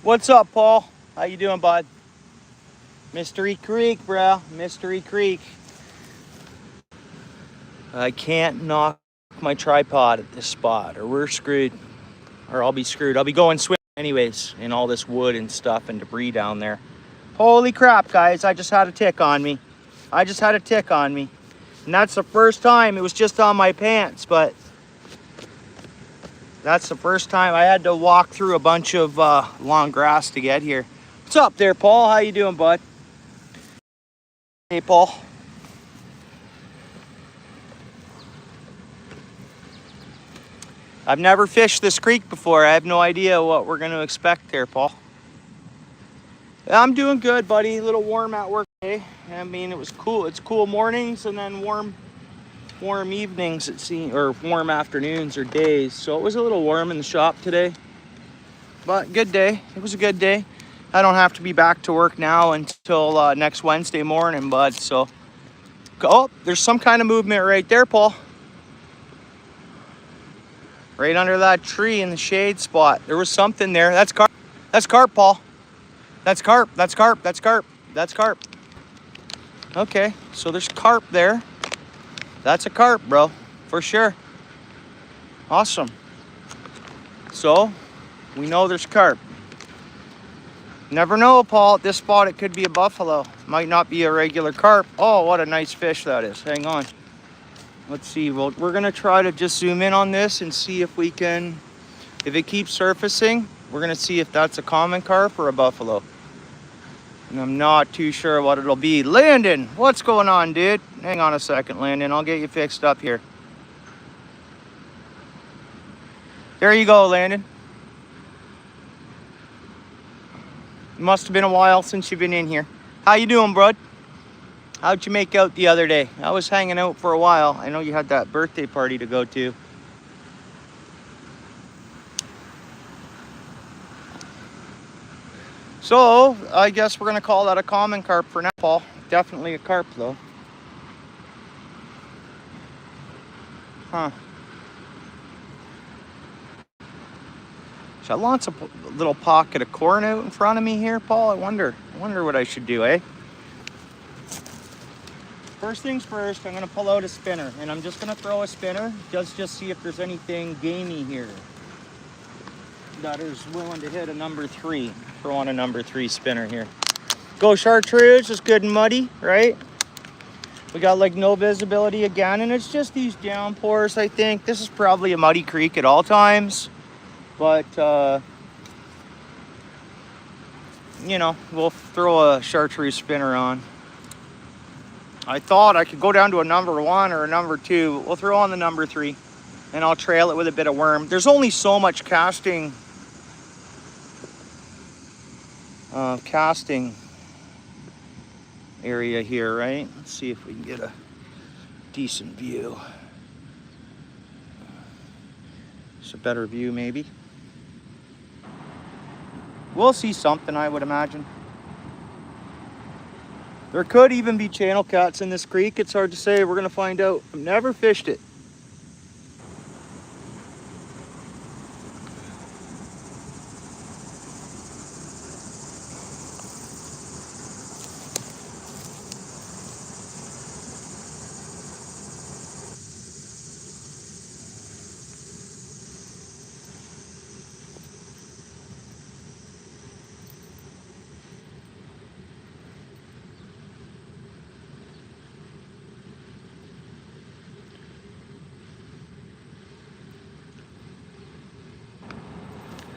What's up, Paul? How you doing, bud? Mystery Creek, bro. Mystery Creek. I can't knock my tripod at this spot, or we're screwed. Or I'll be screwed. I'll be going swimming anyways in all this wood and stuff and debris down there. Holy crap, guys. I just had a tick on me. And that's the first time. It was just on my pants, but that's the first time I had to walk through a bunch of long grass to get here. What's up there, Paul? How you doing, bud? Hey, Paul. I've never fished this creek before. I have no idea what we're going to expect there, Paul. I'm doing good, buddy. A little warm at work today. I mean, it was cool. It's cool mornings and then warm evenings, it seems, or warm afternoons or days. So it was a little warm in the shop today. But good day. It was a good day. I don't have to be back to work now until next Wednesday morning, bud. So, oh, there's some kind of movement right there, Paul. Right under that tree in the shade spot. There was something there. That's carp. That's carp, Paul. That's carp. That's carp. That's carp. That's carp. Okay, so there's carp there. That's a carp, bro. For sure. Awesome. So, we know there's carp. Never know, Paul. At this spot, it could be a buffalo. Might not be a regular carp. Oh, what a nice fish that is. Hang on. Let's see. Well, we're going to try to just zoom in on this and see if we can, if it keeps surfacing, we're going to see if that's a common carp or a buffalo. And I'm not too sure what it'll be. Landon, what's going on, dude? Hang on a second, Landon. I'll get you fixed up here. There you go, Landon. It must have been a while since you've been in here. How you doing, bud? How'd you make out the other day? I was hanging out for a while. I know you had that birthday party to go to. So, I guess we're going to call that a common carp for now, Paul. Definitely a carp, though. Huh. Got lots of little pocket of corn out in front of me here, Paul. I wonder what I should do, eh? First things first, I'm going to pull out a spinner, and I'm just going to throw a spinner, just see if there's anything gamey here that is willing to hit a number 3. Throw on a number 3 spinner here. Go chartreuse, it's good and muddy, right? We got like no visibility again, and it's just these downpours, I think. This is probably a muddy creek at all times, but, you know, we'll throw a chartreuse spinner on. I thought I could go down to a number 1 or a number 2. We'll throw on the number 3, and I'll trail it with a bit of worm. There's only so much casting area here, right? Let's see if we can get a decent view. It's a better view, maybe. We'll see something, I would imagine. There could even be channel cats in this creek. It's hard to say. We're going to find out. I've never fished it.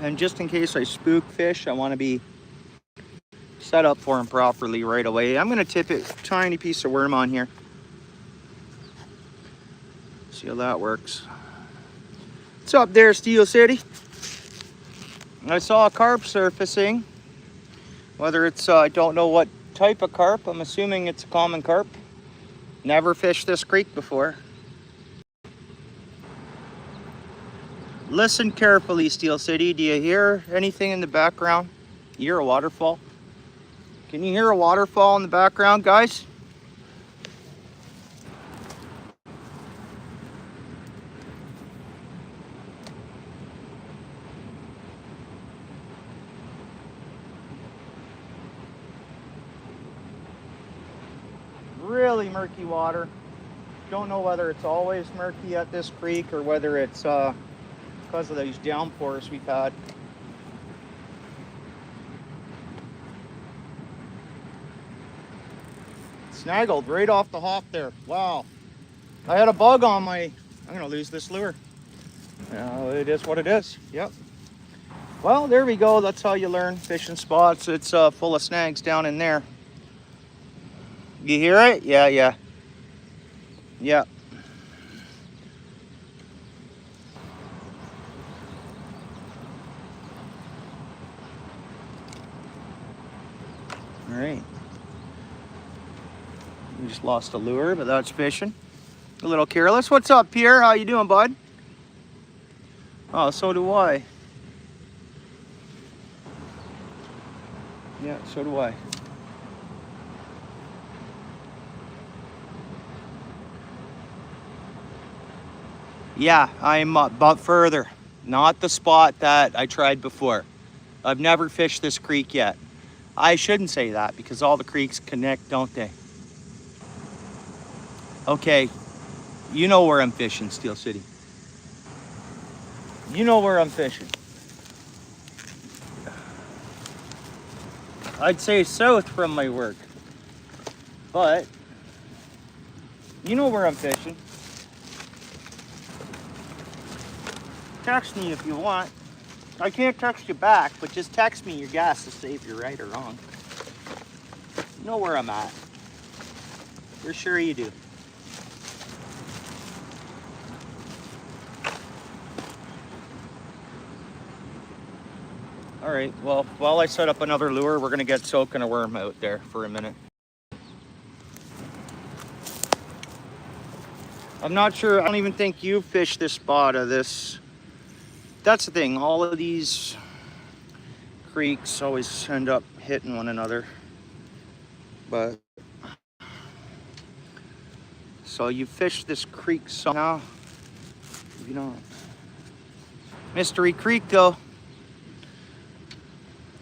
And just in case I spook fish, I want to be set up for them properly right away. I'm going to tip a tiny piece of worm on here. See how that works. What's up there, Steel City? I saw a carp surfacing. Whether it's, I don't know what type of carp. I'm assuming it's a common carp. Never fished this creek before. Listen carefully, Steel City. Do you hear anything in the background? You hear a waterfall? Can you hear a waterfall in the background, guys? really murky water. Don't know whether it's always murky at this creek or whether it's because of these downpours we've had. Snaggled right off the hop there. Wow. I had a bug on my, I'm gonna lose this lure. It is what it is. Yep. Well, there we go. That's how you learn fishing spots. It's full of snags down in there. You hear it? Yeah, yeah. Yeah. All right. We just lost a lure, but that's fishing. A little careless. What's up, Pierre? How you doing, bud? Oh, so do I. Yeah, so do I. Yeah, I'm but further. Not the spot that I tried before. I've never fished this creek yet. I shouldn't say that because all the creeks connect, don't they? Okay, you know where I'm fishing, Steel City. You know where I'm fishing. I'd say south from my work, but you know where I'm fishing. Text me if you want. I can't text you back, but just text me your guess to say if you're right or wrong. You know where I'm at. For sure you do. All right, well, while I set up another lure, we're gonna get soaking a worm out there for a minute. I'm not sure, I don't even think you fished this spot of this. That's the thing, all of these creeks always end up hitting one another. But, so you fished this creek somehow, you know. Mystery Creek though.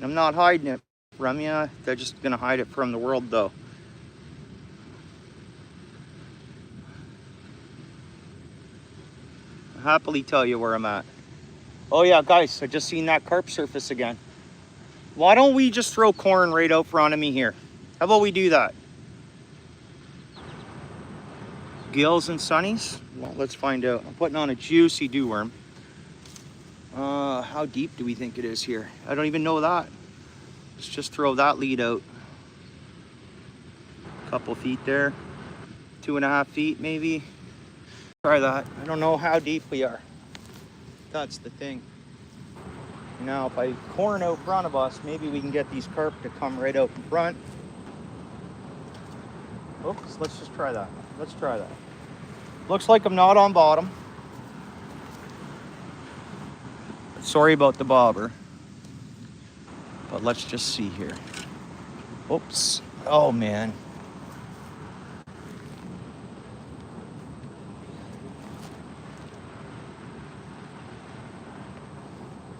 I'm not hiding it from you. They're just gonna hide it from the world though. I'll happily tell you where I'm at. Oh yeah, guys, I just seen that carp surface again. Why don't we just throw corn right out front of me here? How about we do that? Gills and sunnies? Well, let's find out. I'm putting on a juicy dew worm. How deep do we think it is here? I don't even know that. Let's just throw that lead out. A couple feet there. 2.5 feet maybe. Try that. I don't know how deep we are. That's the thing. Now, if I corn out front of us, maybe we can get these carp to come right out in front. Oops, let's just try that. Let's try that. Looks like I'm not on bottom. Sorry about the bobber. But let's just see here. Oops. Oh, man.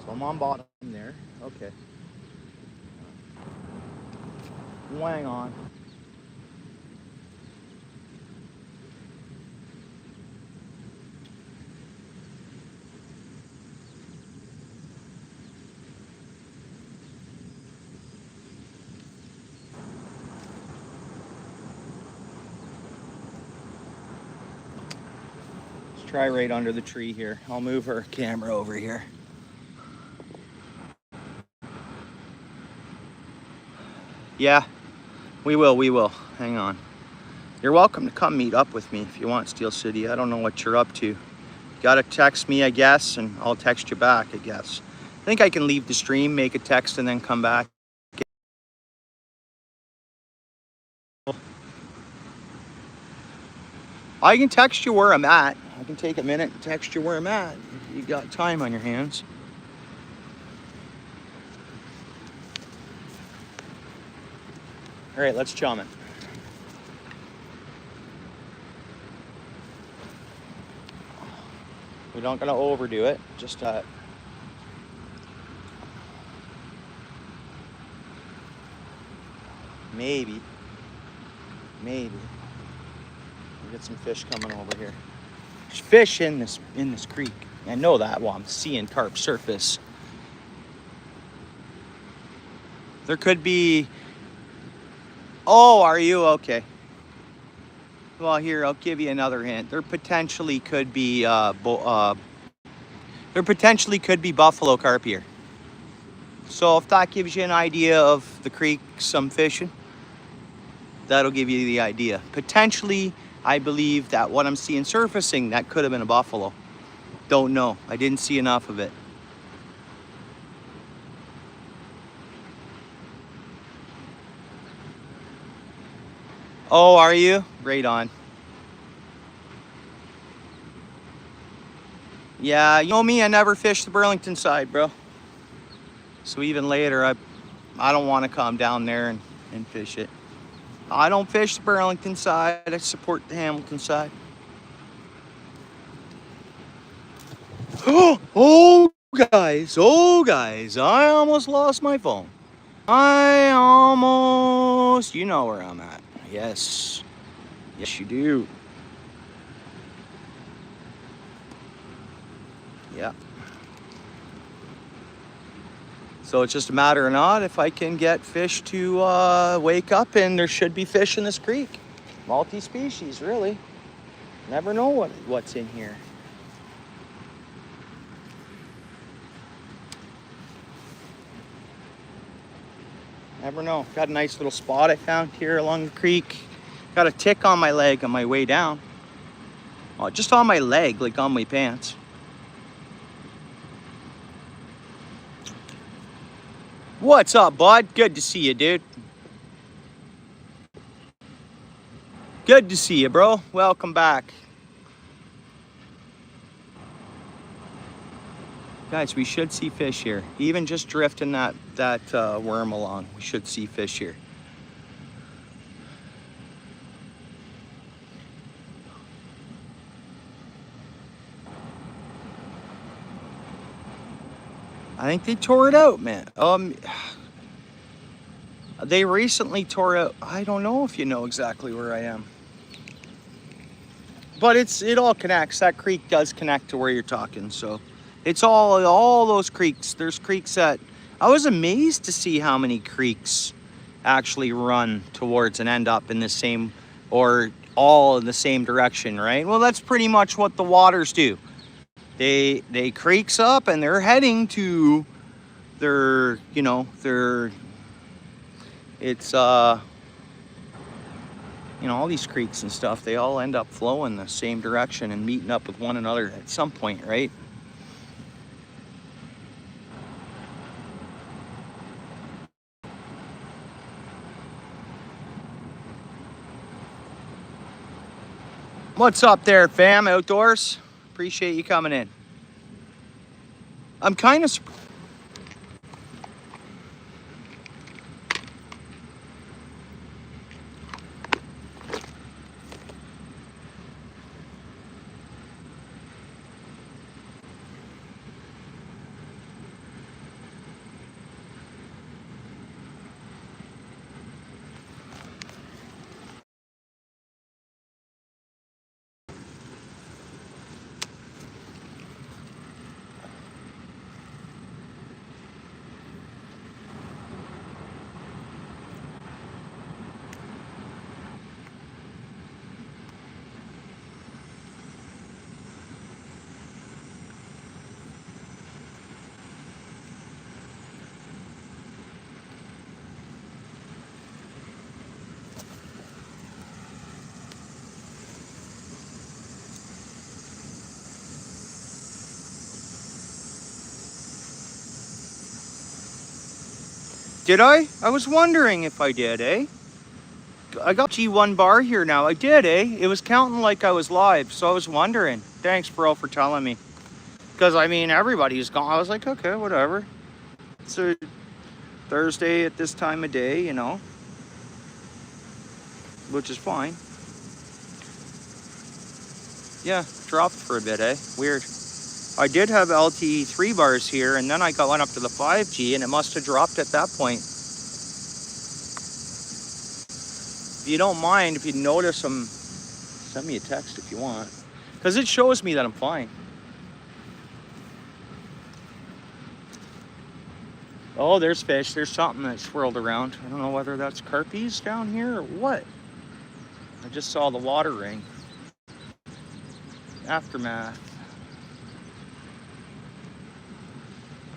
So I'm on bottom there. Okay. Hang on. Try right under the tree here. I'll move her camera over here. Yeah, we will. Hang on. You're welcome to come meet up with me if you want, Steel City. I don't know what you're up to. You gotta text me, I guess, and I'll text you back, I guess. I think I can leave the stream, make a text, and then come back. I can text you where I'm at. I can take a minute and text you where I'm at. You've got time on your hands. All right, let's chum it. We're not gonna overdo it, just maybe. Get some fish coming over here. There's fish in this creek. I know that while I'm seeing carp surface. There could be. Oh, are you okay? Well, here I'll give you another hint. There potentially could be buffalo carp here. So if that gives you an idea of the creek, some fishing, that'll give you the idea. Potentially, I believe that what I'm seeing surfacing, that could have been a buffalo. Don't know. I didn't see enough of it. Oh, are you? Right on. Yeah, you know me, I never fish the Burlington side, bro. So even later, I don't want to come down there and fish it. I don't fish the Burlington side. I support the Hamilton side. Oh, guys, I almost lost my phone. You know where I'm at. Yes, you do. Yeah. So it's just a matter or not if I can get fish to wake up, and there should be fish in this creek. Multi-species, really. Never know what's in here. Never know. Got a nice little spot I found here along the creek. Got a tick on my leg on my way down. Oh, just on my leg, like on my pants. What's up, bud? Good to see you, dude. Good to see you, bro. Welcome back. Guys, we should see fish here. Even just drifting that worm along, we should see fish here. I think they tore it out, man. They recently tore out. I don't know if you know exactly where I am, but it all connects. That creek does connect to where you're talking, so it's all those creeks. There's creeks that I was amazed to see how many creeks actually run towards and end up in the same, or all in the same direction, right? Well, that's pretty much what the waters do. They creeks up and they're heading to it's all these creeks and stuff, they all end up flowing the same direction and meeting up with one another at some point, right? What's up there, fam? Outdoors? Appreciate you coming in. I'm kind of surprised. Did I? I was wondering if I did, eh? I got G1 bar here now. I did, eh? It was counting like I was live, so I was wondering. Thanks, bro, for telling me. Because, I mean, everybody's gone. I was like, okay, whatever. It's a Thursday at this time of day, you know. Which is fine. Yeah, dropped for a bit, eh? Weird. I did have LTE 3 bars here, and then I went up to the 5G, and it must have dropped at that point. If you don't mind, if you notice Send me a text if you want. Because it shows me that I'm fine. Oh, there's fish. There's something that swirled around. I don't know whether that's carpies down here or what. I just saw the water ring. Aftermath.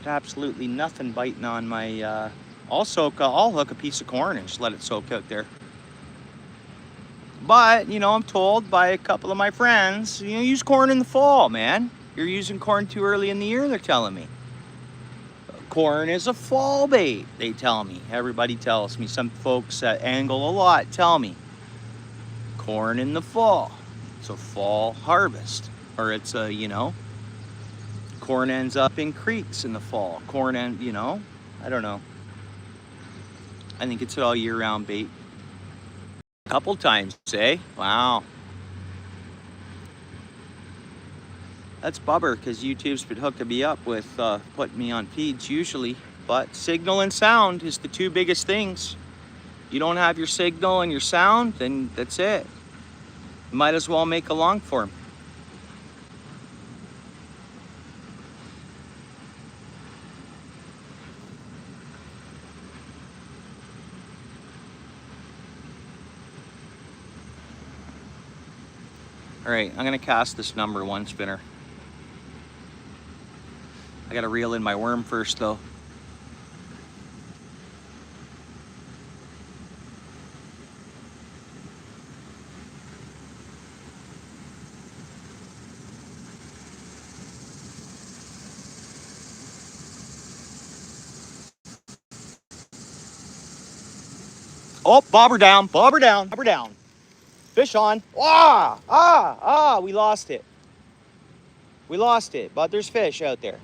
Absolutely nothing biting on my, I'll hook a piece of corn and just let it soak out there. But, you know, I'm told by a couple of my friends, you know, use corn in the fall, man. You're using corn too early in the year, they're telling me. Corn is a fall bait, they tell me. Everybody tells me. Some folks that angle a lot tell me. Corn in the fall. It's a fall harvest. Or it's a, you know, corn ends up in creeks in the fall. You know, I don't know. I think it's an all year round bait. A couple times, eh? Wow. That's bummer, because YouTube's been hooking me up with putting me on feeds usually. But signal and sound is the two biggest things. You don't have your signal and your sound, then that's it. You might as well make a long form. All right, I'm gonna cast this number one spinner. I gotta reel in my worm first though. Oh, bobber down, bobber down, bobber down. Fish on. We lost it. We lost it, but there's fish out there.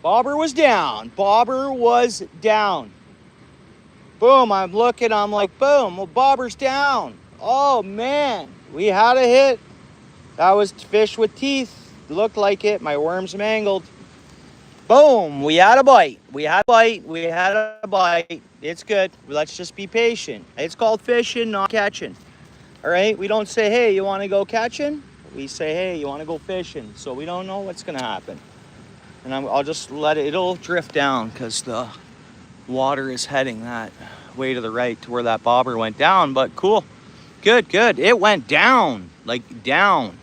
Bobber was down. Bobber was down. Boom, I'm looking, I'm like, boom, well, bobber's down. Oh, man, we had a hit. That was fish with teeth. Looked like it. My worm's mangled. Boom, we had a bite. We had a bite. We had a bite. It's good. Let's just be patient. It's called fishing, not catching. All right, we don't say, hey, you want to go catching? We say, hey, you want to go fishing? So we don't know what's going to happen. And I'll just let it, it'll drift down because the water is heading that way to the right to where that bobber went down. But cool, good, good. It went down, like down.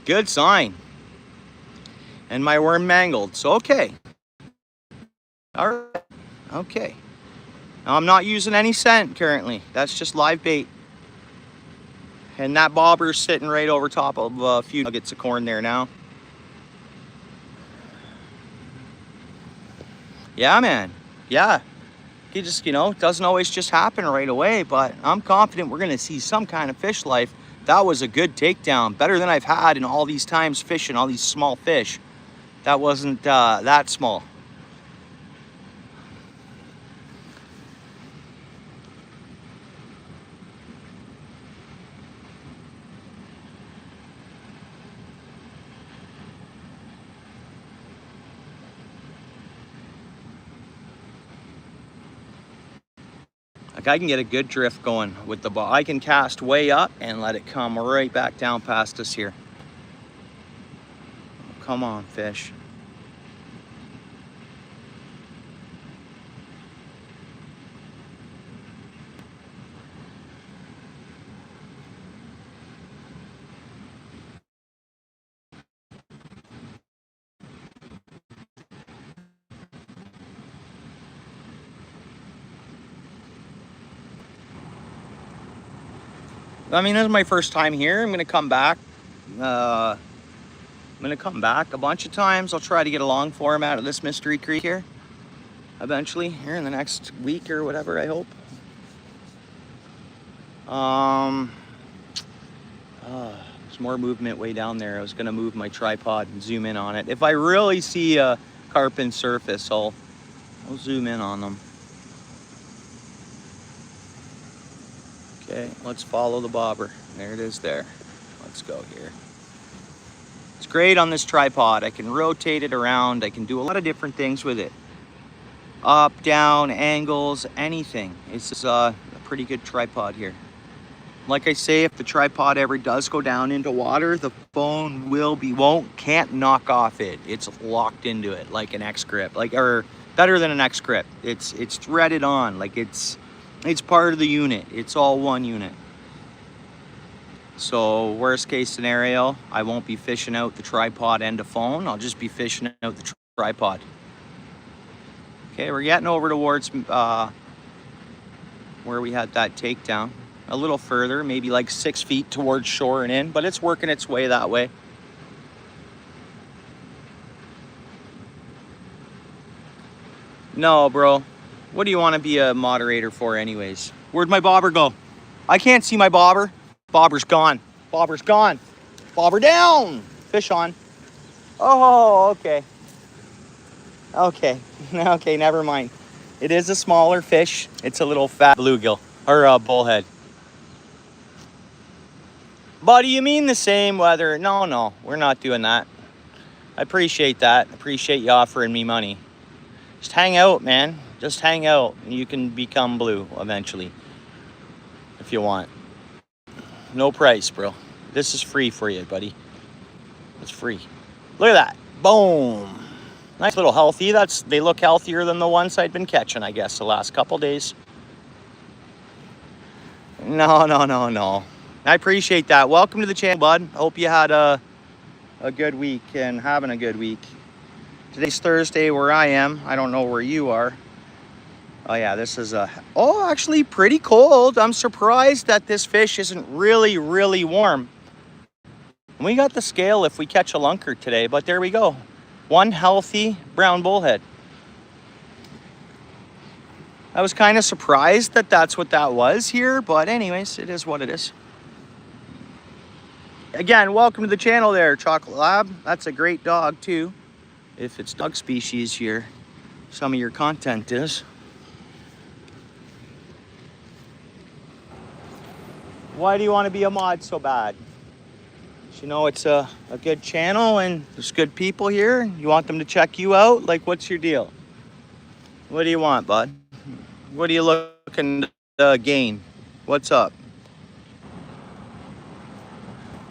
Good sign. And my worm mangled, so okay. All right, okay. Now, I'm not using any scent currently. That's just live bait. And that bobber's sitting right over top of a few nuggets of corn there now. Yeah, man. Yeah. You just, you know, it doesn't always just happen right away, but I'm confident we're going to see some kind of fish life. That was a good takedown. Better than I've had in all these times fishing all these small fish. That wasn't that small. Like I can get a good drift going with the ball. I can cast way up and let it come right back down past us here. Come on, fish. I mean, this is my first time here. I'm gonna come back. I'm gonna come back a bunch of times. I'll try to get a long form out of this Mystery Creek here. Eventually, here in the next week or whatever, I hope. There's more movement way down there. I was gonna move my tripod and zoom in on it. If I really see a carpent surface, I'll zoom in on them. Okay, let's follow the bobber. There it is there. Let's go here. It's great on this tripod. I can rotate it around. I can do a lot of different things with it. Up, down, angles, anything. It's a pretty good tripod here. Like I say, if the tripod ever does go down into water, the phone can't knock off it. It's locked into it like an X grip, or better than an X grip. It's threaded on, like it's part of the unit. It's all one unit. So worst case scenario, I won't be fishing out the tripod and the phone. I'll just be fishing out the tripod. Okay, we're getting over towards where we had that takedown. A little further, maybe like 6 feet towards shore and in, but it's working its way that way. No, bro. What do you want to be a moderator for anyways? Where'd my bobber go? I can't see my bobber. Bobber's gone. Bobber's gone. Bobber down. Fish on. Oh, okay. Okay. Okay, never mind. It is a smaller fish. It's a little fat bluegill or bullhead. But do you mean the same weather? No, we're not doing that. I appreciate that. I appreciate you offering me money. Just hang out, man. Just hang out. And you can become blue eventually if you want. No price, bro. This is free for you, buddy. It's free. Look at that. Boom. Nice little healthy. They look healthier than the ones I'd been catching, I guess, the last couple days. No. I appreciate that. Welcome to the channel, bud. Hope you had a good week and having a good week. Today's Thursday where I am. I don't know where you are. Oh yeah, this is actually pretty cold. I'm surprised that this fish isn't really, really warm. We got the scale if we catch a lunker today, but there we go. One healthy brown bullhead. I was kind of surprised that that's what that was here, but anyways, it is what it is. Again, welcome to the channel there, Chocolate Lab. That's a great dog too. If it's dog species here, some of your content is. Why do you want to be a mod so bad? You know it's a good channel and there's good people here. You want them to check you out? Like, what's your deal? What do you want, bud? What are you looking to gain? What's up?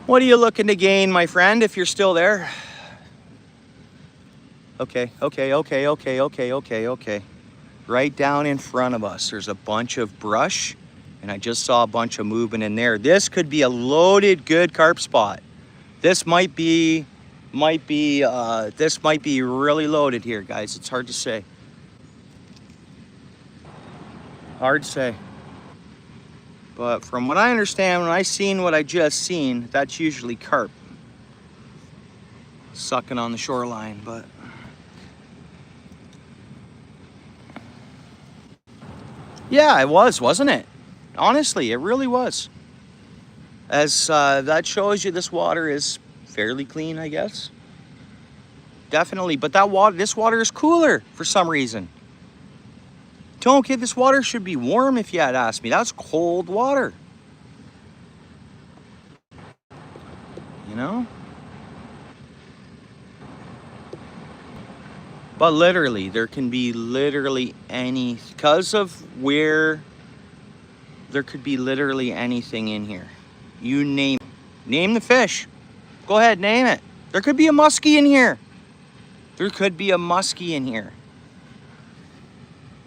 What are you looking to gain, my friend, if you're still there? Okay. Right down in front of us, there's a bunch of brush, and I just saw a bunch of movement in there. This could be a loaded good carp spot. This might be really loaded here, guys. It's hard to say. Hard to say. But from what I understand, when I seen what I just seen, that's usually carp sucking on the shoreline, but yeah, it was, wasn't it? Honestly, it really was. As that shows you, this water is fairly clean, I guess. Definitely, but this water is cooler for some reason. Okay, this water should be warm if you had asked me. That's cold water. You know? But literally, there can be literally because of where, there could be literally anything in here. You name the fish. Go ahead, name it. There could be a muskie in here. There could be a muskie in here.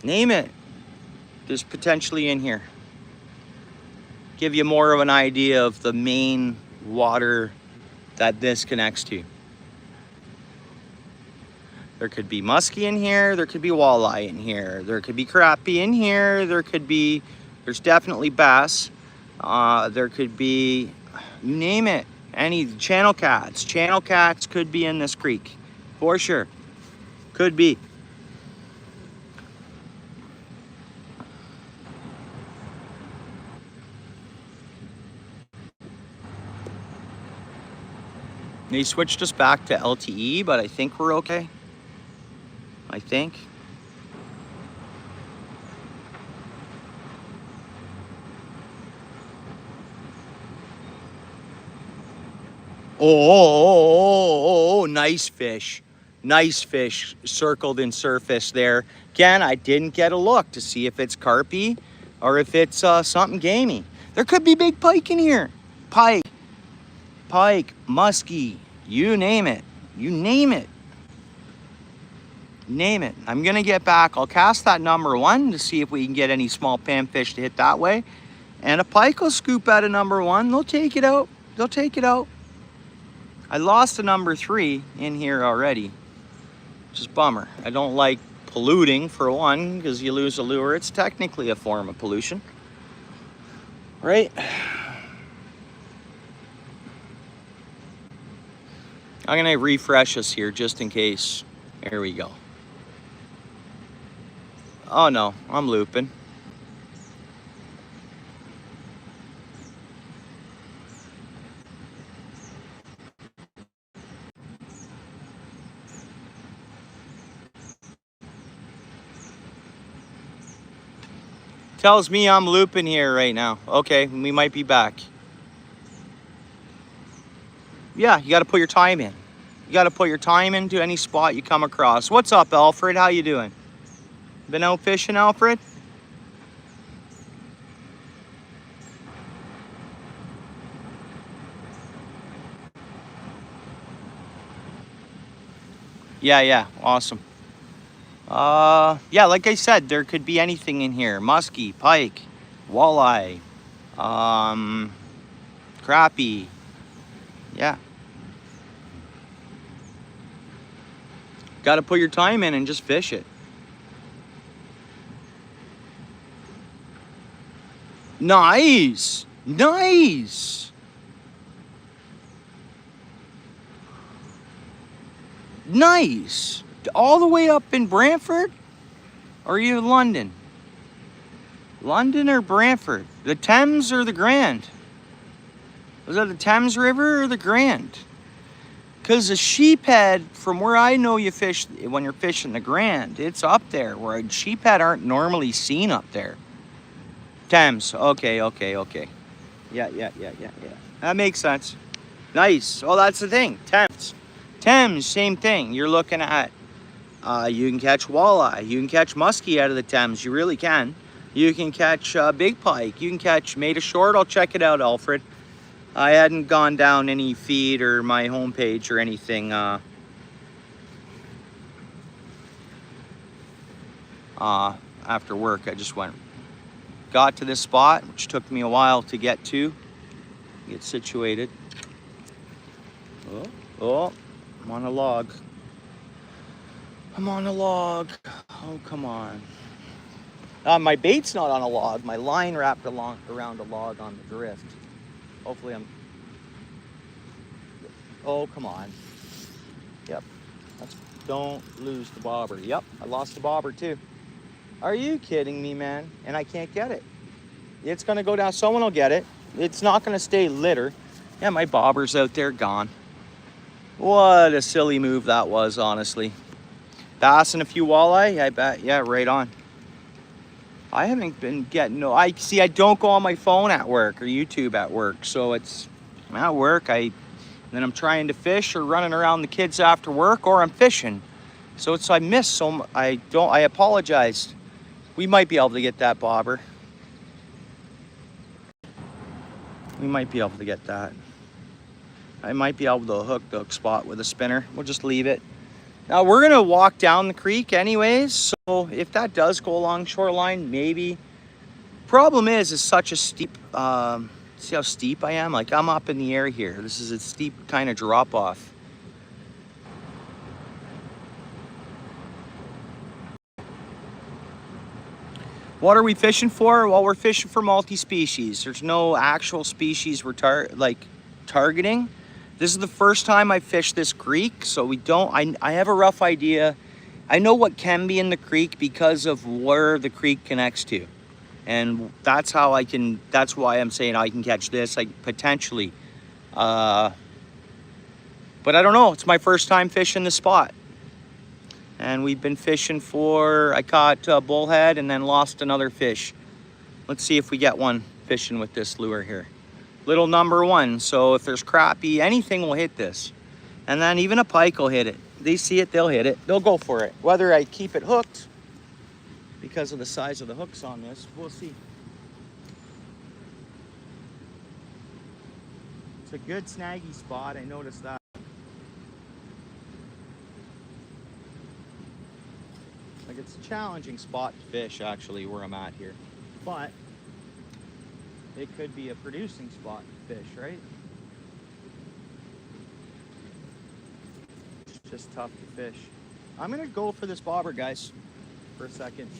Name it. There's potentially in here. Give you more of an idea of the main water that this connects to. There could be muskie in here. There could be walleye in here. There could be crappie in here. There's definitely bass. There could be, you name it. Any channel cats. Channel cats could be in this creek. For sure. Could be. They switched us back to LTE, but I think we're okay. I think. Oh, nice fish. Nice fish circled in surface there. Again, I didn't get a look to see if it's carpy or if it's something gamey. There could be big pike in here. Pike, muskie, you name it. You name it. Name it. I'm gonna get back. I'll cast that number 1 to see if we can get any small panfish to hit that way. And a pike will scoop out a number 1. They'll take it out. They'll take it out. I lost a number 3 in here already. Just bummer. I don't like polluting, for one, because you lose a lure. It's technically a form of pollution, right? I'm gonna refresh us here just in case. There we go. Oh no, I'm looping. Tells me I'm looping here right now. Okay, we might be back. Yeah, you got to put your time in. You got to put your time into any spot you come across. What's up, Alfred? How you doing? Been out fishing, Alfred? Yeah, awesome. Yeah, like I said, there could be anything in here. Muskie, pike, walleye, crappie. Yeah. Got to put your time in and just fish it. Nice. Nice. Nice. All the way up in Brantford? Or are you in London? London or Brantford? The Thames or the Grand? Was that the Thames River or the Grand? Because the sheephead, from where I know you fish, when you're fishing the Grand, it's up there, where sheephead aren't normally seen up there. Thames. Okay. Yeah. That makes sense. Nice. Well, that's the thing. Thames, same thing. You're looking at, you can catch walleye. You can catch muskie out of the Thames. You really can. You can catch big pike. You can catch made of short. I'll check it out, Alfred. I hadn't gone down any feed or my homepage or anything after work. I just got to this spot, which took me a while to get situated. Oh, I'm on a log. Oh, come on. My bait's not on a log. My line wrapped around a log on the drift. Hopefully oh, come on. Yep. Don't lose the bobber. Yep, I lost the bobber too. Are you kidding me, man? And I can't get it. It's gonna go down. Someone will get it. It's not gonna stay litter. Yeah, my bobber's out there gone. What a silly move that was, honestly. Bass and a few walleye, I bet. Yeah, right on. I haven't been getting I don't go on my phone at work or YouTube at work. So I'm at work, then I'm trying to fish or running around the kids after work, or I'm fishing. So I miss so I apologize. We might be able to get that bobber. We might be able to get that. I might be able to hook the spot with a spinner. We'll just leave it. Now we're gonna walk down the creek anyways, so if that does go along shoreline, maybe. Problem is such a steep, see how steep I am? Like, I'm up in the air here. This is a steep kind of drop off. What are we fishing for? Well, we're fishing for multi-species. There's no actual species we're targeting. This is the first time I fished this creek, so I have a rough idea. I know what can be in the creek because of where the creek connects to. And that's why I'm saying I can catch this, potentially. But I don't know, it's my first time fishing this spot. And we've been fishing I caught a bullhead and then lost another fish. Let's see if we get one fishing with this lure here. Little number 1, so if there's crappie, anything will hit this. And then even a pike will hit it. They see it, they'll hit it. They'll go for it. Whether I keep it hooked, because of the size of the hooks on this, we'll see. It's a good snaggy spot, I noticed that. Like, it's a challenging spot to fish, actually, where I'm at here. But it could be a producing spot to fish, right? It's just tough to fish. I'm gonna go for this bobber, guys, for a second.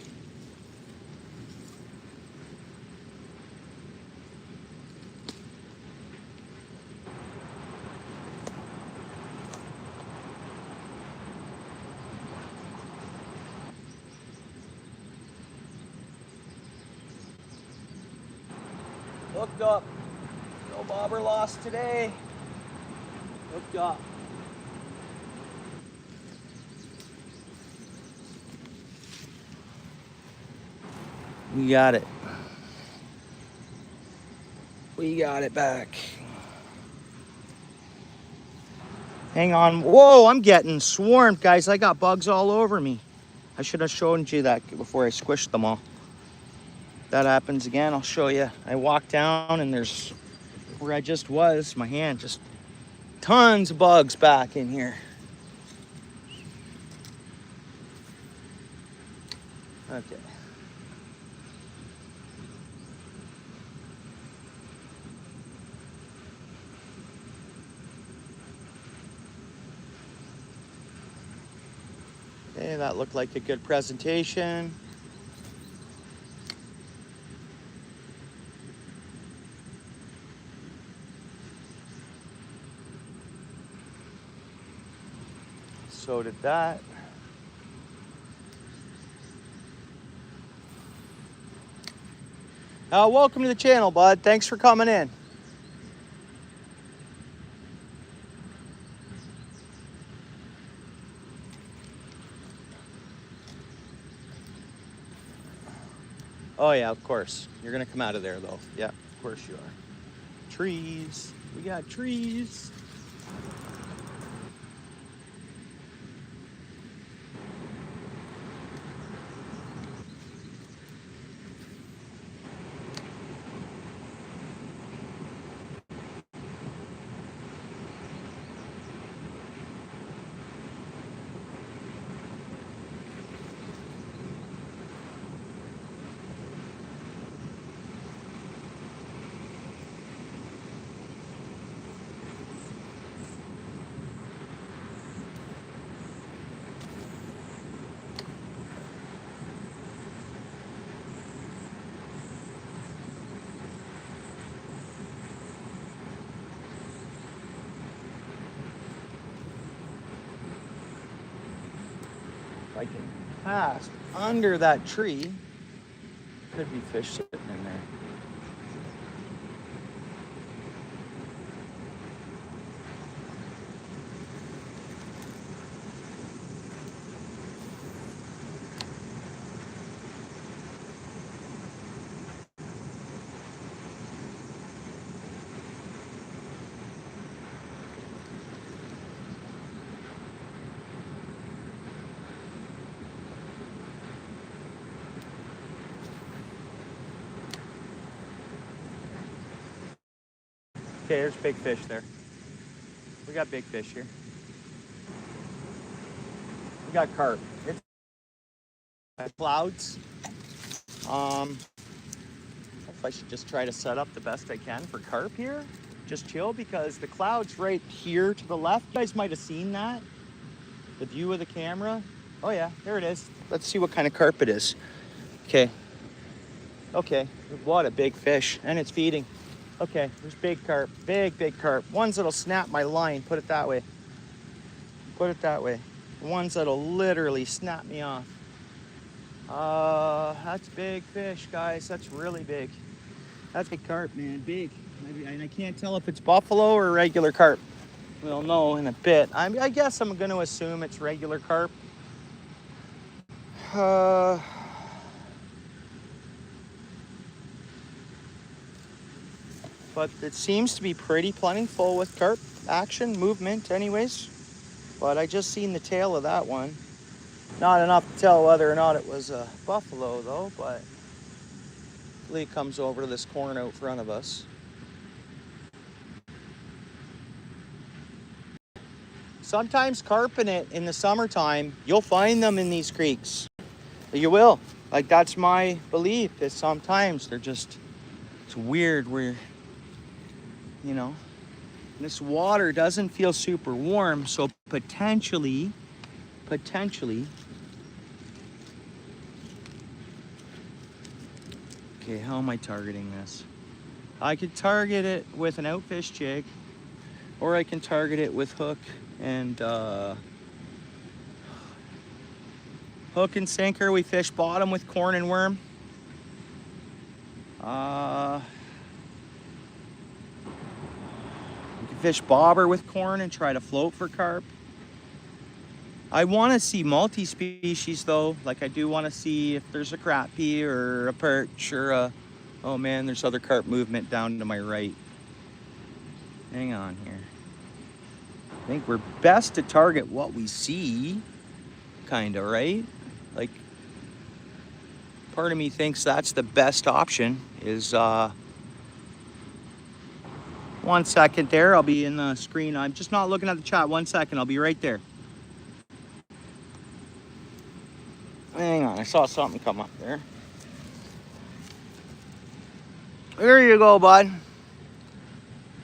Hooked up. No bobber lost today. Hooked up. We got it. We got it back. Hang on. Whoa, I'm getting swarmed, guys. I got bugs all over me. I should have shown you that before I squished them all. That happens again, I'll show you. I walk down and there's where I just was, my hand, just tons of bugs back in here. Okay. Okay, that looked like a good presentation. So did that. Welcome to the channel, bud. Thanks for coming in. Oh yeah, of course. You're gonna come out of there though. Yeah, of course you are. Trees. We got trees. I can pass under that tree. Could be fish sitting in there. Okay, there's big fish there. We got big fish here. We got carp. It's clouds. If I should just try to set up the best I can for carp here. Just chill because the cloud's right here to the left. You guys might have seen that. The view of the camera. Oh yeah, there it is. Let's see what kind of carp it is. Okay. Okay, what a big fish. And it's feeding. Okay, there's big carp, big carp. Ones that'll snap my line, put it that way. Put it that way. Ones that'll literally snap me off. That's big fish, guys. That's really big. That's big carp, man, big. And I can't tell if it's buffalo or regular carp. We'll know in a bit. I guess I'm gonna assume it's regular carp. But it seems to be pretty plentiful with carp action, movement anyways. But I just seen the tail of that one. Not enough to tell whether or not it was a buffalo though, but hopefully it comes over to this corn out front of us. sometimes carp in it in the summertime, you'll find them in these creeks. You will. Like, that's my belief, is sometimes they're just, it's weird where, you know, this water doesn't feel super warm, so potentially, okay, how am I targeting this? I could target it with an outfish jig, or I can target it with hook and sinker. We fish bottom with corn and worm. We can fish bobber with corn and try to float for carp. I want to see multi-species though. Like, I do want to see if there's a crappie or a perch or a, oh man, there's other carp movement down to my right. Hang on here. I think we're best to target what we see, kind of, right? Like, part of me thinks that's the best option is, 1 second there, I'll be in the screen. I'm just not looking at the chat. 1 second, I'll be right there. Hang on, I saw something come up there. There you go, bud.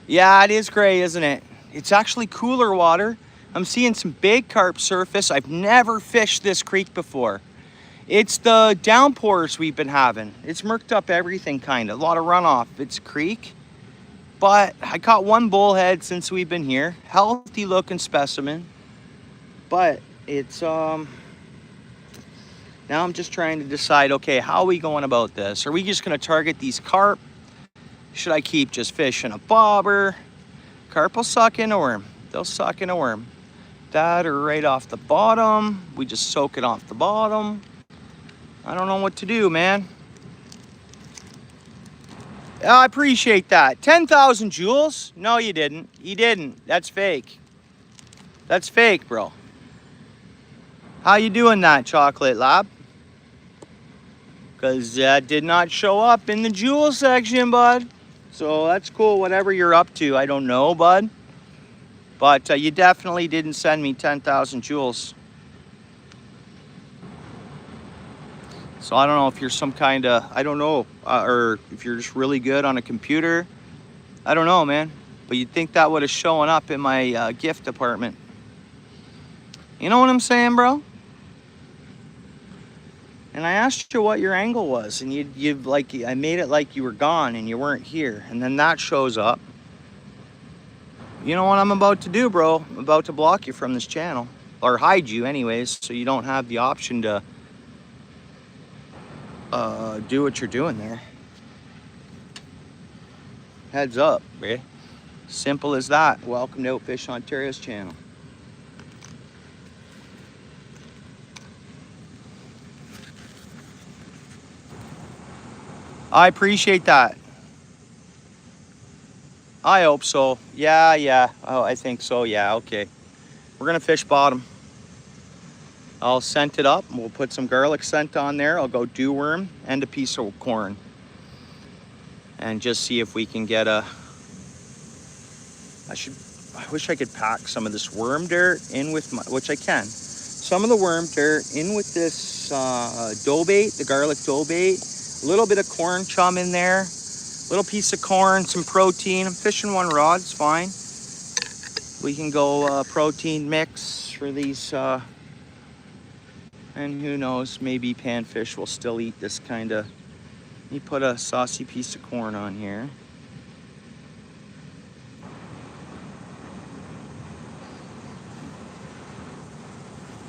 Yeah, it is gray, isn't it? It's actually cooler water. I'm seeing some big carp surface. I've never fished this creek before. It's the downpours we've been having. It's murked up everything, kind of. A lot of runoff. It's a creek. But I caught one bullhead since we've been here. Healthy looking specimen. But it's, now I'm just trying to decide, okay, how are we going about this? Are we just going to target these carp? Should I keep just fishing a bobber? Carp will suck in a worm. They'll suck in a worm. That or right off the bottom. We just soak it off the bottom. I don't know what to do, man. I appreciate that. 10,000 joules? No, you didn't. You didn't. That's fake. That's fake, bro. How you doing that, Chocolate Lab? Because that did not show up in the jewel section, bud. So that's cool, whatever you're up to. I don't know, bud. But you definitely didn't send me 10,000 joules. So I don't know if you're some kind of, I don't know, or if you're just really good on a computer. I don't know, man. But you'd think that would have shown up in my gift department. You know what I'm saying, bro? And I asked you what your angle was, and you like, I made it like you were gone and you weren't here, and then that shows up. You know what I'm about to do, bro? I'm about to block you from this channel, or hide you anyways, so you don't have the option to do what you're doing there. Heads up, man. Simple as that. Welcome to OUTFISH Ontario's channel. I appreciate that. I hope so. Yeah. Oh, I think so. Yeah, okay. We're gonna fish bottom. I'll scent it up. We'll put some garlic scent on there. I'll go dew worm and a piece of corn. And just see if we can get a... I wish I could pack some of this worm dirt in with my... Which I can. Some of the worm dirt in with this dough bait, the garlic dough bait. A little bit of corn chum in there. Little piece of corn, some protein. I'm fishing one rod, it's fine. We can go protein mix for these... and who knows, maybe panfish will still eat this kind of... Let me put a saucy piece of corn on here.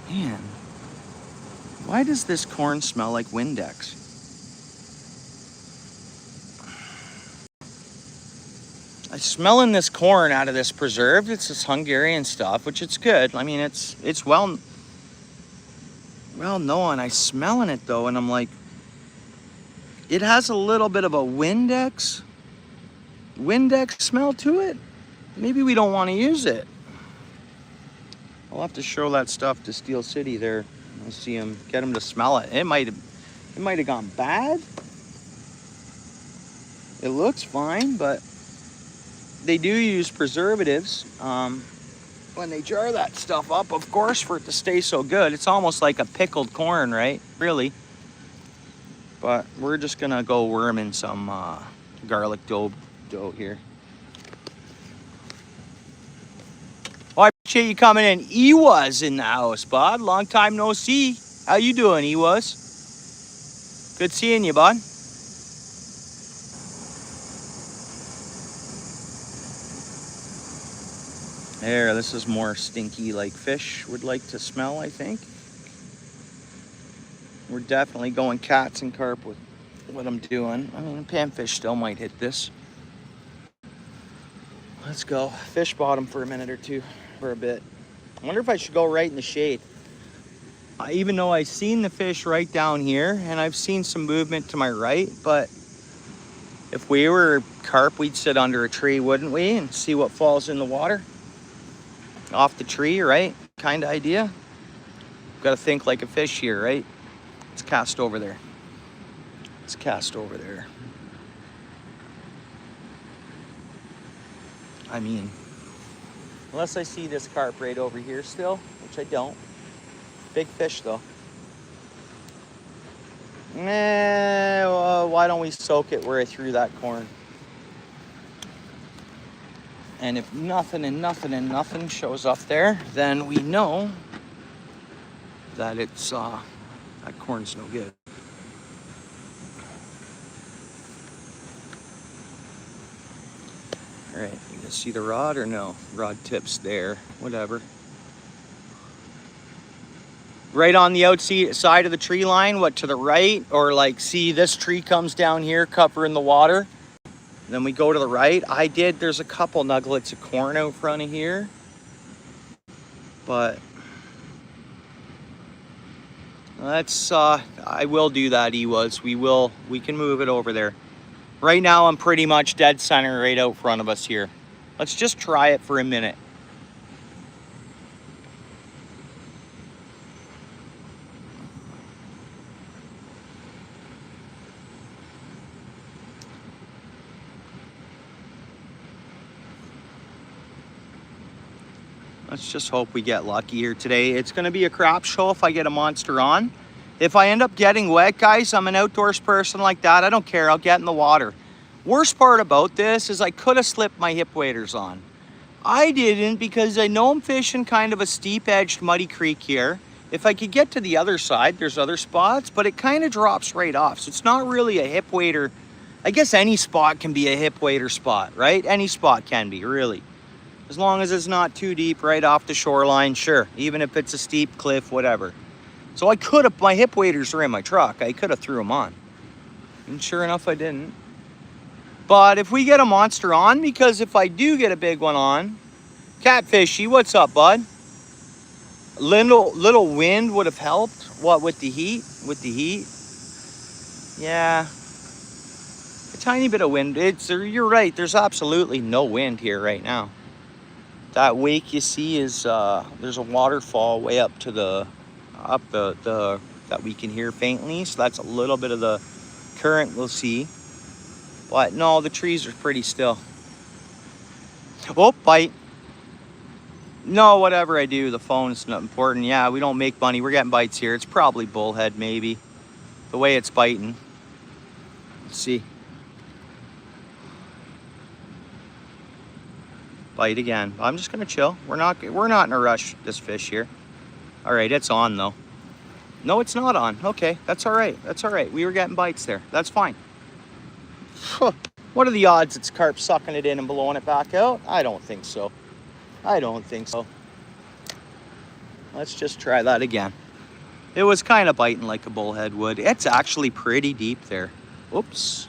Man, why does this corn smell like Windex? I'm smelling this corn out of this preserve. It's this Hungarian stuff, which it's good. I mean, it's well known. I'm smelling it though, and I'm like, it has a little bit of a Windex smell to it. Maybe we don't want to use it. I'll have to show that stuff to Steel City there. I'll see him, get him to smell it. It might have gone bad. It looks fine, but they do use preservatives. Oh, when they jar that stuff up, of course, for it to stay so good. It's almost like a pickled corn, right? Really. But we're just gonna go worm in some garlic dough here. Well, I appreciate you coming in. Ewa's in the house, bud. Long time no see. How you doing, Ewas? Good seeing you, bud. There, this is more stinky like fish would like to smell, I think. We're definitely going cats and carp with what I'm doing. I mean, panfish still might hit this. Let's go. Fish bottom for a minute or two, for a bit. I wonder if I should go right in the shade. Even though I've seen the fish right down here, and I've seen some movement to my right, but if we were carp, we'd sit under a tree, wouldn't we? And see what falls in the water. Off the tree, right? Kind of idea. Got to think like a fish here, right? Let's cast over there. Let's cast over there. I mean, unless I see this carp right over here still, which I don't. Big fish though. Well, why don't we soak it where I threw that corn? And if nothing and nothing and nothing shows up there, then we know that it's that corn's no good. All right, you can see the rod or no? Rod tip's there, whatever. Right on the outside of the tree line, what, to the right? Or like, see this tree comes down here covering the water. Then we go to the right. There's a couple nuggets of corn out front of here. But that's, I will do that, Ewas. We can move it over there. Right now, I'm pretty much dead center right out front of us here. Let's just try it for a minute. Let's just hope we get lucky here today. It's going to be a crap show if I get a monster on. If I end up getting wet, guys, I'm an outdoors person like that. I don't care. I'll get in the water. Worst part about this is I could have slipped my hip waders on. I didn't because I know I'm fishing kind of a steep-edged muddy creek here. If I could get to the other side, there's other spots, but it kind of drops right off. So it's not really a hip wader. I guess any spot can be a hip wader spot, right? Any spot can be, really. As long as it's not too deep right off the shoreline, sure. Even if it's a steep cliff, whatever. So I could have, my hip waders are in my truck. I could have threw them on. And sure enough, I didn't. But if we get a monster on, because if I do get a big one on, Catfishy, what's up, bud? Little wind would have helped. What, with the heat? With the heat? Yeah. A tiny bit of wind. You're right, there's absolutely no wind here right now. That wake you see is, there's a waterfall way up to the, that we can hear faintly. So that's a little bit of the current we'll see. But no, the trees are pretty still. Oh, bite. No, whatever I do, the phone's not important. Yeah, we don't make money. We're getting bites here. It's probably bullhead, maybe. The way it's biting. Let's see. Bite again. I'm just gonna chill. We're not in a rush, this fish here. All right, it's on though. No, it's not on. Okay, that's all right. That's all right. We were getting bites there. That's fine. What are the odds it's carp sucking it in and blowing it back out? I don't think so. I don't think so. Let's just try that again. It was kind of biting like a bullhead would. It's actually pretty deep there. Oops.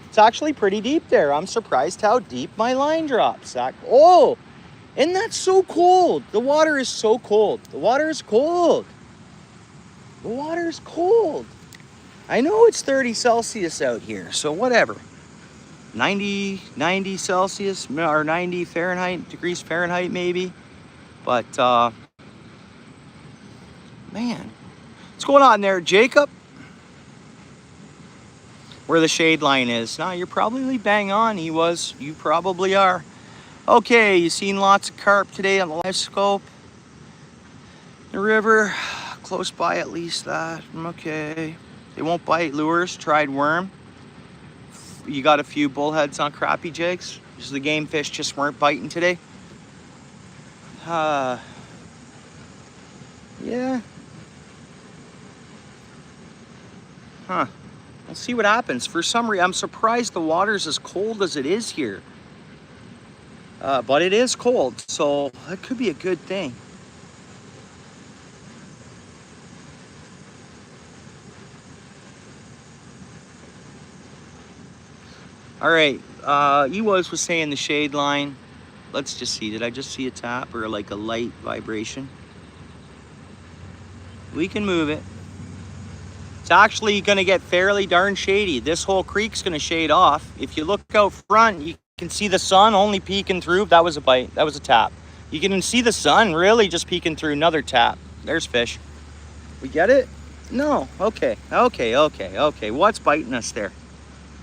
It's actually pretty deep there. I'm surprised how deep my line drops. Oh, and that's so cold. The water is so cold. The water is cold. The water is cold. I know it's 30 Celsius out here, so whatever. 90 Celsius or 90 degrees Fahrenheit maybe. But, man, what's going on there, Jacob? Where the shade line is. Now, you're probably bang on, You probably are. Okay, you've seen lots of carp today on the live scope. The river, close by at least that. Okay. They won't bite lures, tried worm. You got a few bullheads on crappie jigs. Just the game fish just weren't biting today. Yeah. Huh. We'll see what happens. For some reason, I'm surprised the water's as cold as it is here. But it is cold, so that could be a good thing. All right, Ewas was saying the shade line. Let's just see, did I just see a tap or like a light vibration? We can move it. It's actually gonna get fairly darn shady. This whole creek's gonna shade off. If you look out front, you can see the sun only peeking through. That was a bite, that was a tap. You can see the sun really just peeking through. Another tap. There's fish. We get it? No, okay. What's biting us there?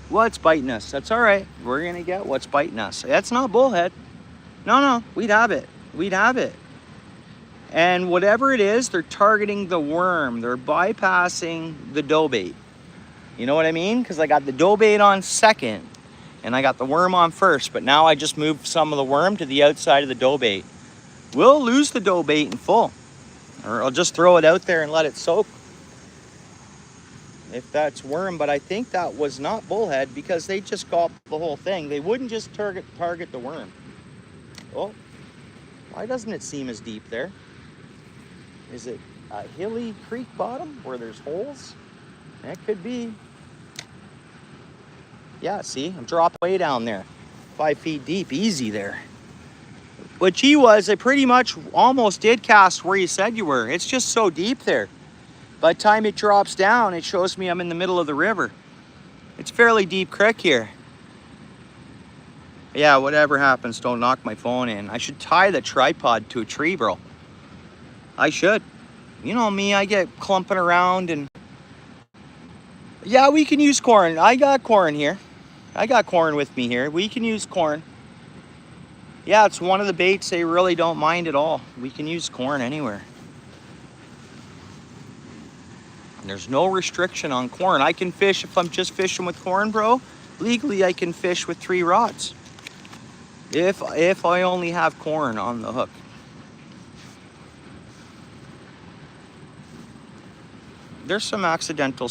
What's biting us? That's all right. We're gonna get what's biting us. That's not bullhead. No, we'd have it. We'd have it. And whatever it is, they're targeting the worm. They're bypassing the dough bait. You know what I mean? Because I got the dough bait on second and I got the worm on first, but now I just moved some of the worm to the outside of the dough bait. We'll lose the dough bait in full, or I'll just throw it out there and let it soak if that's worm. But I think that was not bullhead because they just gulped the whole thing. They wouldn't just target the worm. Oh, why doesn't it seem as deep there? Is it a hilly creek bottom where there's holes? That could be. Yeah, see, I'm dropping way down there. 5 feet deep, easy there. What he was, I pretty much almost did cast where you said you were. It's just so deep there. By the time it drops down, it shows me I'm in the middle of the river. It's fairly deep creek here. Yeah, whatever happens, don't knock my phone in. I should tie the tripod to a tree, bro. I should. You know me, I get clumping around and... Yeah, we can use corn. I got corn here. I got corn with me here. We can use corn. Yeah, it's one of the baits they really don't mind at all. We can use corn anywhere. There's no restriction on corn. I can fish if I'm just fishing with corn, bro. Legally, I can fish with 3 rods. If I only have corn on the hook. There's some accidental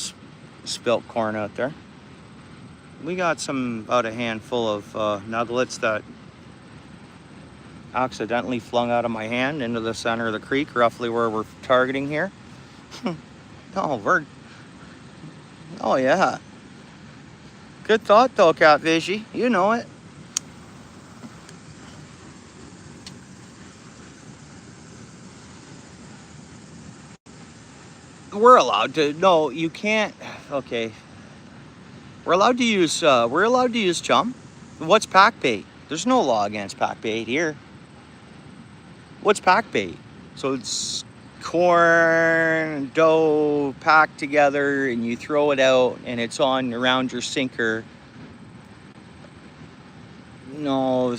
spilt corn out there. We got about a handful of nuggets that accidentally flung out of my hand into the center of the creek, roughly where we're targeting here. Oh yeah. Good thought though, Catfishy. You know it. We're allowed to. No, you can't. Okay. We're allowed to use chum. What's pack bait? There's no law against pack bait here. What's pack bait? So it's corn, dough packed together and you throw it out and it's on around your sinker. No,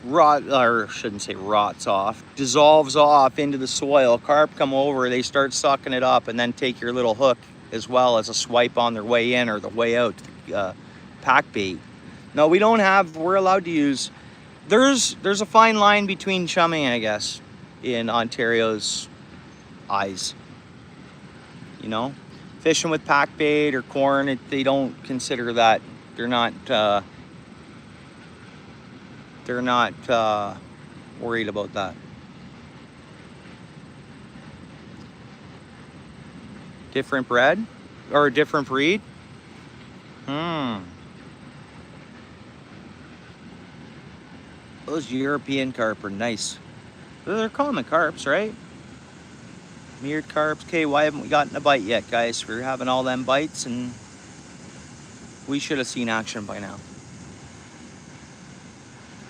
rots off, dissolves off into the soil. Carp come over, they start sucking it up and then take your little hook as well as a swipe on their way in or the way out. Pack bait. No, we don't have, we're allowed to use, there's a fine line between chumming, I guess, in Ontario's eyes. You know, fishing with pack bait or corn, they don't consider that. They're not worried about that. Different breed or a different breed? Those European carp are nice. They're common carps, right? Mirrored carps. Okay, why haven't we gotten a bite yet, guys? We're having all them bites and we should have seen action by now.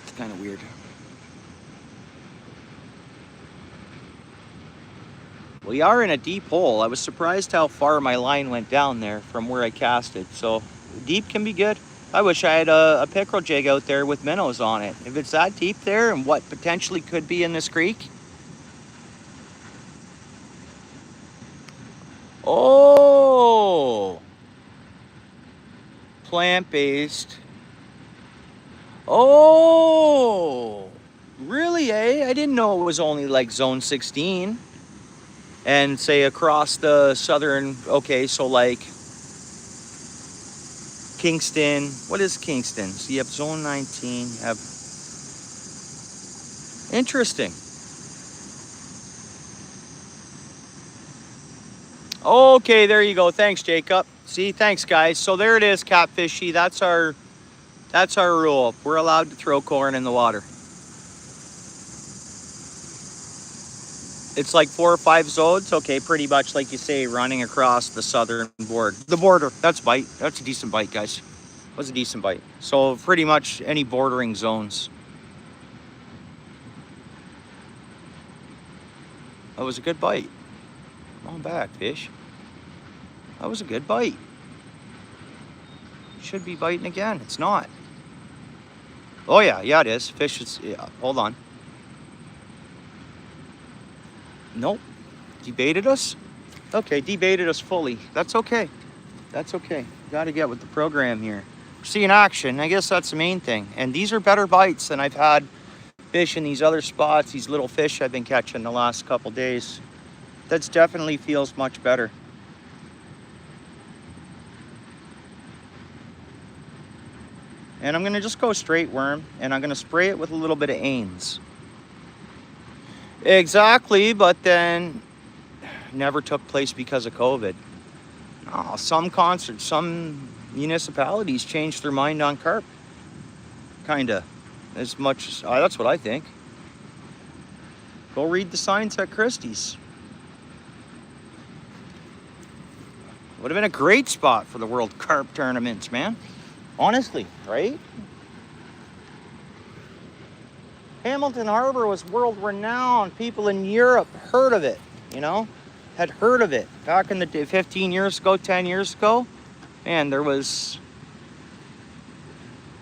It's kind of weird. We are in a deep hole. I was surprised how far my line went down there from where I cast it. So deep can be good. I wish I had a pickerel jig out there with minnows on it. If it's that deep there and what potentially could be in this creek. Oh, plant-based. Oh, really, eh? I didn't know it was only like zone 16. And say across the southern, okay, so like Kingston. What is Kingston? So you have zone 19, you have, interesting. Okay, there you go. Thanks, Jacob. See, thanks, guys. So there it is, catfishy. That's our rule. We're allowed to throw corn in the water. It's like 4 or 5 zones. Okay, pretty much like you say, running across the southern border. The border. That's bite. That's a decent bite, guys. That was a decent bite. So pretty much any bordering zones. That was a good bite. Come on back, fish. That was a good bite. Should be biting again. It's not. Oh yeah, yeah it is. Fish is, yeah, hold on. Nope. Debaited us? Okay, debaited us fully. That's okay. That's okay. Got to get with the program here. Seeing action, I guess that's the main thing. And these are better bites than I've had fish in these other spots, these little fish I've been catching the last couple days. That definitely feels much better. And I'm going to just go straight worm, and I'm going to spray it with a little bit of Ains. Exactly, but then never took place because of COVID. Oh, some concerts, some municipalities changed their mind on carp. Kinda. As much as, that's what I think. Go read the signs at Christie's. Would have been a great spot for the World Carp Tournaments, man. Honestly, right? Hamilton Harbor was world renowned. People in Europe heard of it, you know, had heard of it. Back in the day, 15 years ago, 10 years ago, man, there was,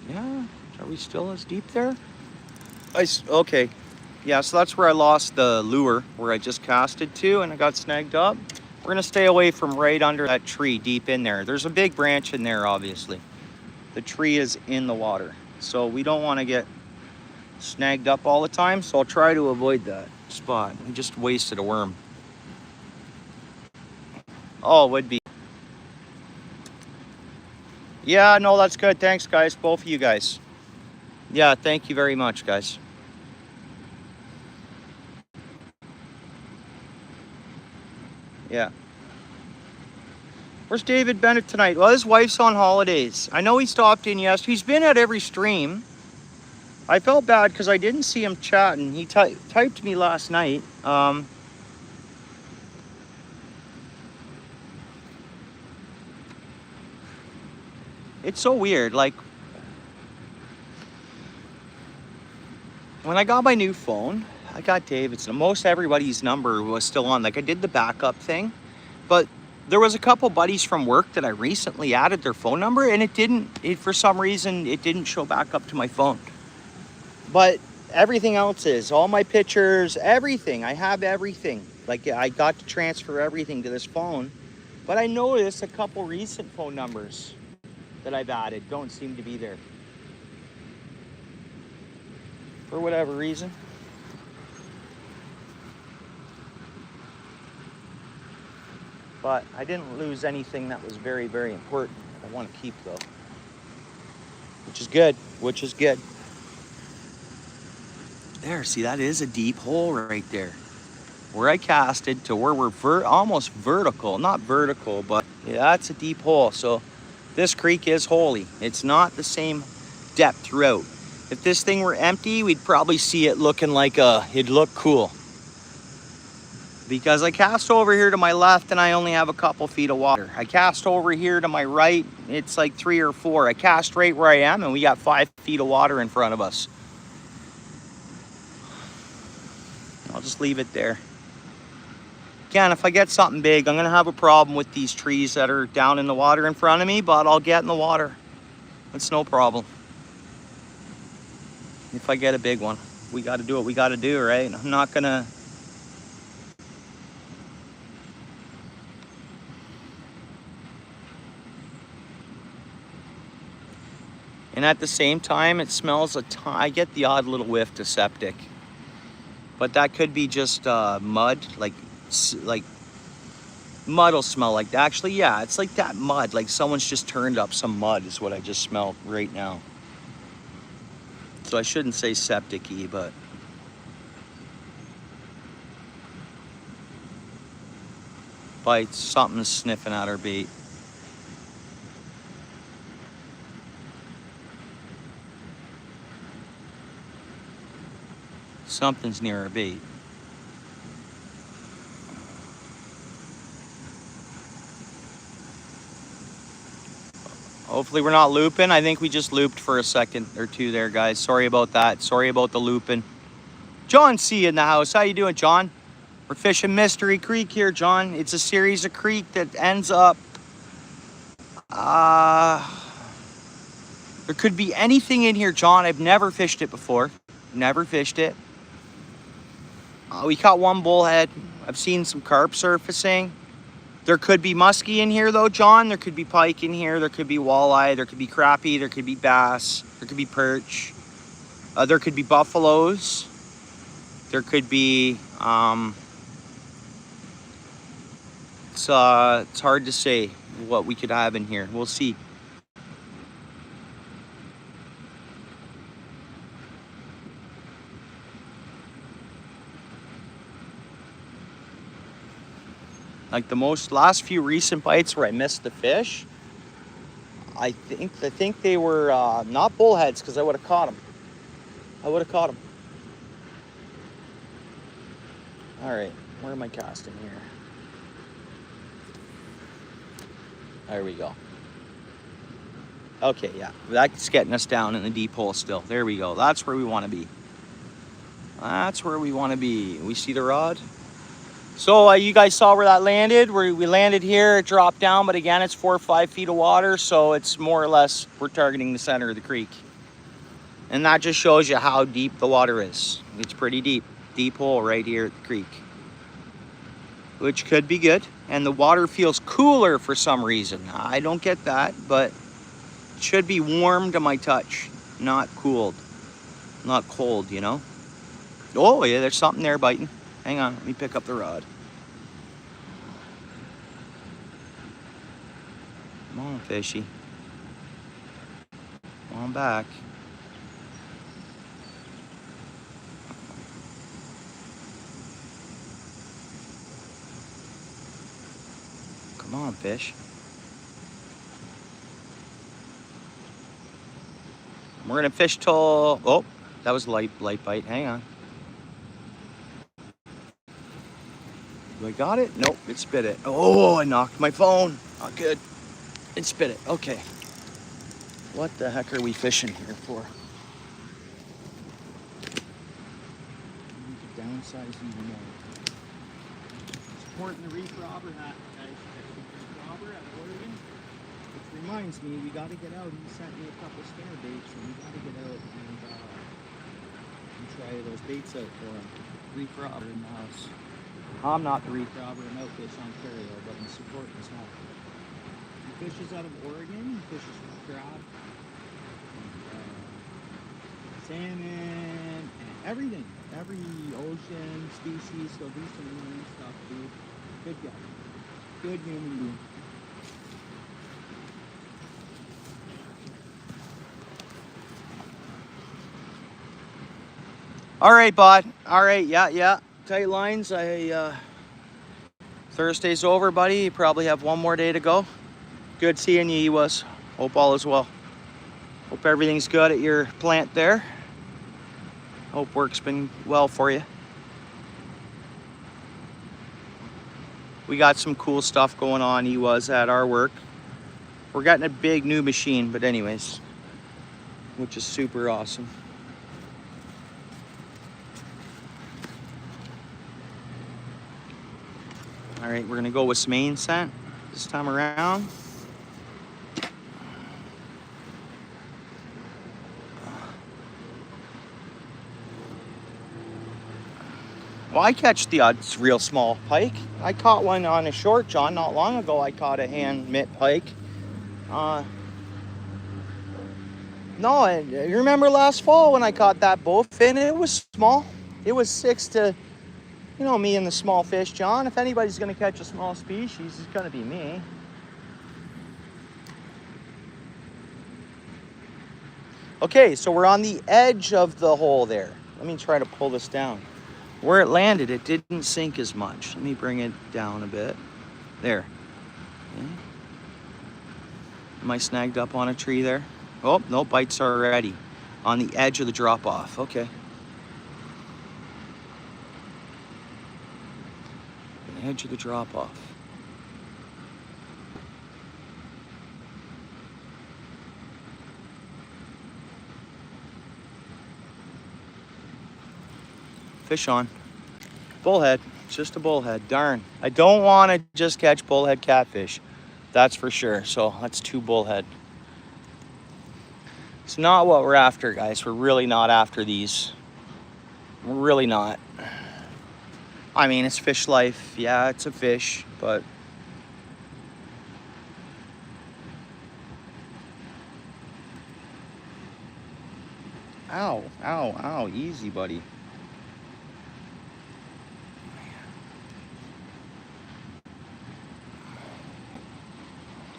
yeah, are we still as deep there? Okay, yeah, so that's where I lost the lure, where I just casted to, and I got snagged up. We're gonna stay away from right under that tree deep in there. There's a big branch in there, obviously. The tree is in the water, so we don't want to get snagged up all the time, so I'll try to avoid that spot. I just wasted a worm. Oh, it would be. Yeah, no, that's good. Thanks, guys. Both of you guys. Yeah, thank you very much, guys. Yeah. Where's David Bennett tonight? Well, his wife's on holidays. I know he stopped in yesterday. He's been at every stream. I felt bad because I didn't see him chatting. He typed me last night. It's so weird. Like, when I got my new phone, I got David's. Most everybody's number was still on. Like, I did the backup thing, but there was a couple buddies from work that I recently added their phone number, and for some reason, it didn't show back up to my phone. But everything else is, all my pictures, everything. I have everything. Like, I got to transfer everything to this phone. But I noticed a couple recent phone numbers that I've added don't seem to be there. For whatever reason. But I didn't lose anything that was very, very important. I want to keep, though. Which is good. Which is good. There, see, that is a deep hole right there. Where I casted to where we're almost vertical. Not vertical, but yeah, that's a deep hole. So this creek is holy. It's not the same depth throughout. If this thing were empty, we'd probably see it looking like it'd look cool. Because I cast over here to my left and I only have a couple feet of water. I cast over here to my right, it's like 3 or 4. I cast right where I am and we got 5 feet of water in front of us. I'll just leave it there. Again, if I get something big, I'm gonna have a problem with these trees that are down in the water in front of me, but I'll get in the water. It's no problem. If I get a big one, we got to do what we got to do, right? I'm not gonna. And at the same time, it smells a ton. I get the odd little whiff to septic, but that could be just mud, like mud will smell like that. Actually, yeah, it's like that mud, like someone's just turned up some mud is what I just smelled right now. So I shouldn't say septic-y, but bites, something's sniffing at our bait. Something's near our bait. Hopefully we're not looping. I think we just looped for a second or two there, guys. Sorry about that. Sorry about the looping. John C in the house. How you doing, John? We're fishing Mystery Creek here, John. It's a series of creek that ends up... there could be anything in here, John. I've never fished it before. Never fished it. We caught one bullhead. I've seen some carp surfacing. There could be muskie in here though, John. There could be pike in here. There could be walleye. There could be crappie. There could be bass. There could be perch. There could be buffaloes. There could be, it's hard to say what we could have in here. We'll see. Like the last few recent bites where I missed the fish, I think they were not bullheads, because I would have caught them. All right, where am I casting here? There we go. Okay, yeah, that's getting us down in the deep hole still. There we go. That's where we want to be. We see the rod. So you guys saw where that landed. We landed here, it dropped down, but again, it's 4 or 5 feet of water, so it's more or less, we're targeting the center of the creek. And that just shows you how deep the water is. It's pretty deep. Deep hole right here at the creek. Which could be good. And the water feels cooler for some reason. I don't get that, but it should be warm to my touch, not cooled. Not cold, you know? Oh yeah, there's something there biting. Hang on, let me pick up the rod. Come on, fishy. Come on back. Come on, fish. We're gonna fish till, oh, that was light bite, hang on. I got it? Nope, it spit it. Oh, I knocked my phone. Not good. It spit it. Okay. What the heck are we fishing here for? Downsize even more. Supporting the reef robber hat, guys. Reef robber at Oregon. Which reminds me, we got to get out. He sent me a couple spinner baits, and we got to get out and try those baits out for him. Reef robber in the house. I'm not the reef robber in OUTFISH Ontario, but I'm supporting his home. He fishes out of Oregon. He fishes for crab, salmon, and everything. Every ocean species. He'll do some marine stuff, dude. Good guy. Good human being. All right, bud. All right, yeah. Tight lines. Thursday's over, buddy. You probably have one more day to go. Good seeing you, Ewas. Hope all is well. Hope everything's good at your plant there. Hope work's been well for you. We got some cool stuff going on, Ewas, at our work. We're getting a big new machine, but anyways, which is super awesome. All right, we're gonna go with some main scent this time around. Well, I catch the odd real small pike. I caught one on a short john not long ago. I caught a hand mitt pike. No, you remember last fall when I caught that bowfin? It was small. It was 6 to, you know, me and the small fish, John. If anybody's going to catch a small species, it's going to be me. Okay, so we're on the edge of the hole there. Let me try to pull this down. Where it landed, it didn't sink as much. Let me bring it down a bit. There. Okay. Am I snagged up on a tree there? Oh, no, bites already. On the edge of the drop-off. Okay. The edge of the drop-off. Fish on. Bullhead. It's just a bullhead. Darn. I don't want to just catch bullhead catfish. That's for sure. So that's 2 bullhead. It's not what we're after, guys. We're really not after these. We're really not. I mean, it's fish life. Yeah, it's a fish, but ow, ow, ow. Easy, buddy.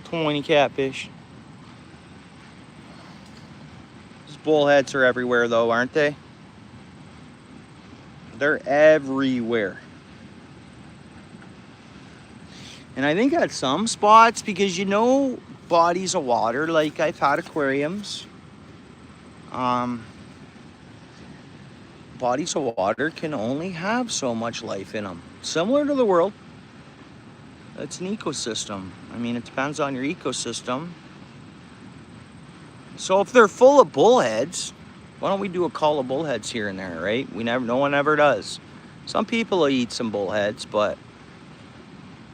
20 catfish. These bullheads are everywhere though, aren't they? They're everywhere. And I think at some spots, because you know, bodies of water, like I've had aquariums, bodies of water can only have so much life in them. Similar to the world. It's an ecosystem. I mean, it depends on your ecosystem. So if they're full of bullheads, why don't we do a call of bullheads here and there, right? No one ever does. Some people will eat some bullheads, but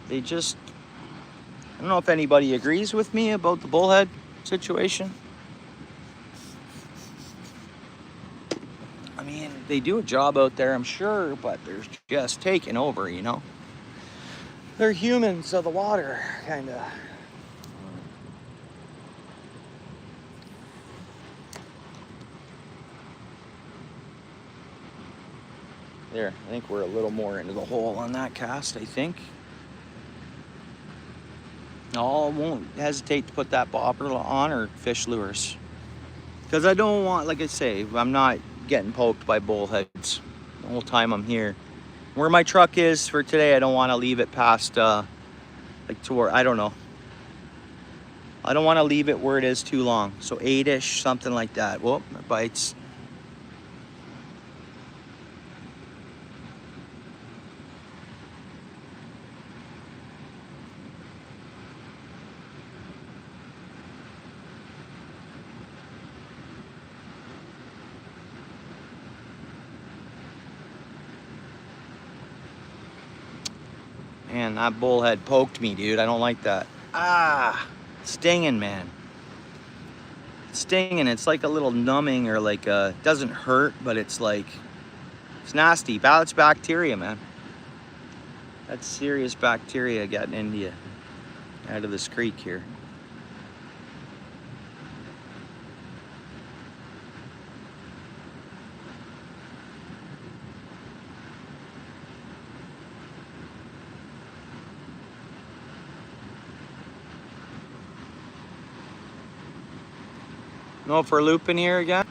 they just, I don't know if anybody agrees with me about the bullhead situation. I mean, they do a job out there, I'm sure, but they're just taking over, you know? They're humans of the water, kind of. There, I think we're a little more into the hole on that cast, I think. No, I won't hesitate to put that bobber on or fish lures. Because I don't want, like I say, I'm not getting poked by bullheads the whole time I'm here. Where my truck is for today, I don't want to leave it past, like to where, I don't know. I don't want to leave it where it is too long. So 8-ish, something like that. Whoop, it bites. Man, that bullhead poked me, dude. I don't like that. Ah, stinging, man. It's stinging. It's like a little numbing or like a, doesn't hurt, but it's like, it's nasty. It's bacteria, man. That's serious bacteria getting into you out of this creek here. Know if we're looping here again?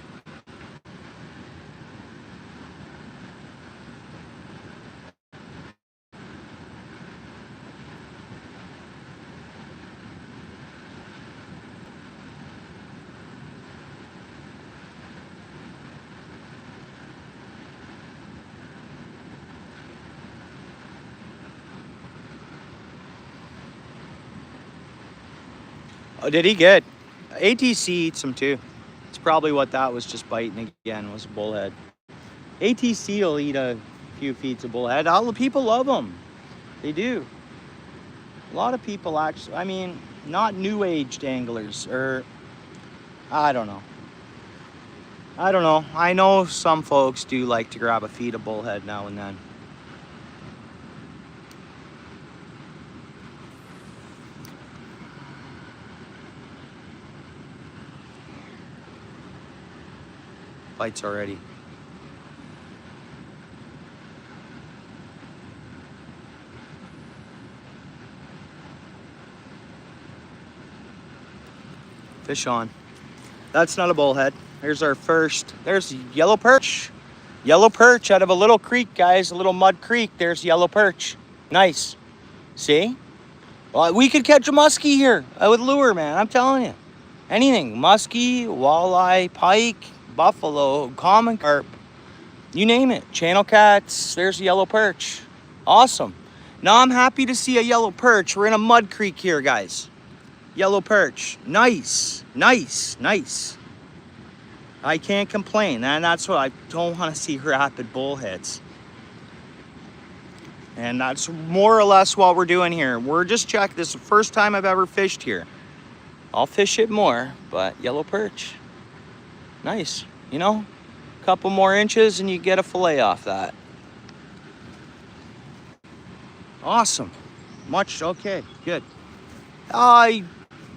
Oh, did he get? ATC eats them too. It's probably what that was just biting again, was a bullhead. ATC will eat a few feeds of bullhead. All the people love them. They do. A lot of people actually, I mean, not new aged anglers, or I don't know. I don't know. I know some folks do like to grab a feed of bullhead now and then. bites already. Fish on. That's not a bullhead. Here's our first. There's yellow perch. Yellow perch out of a little creek, guys. A little mud creek. There's yellow perch. Nice. See? Well, we could catch a muskie here with lure, man. I'm telling you. Anything. Muskie, walleye, pike, buffalo, common carp. You name it. Channel cats. There's a yellow perch. Awesome. Now I'm happy to see a yellow perch. We're in a mud creek here, guys. Yellow perch. Nice. Nice. Nice. I can't complain. And that's what I don't want to see rapid bullheads. And that's more or less what we're doing here. We're just checking. This is the first time I've ever fished here. I'll fish it more, but yellow perch. Nice. You know, a couple more inches and you get a fillet off that. Awesome. Much. Okay, good.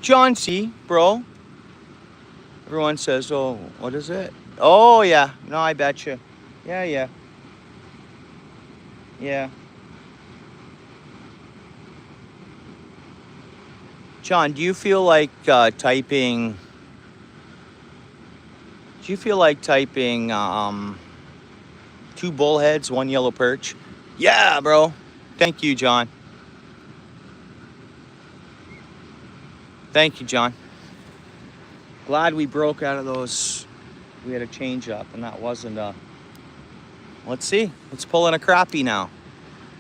John C, bro. Everyone says, oh, what is it? Oh, yeah. No, I bet you. Yeah. John, do you feel like typing 2 bullheads, 1 yellow perch? Yeah, bro. Thank you, John. Thank you, John. Glad we broke out of those. We had a change up and that wasn't a... Let's see. Let's pull in a crappie now.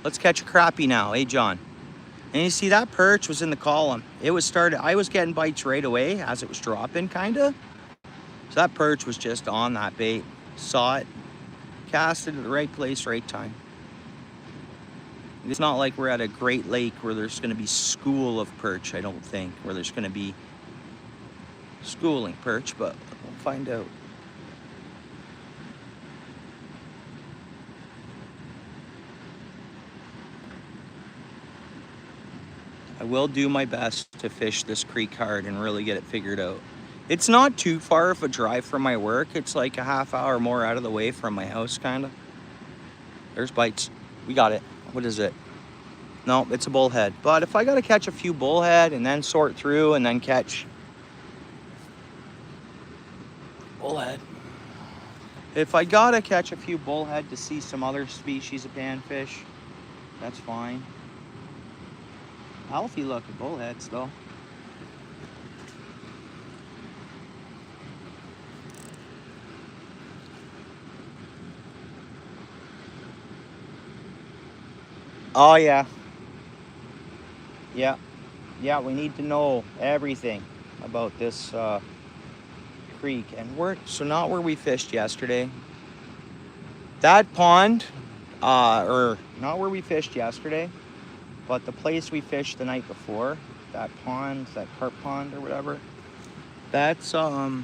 Let's catch a crappie now. Hey, John. And you see that perch was in the column. It was started. I was getting bites right away as it was dropping, kind of. So that perch was just on that bait. Saw it. Cast it at the right place, right time. It's not like we're at a Great Lake where there's going to be school of perch, I don't think. Where there's going to be schooling perch, but we'll find out. I will do my best to fish this creek hard and really get it figured out. It's not too far of a drive from my work. It's like a half hour more out of the way from my house, kind of. There's bites. We got it. What is it? No, it's a bullhead. But if I got to catch a few bullhead and then sort through and then catch bullhead. If I got to catch a few bullhead to see some other species of panfish, that's fine. Healthy looking bullheads though. Oh yeah. Yeah, we need to know everything about this creek. And so not where we fished yesterday. That pond, or not where we fished yesterday, but the place we fished the night before, that pond, that carp pond or whatever, that's, that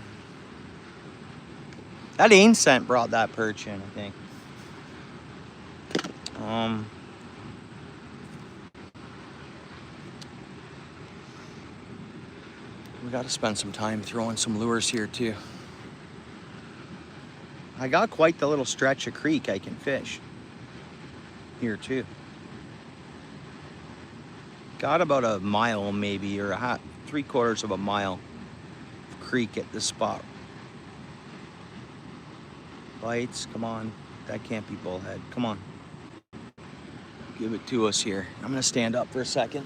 ain scent brought that perch in, I think. We got to spend some time throwing some lures here too. I got quite the little stretch of creek I can fish here too. Got about a mile maybe, or a 3/4 of a mile of creek at this spot. Bites, come on. That can't be bullhead. Come on. Give it to us here. I'm gonna stand up for a second.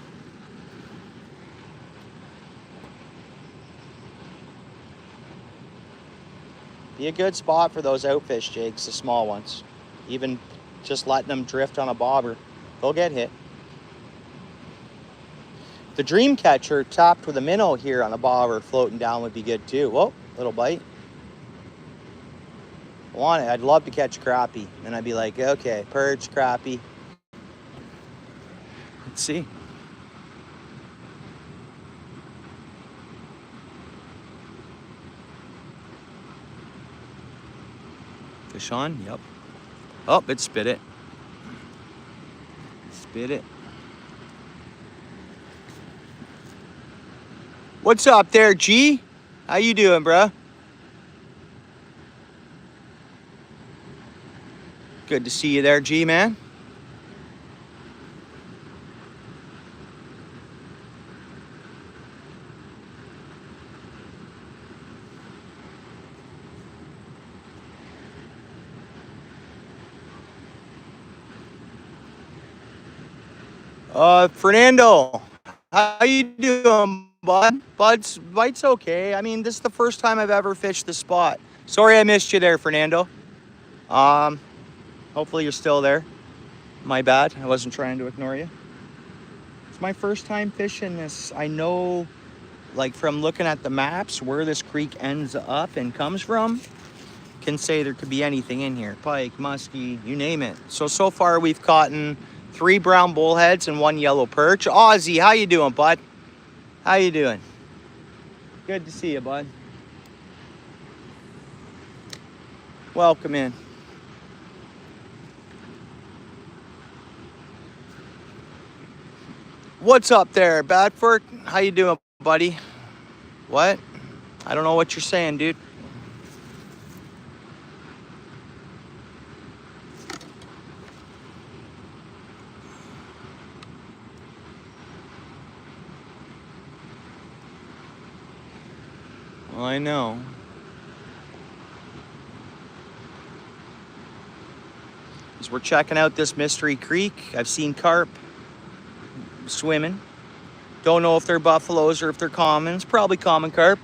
Be a good spot for those outfish jigs, the small ones. Even just letting them drift on a bobber, they'll get hit. The dream catcher topped with a minnow here on a bobber floating down would be good too. Whoa, little bite. Want it? I'd love to catch crappie. And I'd be like, okay, perch, crappie. Let's see. Fish on? Yep. Oh, it spit it. Spit it. What's up there, G? How you doing, bruh? Good to see you there, G-Man. Fernando, how you doing, bud? Bite's okay. I mean, this is the first time I've ever fished the spot. Sorry I missed you there, Fernando. Hopefully you're still there. My bad. I wasn't trying to ignore you. It's my first time fishing this. I know, like, from looking at the maps, where this creek ends up and comes from, can say there could be anything in here. Pike, muskie, you name it. So far we've caught 3 brown bullheads and 1 yellow perch. Ozzy, how you doing, bud? How you doing? Good to see you, bud. Welcome in. What's up there, Badford? How you doing, buddy? What? I don't know what you're saying, dude. Well, I know. As we're checking out this mystery creek, I've seen carp swimming. Don't know if they're buffaloes or if they're commons. Probably common carp.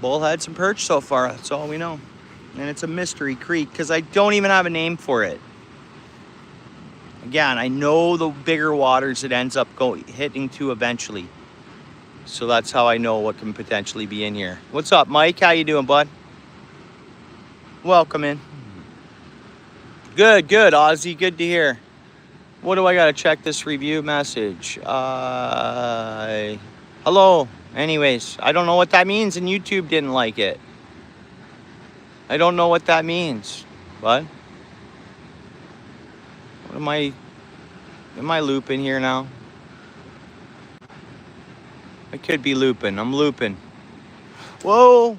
Bullheads and perch so far. That's all we know. And it's a mystery creek because I don't even have a name for it. Again, I know the bigger waters it ends up hitting to eventually. So that's how I know what can potentially be in here. What's up, Mike? How you doing, bud? Welcome in. Good, Ozzy. Good to hear. What do I got to check this review message? Hello. Anyways, I don't know what that means and YouTube didn't like it. I don't know what that means. What? What am I looping here now? I could be looping. I'm looping. Whoa.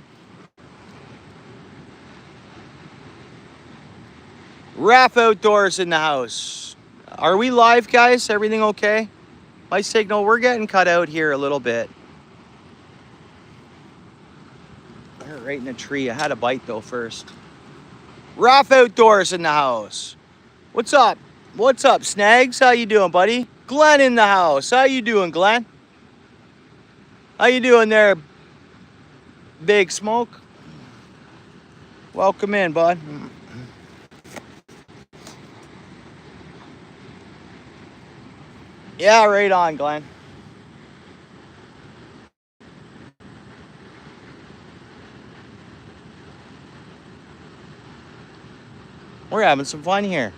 Raf Outdoors in the house. Are we live, guys? Everything okay? My signal, we're getting cut out here a little bit. They're right in the tree. I had a bite though first. Raf Outdoors in the house. What's up? What's up, Snags? How you doing, buddy? Glenn in the house. How you doing, Glenn? How you doing there, Big Smoke? Welcome in, bud. Yeah, right on, Glenn. We're having some fun here.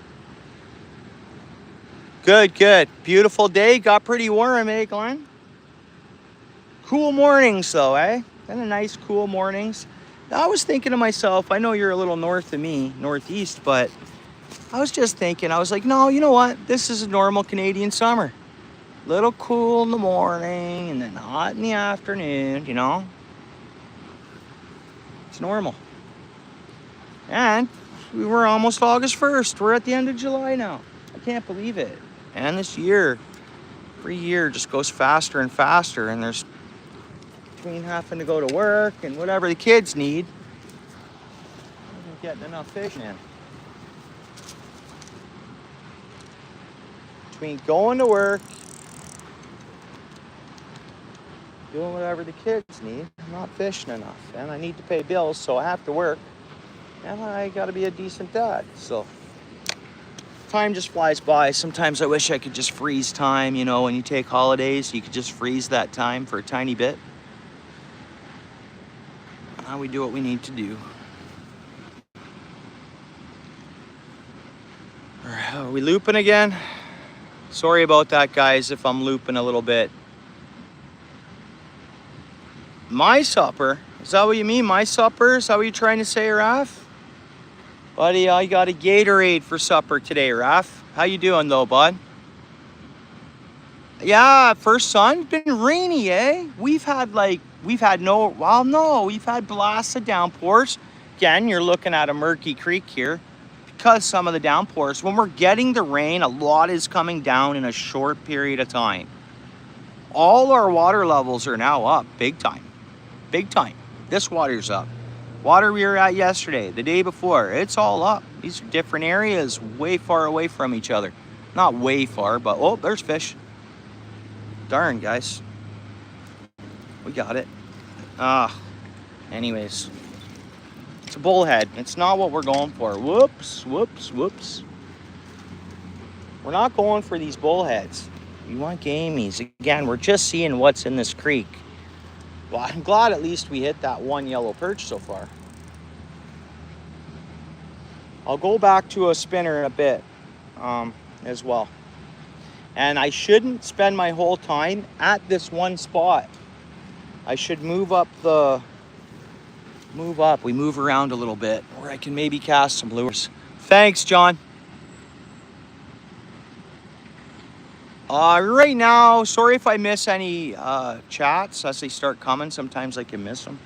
Good. Beautiful day. Got pretty warm, eh, Glenn? Cool mornings, though, eh? Kind of nice, cool mornings. I was thinking to myself, I know you're a little north of me, northeast, but I was just thinking, I was like, no, you know what? This is a normal Canadian summer. Little cool in the morning and then hot in the afternoon, you know? It's normal. And we were almost August 1st. We're at the end of July now. I can't believe it. And this year, every year just goes faster and faster. And there's, between having to go to work and whatever the kids need, isn't getting enough fish in. Between going to work, doing whatever the kids need, I'm not fishing enough. And I need to pay bills, so I have to work. And I gotta be a decent dad, so. Time just flies by. Sometimes I wish I could just freeze time, you know, when you take holidays, you could just freeze that time for a tiny bit. Now we do what we need to do. Are we looping again? Sorry about that, guys, if I'm looping a little bit. My supper? Is that what you mean? My supper? Is that what you're trying to say, Raf? Buddy, I got a Gatorade for supper today, Raf. How you doing, though, bud? Yeah, first sun. It's been rainy, eh? We've had, like, we've had we've had blasts of downpours. Again, you're looking at a murky creek here because some of the downpours, when we're getting the rain, a lot is coming down in a short period of time. All our water levels are now up big time. Big time. This water's up. Water we were at yesterday, the day before, it's all up. These are different areas way far away from each other. Not way far, but oh, there's fish. Darn, guys. We got it. Anyways. It's a bullhead. It's not what we're going for. Whoops, whoops, whoops. We're not going for these bullheads. We want gamies. Again, we're just seeing what's in this creek. Well, I'm glad at least we hit that one yellow perch so far. I'll go back to a spinner in a bit as well. And I shouldn't spend my whole time at this one spot. I should move up. We move around a little bit where I can maybe cast some lures. Thanks, John. Right now, sorry if I miss any chats as they start coming. Sometimes I can miss them.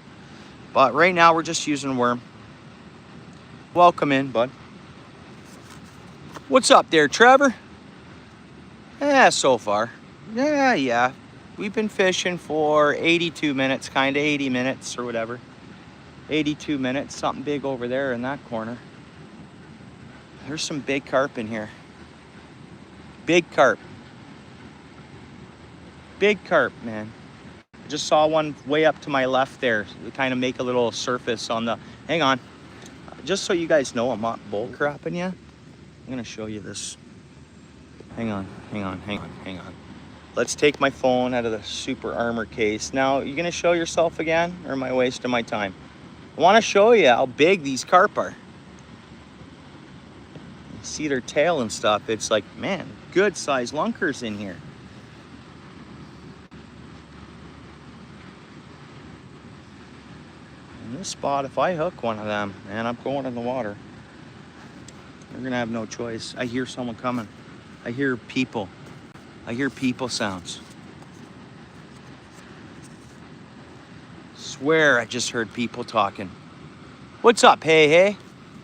But right now, we're just using worm. Welcome in, bud. What's up there, Trevor? Yeah, so far. Yeah. We've been fishing for 82 minutes, kind of 80 minutes or whatever. 82 minutes, something big over there in that corner. There's some big carp in here. Big carp. Big carp, man. I just saw one way up to my left there. We kind of make a little surface on the, hang on. Just so you guys know I'm not bull crapping you. I'm gonna show you this. Hang on. Let's take my phone out of the Super Armor case. Now, you gonna show yourself again, or am I wasting my time? I wanna show you how big these carp are. You see their tail and stuff. It's like, man, good size lunkers in here. In this spot, if I hook one of them, man, I'm going in the water. You're gonna have no choice. I hear someone coming. I hear people. I hear people sounds. Swear I just heard people talking. What's up? Hey.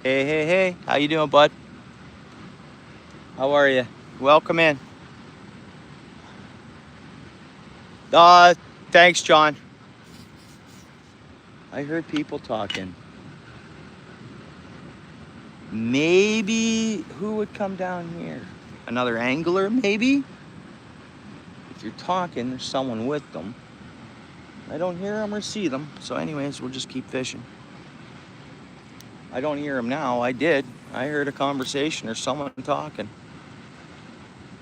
How you doing, bud? How are you? Welcome in. Thanks, John. I heard people talking. Maybe who would come down here? Another angler, maybe? If you're talking, there's someone with them. I don't hear them or see them. So anyways, we'll just keep fishing. I don't hear them now. I did. I heard a conversation or someone talking.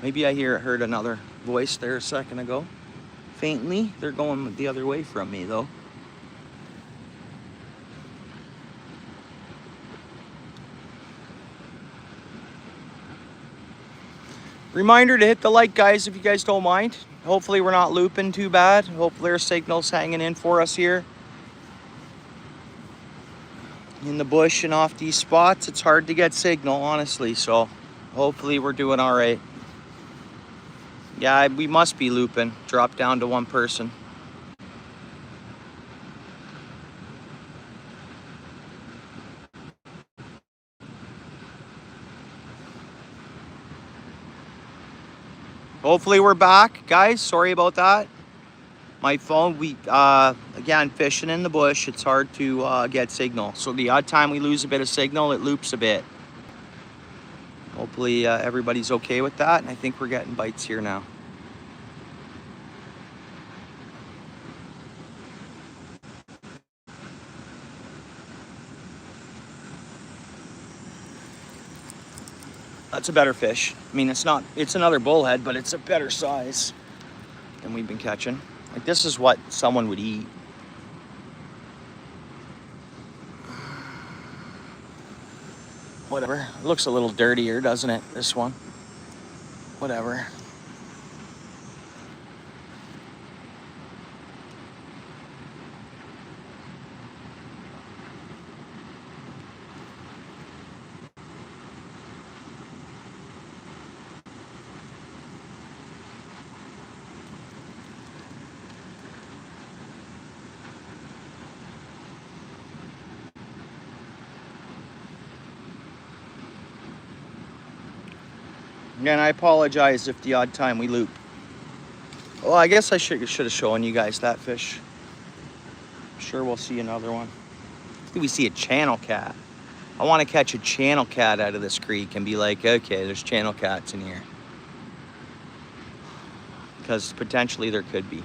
Maybe I heard another voice there a second ago. Faintly. They're going the other way from me, though. Reminder to hit the like, guys, if you guys don't mind. Hopefully we're not looping too bad. Hopefully our signal's hanging in for us here. In the bush and off these spots, it's hard to get signal, honestly. So hopefully we're doing all right. Yeah, we must be looping. Drop down to one person. Hopefully we're back, guys. Sorry about that. My phone, again, fishing in the bush, it's hard to get signal. So the odd time we lose a bit of signal, it loops a bit. Hopefully everybody's okay with that. And I think we're getting bites here now. That's a better fish. I mean, it's another bullhead, but it's a better size than we've been catching. Like, this is what someone would eat. Whatever. It looks a little dirtier, doesn't it, this one? Whatever. And I apologize if the odd time we loop. Well, I guess I should have shown you guys that fish. I'm sure we'll see another one. I think we see a channel cat. I want to catch a channel cat out of this creek and be like, okay, there's channel cats in here. Because potentially there could be.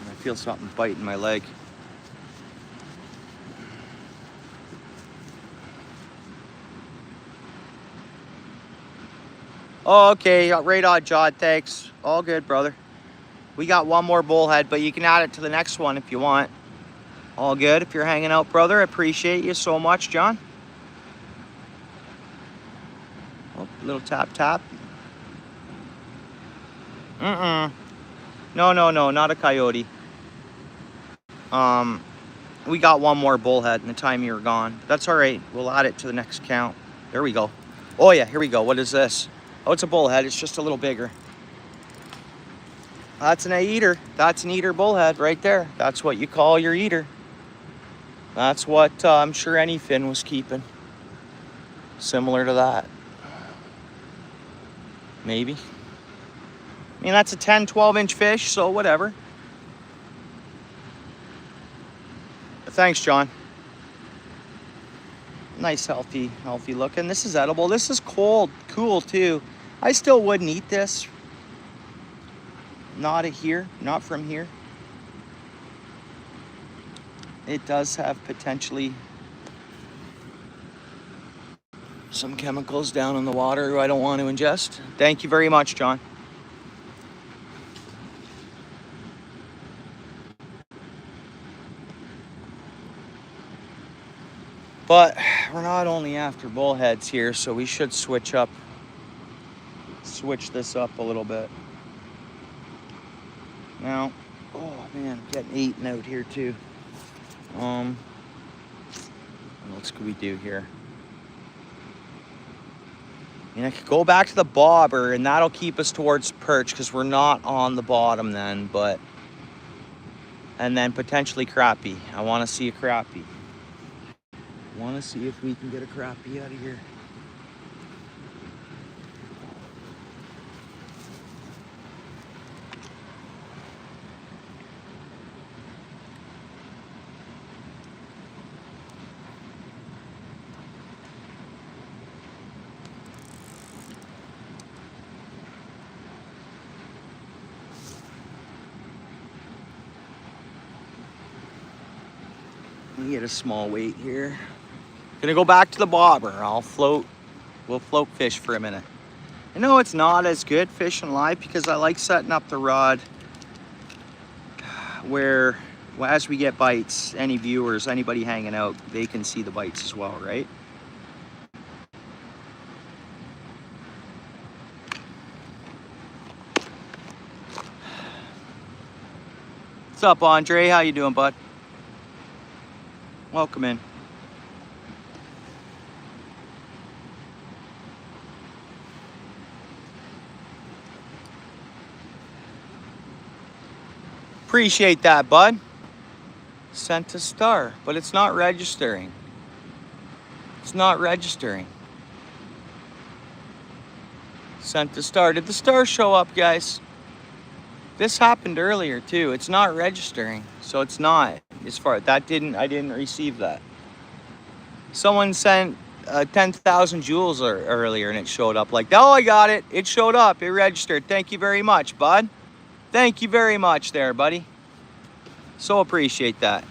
I feel something biting my leg. Oh, okay, right on, John, thanks. All good, brother. We got one more bullhead, but you can add it to the next one if you want. All good. If you're hanging out, brother, I appreciate you so much, John. Oh, little tap, tap. No, not a coyote. We got one more bullhead in the time you were gone. That's all right. We'll add it to the next count. There we go. Oh, yeah, here we go. What is this? Oh, it's a bullhead. It's just a little bigger. That's an eater. That's an eater bullhead right there. That's what you call your eater. That's what I'm sure any fin was keeping. Similar to that. Maybe. I mean, that's a 10, 12-inch fish, so whatever. Thanks, John. Nice, healthy looking. This is edible. This is cool too. I still wouldn't eat this. Not here, not from here. It does have potentially some chemicals down in the water I don't want to ingest. Thank you very much, John. But we're not only after bullheads here, so we should switch this up a little bit. Now, oh man, I'm getting eaten out here too. What else could we do here? I mean, I could go back to the bobber, and that'll keep us towards perch because we're not on the bottom then, but... And then potentially crappie. I want to see a crappie. I want to see if we can get a crappie out of here. We get a small weight here. Gonna go back to the bobber. We'll float fish for a minute. I know it's not as good fishing live because I like setting up the rod where, as we get bites, any viewers, anybody hanging out, they can see the bites as well, right? What's up, Andre? How you doing, bud? Welcome in. Appreciate that, bud. Sent a star, but it's not registering. It's not registering. Sent a star. Did the star show up, guys? This happened earlier too. It's not registering, so it's not. As far that I didn't receive that. Someone sent 10,000 joules earlier, and it showed up like, oh, I got it. It showed up. It registered. Thank you very much, bud. Thank you very much there, buddy. So appreciate that.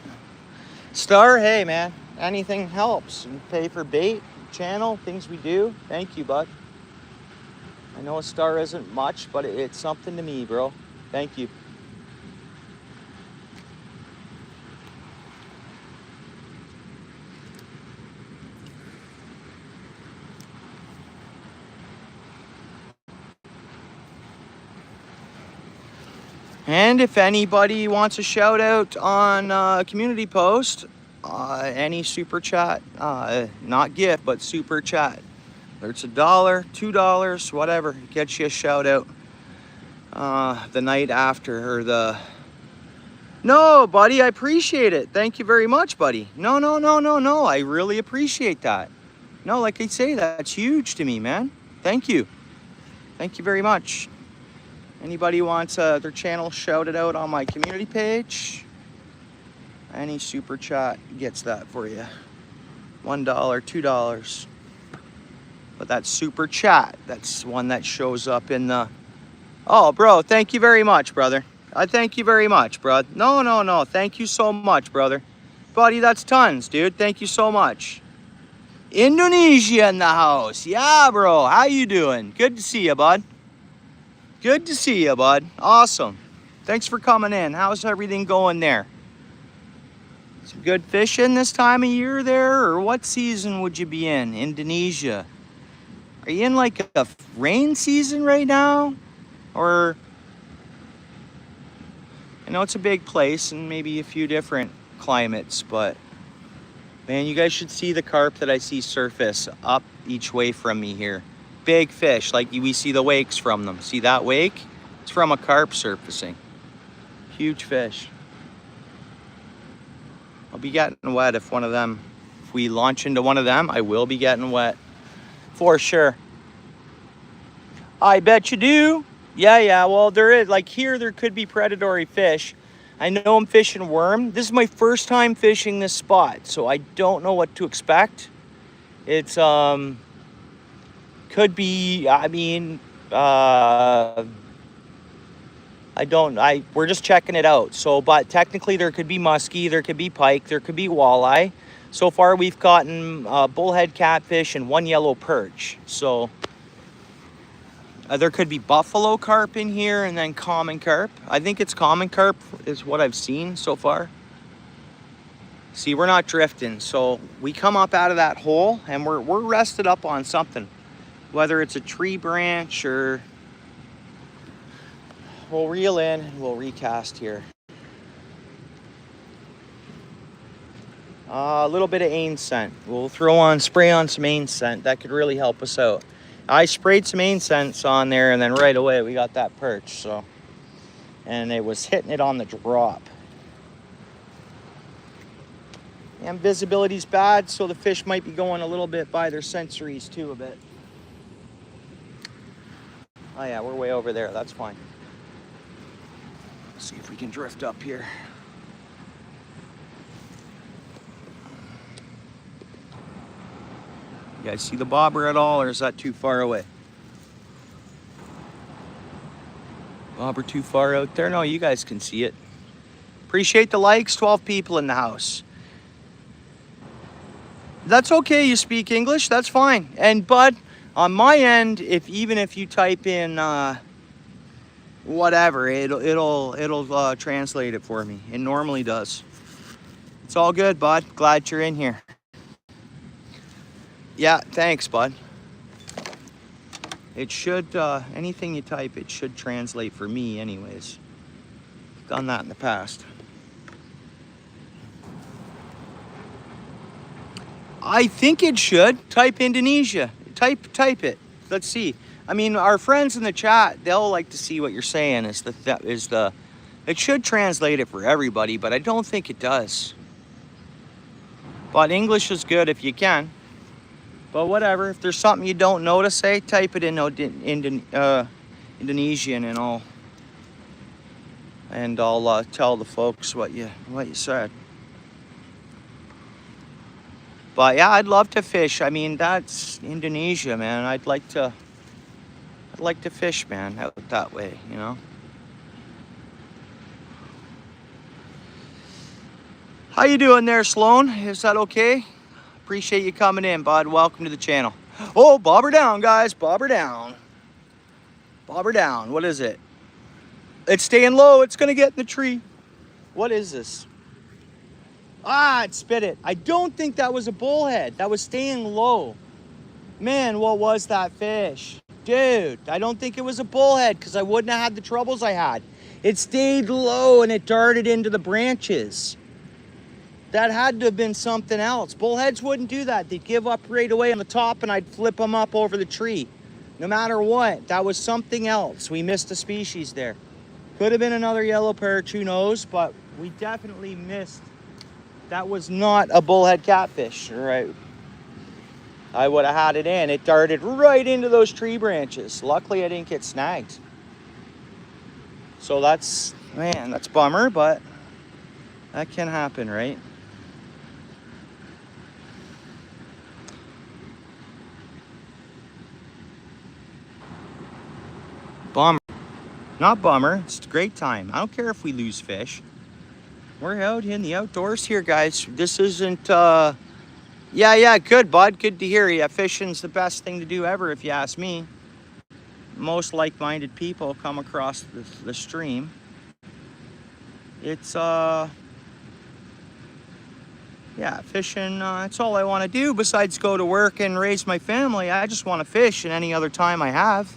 Star, hey man, anything helps. You pay for bait, channel, things we do. Thank you, bud. I know a star isn't much, but it's something to me, bro. Thank you. And if anybody wants a shout out on a community post, any super chat, not gift, but super chat. Whether it's $1, $2, whatever, gets you a shout out the night after or the... No, buddy, I appreciate it. Thank you very much, buddy. No. I really appreciate that. No, like I say, that's huge to me, man. Thank you. Thank you very much. Anybody wants their channel shouted out on my community page? Any super chat gets that for you. $1, $2. But that super chat, that's one that shows up in the... Oh, bro, thank you very much, brother. I thank you very much, bro. No. Thank you so much, brother. Buddy, that's tons, dude. Thank you so much. Indonesia in the house. Yeah, bro. How you doing? Good to see you, bud. Good to see you, bud. Awesome. Thanks for coming in. How's everything going there? Some good fishing this time of year there? Or what season would you be in? Indonesia. Are you in like a rain season right now? Or... I know it's a big place and maybe a few different climates, but... Man, you guys should see the carp that I see surface up each way from me here. Big fish, like we see the wakes from them. See that wake? It's from a carp surfacing. Huge fish. I'll be getting wet if we launch into one of them, I will be getting wet. For sure. I bet you do. Yeah, well, there is, like here, there could be predatory fish. I know I'm fishing worm. This is my first time fishing this spot, so I don't know what to expect. It's, could be, I mean, we're just checking it out. So, but technically there could be muskie, there could be pike, there could be walleye. So far we've gotten bullhead catfish and one yellow perch. So there could be buffalo carp in here and then common carp. I think it's common carp is what I've seen so far. See, we're not drifting. So we come up out of that hole and we're rested up on something. Whether it's a tree branch or... We'll reel in and we'll recast here. A little bit of ain scent. We'll spray on some ain scent. That could really help us out. I sprayed some ain scents on there and then right away we got that perch. So, and it was hitting it on the drop. And visibility's bad, so the fish might be going a little bit by their sensories too a bit. Oh yeah, we're way over there. That's fine. Let's see if we can drift up here. You guys see the bobber at all, or is that too far away? Bobber too far out there? No, you guys can see it. Appreciate the likes. 12 people in the house. That's okay. You speak English. That's fine. And bud, on my end, even if you type in whatever, it'll translate it for me. It normally does. It's all good, bud. Glad you're in here. Yeah, thanks, bud. It should, anything you type, it should translate for me anyways. Done that in the past. I think it should. Type Indonesia. Type it. Let's see. I mean, our friends in the chat, they'll like to see what you're saying. It should translate it for everybody, but I don't think it does. But English is good if you can. But whatever, if there's something you don't know to say, type it in Indonesian and I'll tell the folks what you said. But yeah, I'd love to fish. I mean, that's Indonesia, man. I'd like to fish, man, out that way, you know. How you doing there, Sloan? Is that okay? Appreciate you coming in, bud. Welcome to the channel. Oh, bob her down, guys. Bob her down. Bob her down. What is it? It's staying low. It's going to get in the tree. What is this? Ah, it spit it. I don't think that was a bullhead. That was staying low. Man, what was that fish? Dude, I don't think it was a bullhead because I wouldn't have had the troubles I had. It stayed low and it darted into the branches. That had to have been something else. Bullheads wouldn't do that. They'd give up right away on the top and I'd flip them up over the tree. No matter what, that was something else. We missed a species there. Could have been another yellow perch, who knows, but we definitely missed. That was not a bullhead catfish, right? I would have had it in. It darted right into those tree branches. Luckily, I didn't get snagged. So that's, man, that's a bummer, but that can happen, right? Bummer. Not bummer. It's a great time. I don't care if we lose fish. We're out in the outdoors here, guys. This isn't, yeah, good, bud. Good to hear you. Fishing's the best thing to do ever, if you ask me. Most like-minded people come across the stream. It's, yeah, fishing, it's all I want to do besides go to work and raise my family. I just want to fish and any other time I have.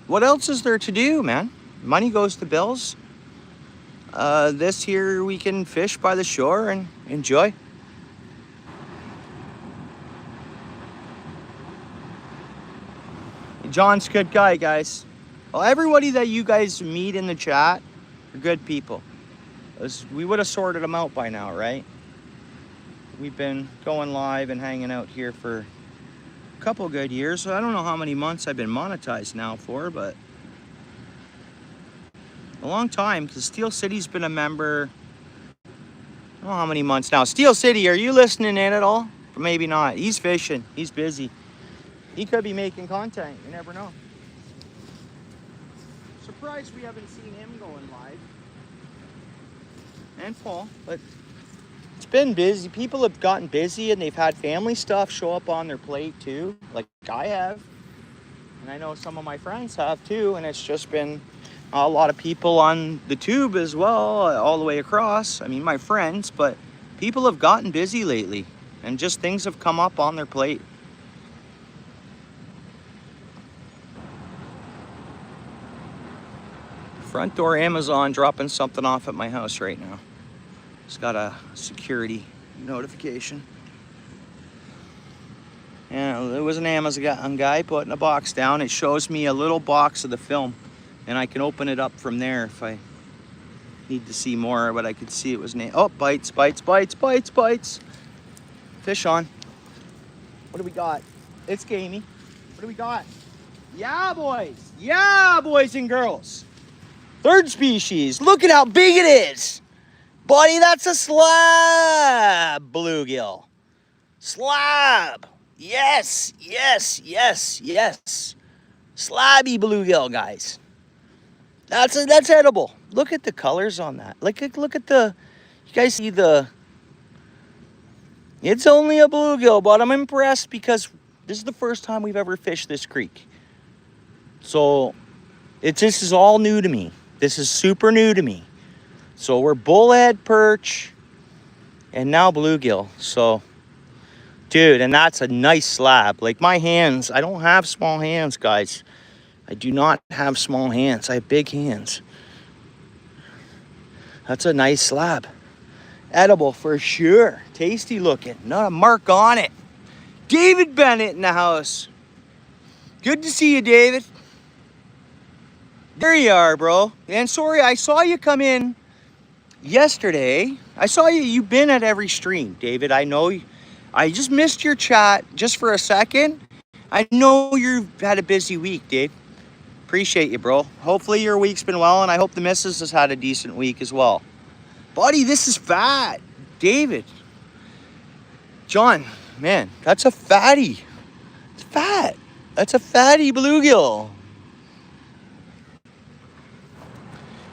What else is there to do, man? Money goes to bills. This here we can fish by the shore and enjoy. John's a good guy, guys. Well, everybody that you guys meet in the chat are good people. We would have sorted them out by now, right? We've been going live and hanging out here for a couple good years. So I don't know how many months I've been monetized now for, but a long time, because Steel City's been a member. I don't know how many months now. Steel City, are you listening in at all? Maybe not. He's fishing. He's busy. He could be making content. You never know. Surprised we haven't seen him going live. And Paul, but it's been busy. People have gotten busy and they've had family stuff show up on their plate too, like I have. And I know some of my friends have too, and it's just been a lot of people on the tube as well, all the way across. I mean, my friends, but people have gotten busy lately and just things have come up on their plate. Front door Amazon dropping something off at my house right now. It's got a security notification. And there was an Amazon guy putting a box down. It shows me a little box of the film and I can open it up from there if I need to see more, but I could see it was oh, bites, bites, bites, bites, bites. Fish on. What do we got? It's gamey. What do we got? Yeah, boys. Yeah, boys and girls. Third species. Look at how big it is. Buddy, that's a slab bluegill. Slab. Yes, yes, yes, yes. Slabby bluegill, guys. That's edible. Look at the colors on that. Look at the, you guys see the, it's only a bluegill, but I'm impressed because this is the first time we've ever fished this creek. So this is all new to me. This is super new to me. So we're bullhead perch and now bluegill. So, dude, and that's a nice slab. Like my hands, I don't have small hands, guys. I do not have small hands. I have big hands. That's a nice slab. Edible for sure. Tasty looking. Not a mark on it. David Bennett in the house. Good to see you, David. There you are, bro. And sorry, I saw you come in yesterday. I saw you. You've been at every stream, David. I know. I just missed your chat just for a second. I know you've had a busy week, Dave. Appreciate you, bro. Hopefully your week's been well, and I hope the missus has had a decent week as well. Buddy, this is fat. David. John, man, that's a fatty. It's fat. That's a fatty bluegill.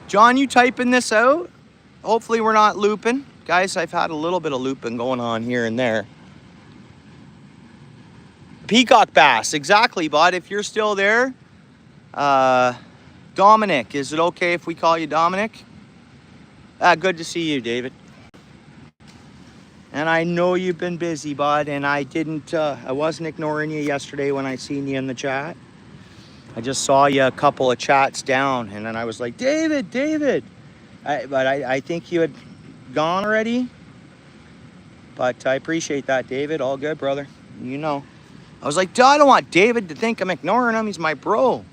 John, you typing this out? Hopefully we're not looping. Guys, I've had a little bit of looping going on here and there. Peacock bass, exactly, bud. If you're still there, Dominic, is it okay if we call you Dominic? Good to see you, David. And I know you've been busy, bud, and I wasn't ignoring you yesterday when I seen you in the chat. I just saw you a couple of chats down, and then I was like, David. But I think you had gone already. But I appreciate that, David. All good, brother. You know. I was like, I don't want David to think I'm ignoring him. He's my bro.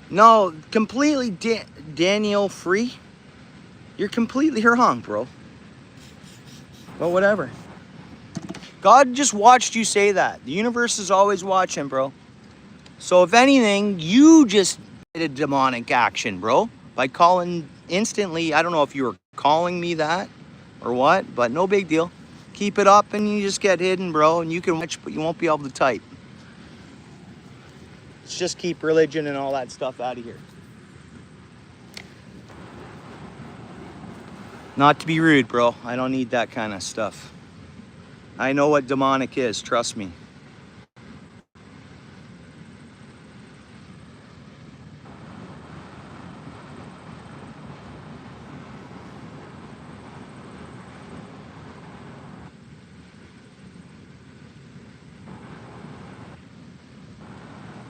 No, completely Daniel free. You're completely wrong, bro. But whatever. God just watched you say that. The universe is always watching, bro. So if anything, you just did a demonic action, bro. By calling instantly, I don't know if you were calling me that or what, but no big deal. Keep it up and you just get hidden, bro. And you can watch, but you won't be able to type. Let's just keep religion and all that stuff out of here. Not to be rude, bro. I don't need that kind of stuff. I know what demonic is, trust me.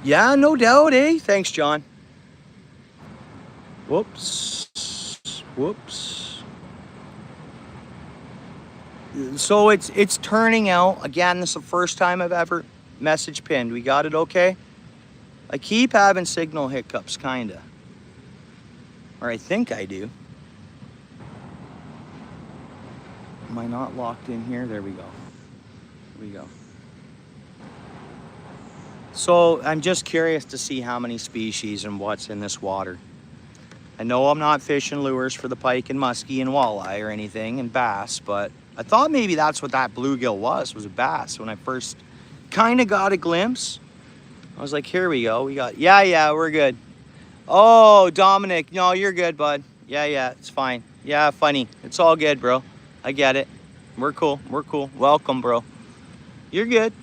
Yeah, no doubt, eh? Thanks, John. Whoops. So it's turning out, again, this is the first time I've ever message pinned. We got it okay? I keep having signal hiccups, kinda. Or I think I do. Am I not locked in here? There we go. Here we go. So I'm just curious to see how many species and what's in this water. I know I'm not fishing lures for the pike and muskie and walleye or anything and bass, but I thought maybe that's what that bluegill was a bass. When I first kind of got a glimpse, I was like, here we go. We got, yeah, we're good. Oh, Dominic, no, you're good, bud. Yeah, it's fine. Yeah, funny. It's all good, bro. I get it. We're cool. Welcome, bro. You're good.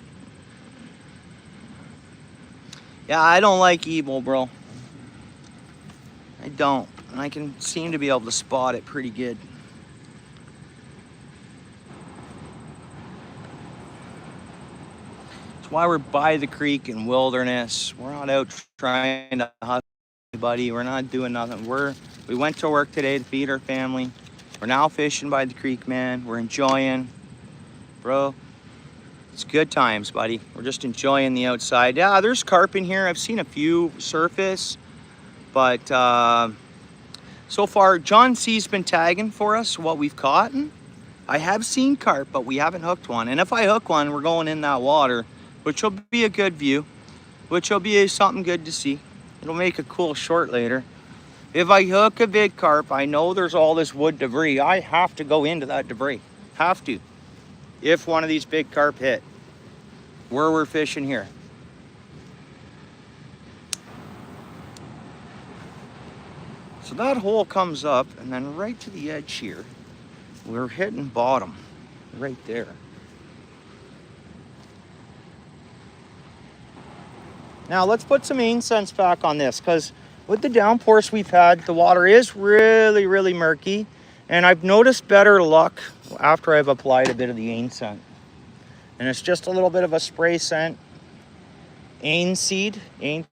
Yeah, I don't like evil, bro. I don't. And I can seem to be able to spot it pretty good. That's why we're by the creek in wilderness. We're not out trying to hustle anybody. We're not doing nothing. We went to work today to feed our family. We're now fishing by the creek, man. We're enjoying. Bro, it's good times, buddy. We're just enjoying the outside. Yeah, there's carp in here. I've seen a few surface, but so far, John C's been tagging for us what we've caught. And I have seen carp, but we haven't hooked one. And if I hook one, we're going in that water, which will be a good view, which will be something good to see. It'll make a cool short later. If I hook a big carp, I know there's all this wood debris. I have to go into that debris. Have to. If one of these big carp hit where we're fishing here. So that hole comes up and then right to the edge here, we're hitting bottom right there. Now let's put some incense back on this, because with the downpours we've had, the water is really, really murky. And I've noticed better luck after I've applied a bit of the incense. And it's just a little bit of a spray scent. Seed, and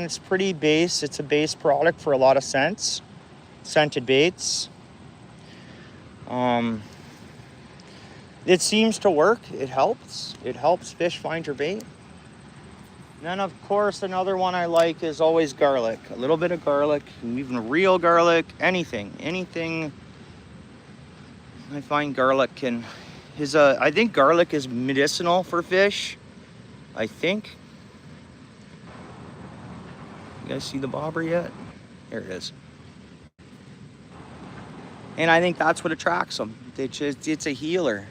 it's pretty base. It's a base product for a lot of scents, scented baits. It seems to work. It helps fish find your bait. And then, of course, another one I like is always garlic. A little bit of garlic, even real garlic, anything. I find garlic I think garlic is medicinal for fish. I think. You guys see the bobber yet? There it is. And I think that's what attracts them. It's a healer.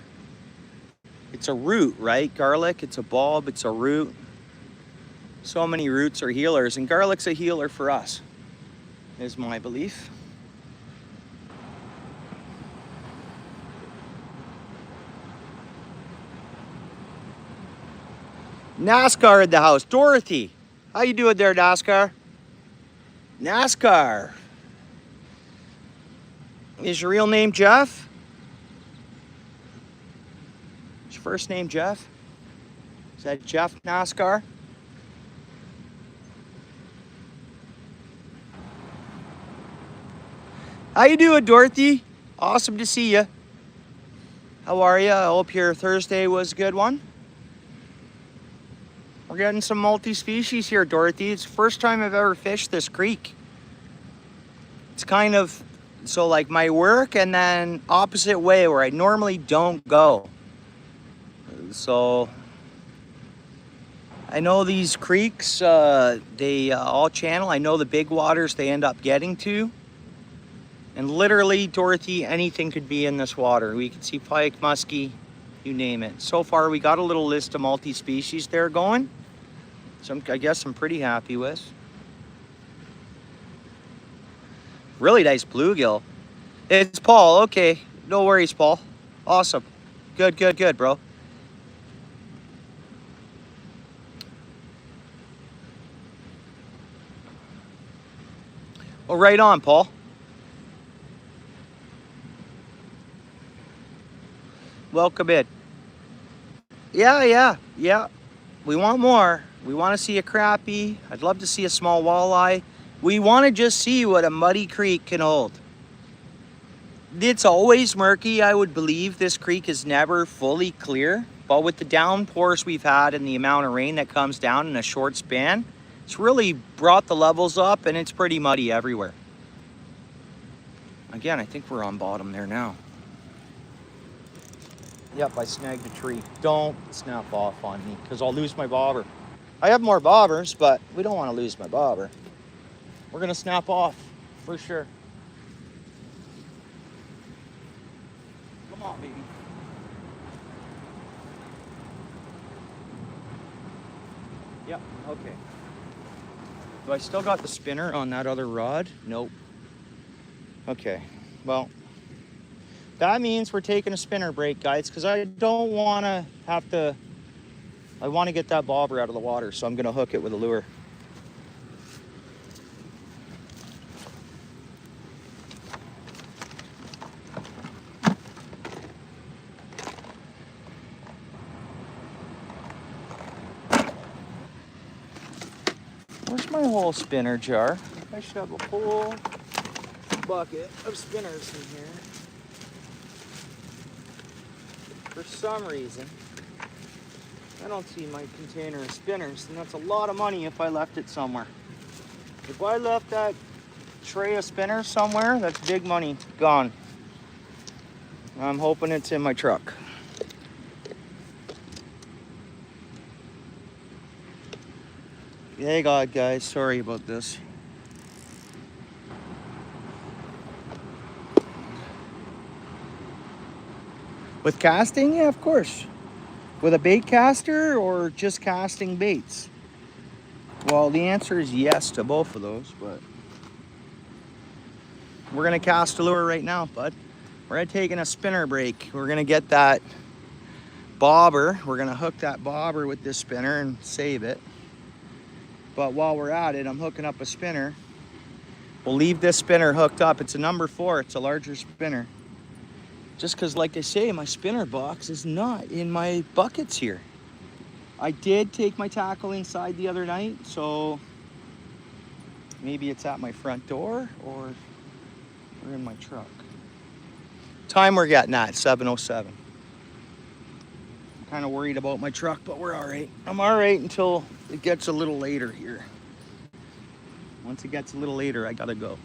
It's a root, right? Garlic, it's a bulb, it's a root. So many roots are healers, and garlic's a healer for us, is my belief. NASCAR in the house. Dorothy, how you doing there, NASCAR? NASCAR. Is your real name Jeff? Is your first name Jeff? Is that Jeff NASCAR? How you doing, Dorothy? Awesome to see you. How are you? I hope your Thursday was a good one. We're getting some multi-species here, Dorothy. It's the first time I've ever fished this creek. It's kind of, so like my work and then opposite way where I normally don't go. So I know these creeks, they all channel. I know the big waters they end up getting to. And literally, Dorothy, anything could be in this water. We could see pike, muskie, you name it. So far, we got a little list of multi-species there going. So I guess I'm pretty happy with. Really nice bluegill. It's Paul. Okay, no worries, Paul. Awesome. Good, good, good, bro. Well, right on, Paul. Welcome in. Yeah. We want more. We want to see a crappie. I'd love to see a small walleye. We want to just see what a muddy creek can hold. It's always murky, I would believe. This creek is never fully clear. But with the downpours we've had and the amount of rain that comes down in a short span, it's really brought the levels up and it's pretty muddy everywhere. Again, I think we're on bottom there now. Yep, I snagged a tree. Don't snap off on me because I'll lose my bobber. I have more bobbers, but we don't want to lose my bobber. We're gonna snap off for sure. Come on, baby. Yep, okay. Do I still got the spinner on that other rod? Nope. Okay, well, that means we're taking a spinner break, guys, because I don't want to have to, I want to get that bobber out of the water, so I'm going to hook it with a lure. Where's my whole spinner jar? I should have a whole bucket of spinners in here. For some reason, I don't see my container of spinners, and that's a lot of money if I left it somewhere. If I left that tray of spinners somewhere, that's big money gone. I'm hoping it's in my truck. Hey God, guys, sorry about this. With casting? Yeah, of course. With a bait caster or just casting baits? Well, the answer is yes to both of those, but we're gonna cast a lure right now, bud. We're taking a spinner break. We're gonna get that bobber. We're gonna hook that bobber with this spinner and save it. But while we're at it, I'm hooking up a spinner. We'll leave this spinner hooked up. It's a number 4, it's a larger spinner. Just because, like I say, my spinner box is not in my buckets here. I did take my tackle inside the other night, so maybe it's at my front door or in my truck. Time we're getting at, 7:07. I'm kind of worried about my truck, but we're all right. I'm all right until it gets a little later here. Once it gets a little later, I gotta go.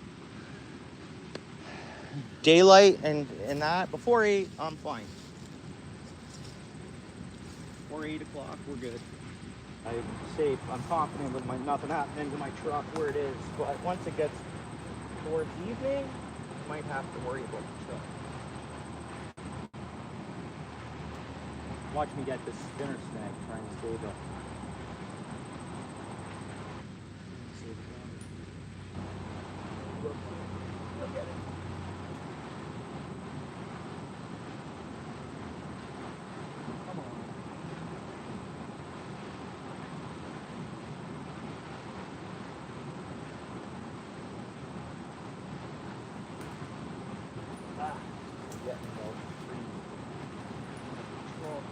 Daylight and that, before 8, I'm fine. Before 8 o'clock, we're good. I'm safe. I'm confident with nothing happening to my truck where it is. But once it gets towards evening, I might have to worry about the truck. Watch me get this spinner snag, trying to save it. Look at it. Come on. getting about trees. Control.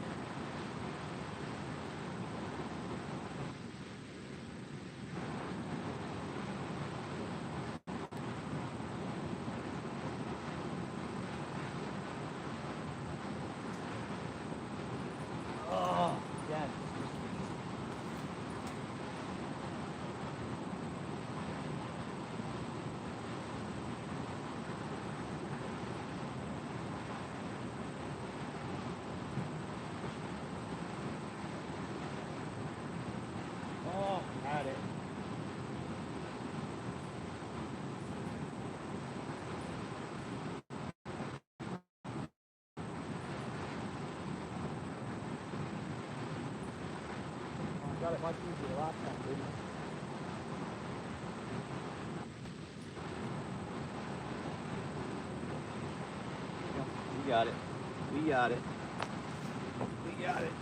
Oh, yeah. Oh, had it. I got it much easier last time, didn't I? We got it. We got it. We got it.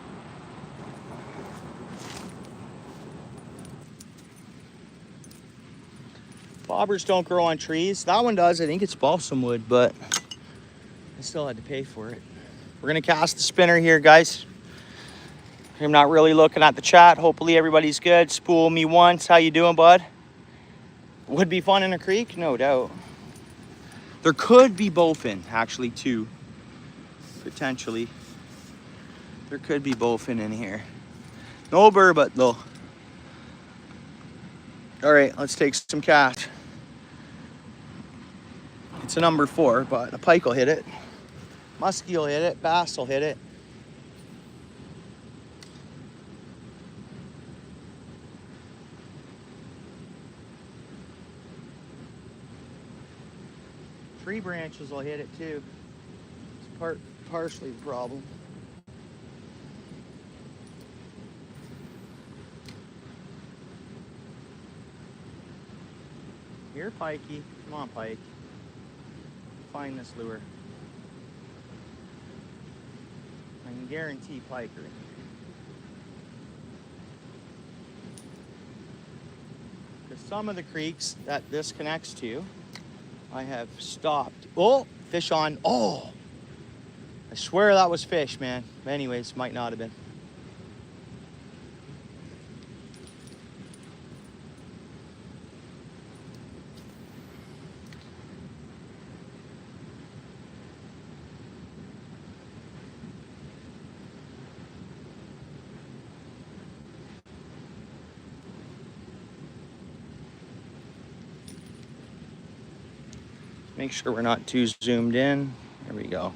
Bobbers don't grow on trees. That one does. I think it's balsam wood, but I still had to pay for it. We're gonna cast the spinner here, guys. I'm not really looking at the chat. Hopefully everybody's good. Spool me once. How you doing, bud? Would be fun in a creek, no doubt. There could be bowfin, actually, too. Potentially. There could be bowfin in here. No burbot, though. All right, let's take some cast. It's a number 4, but a pike will hit it. Muskie will hit it. Bass will hit it. Tree branches will hit it too. It's partially the problem. Here, pikey. Come on, pike. Find this lure. I can guarantee pike are in here. Because some of the creeks that this connects to, I have stopped. Oh, fish on. Oh, I swear that was fish, man. Anyways, might not have been. Make sure we're not too zoomed in. There we go.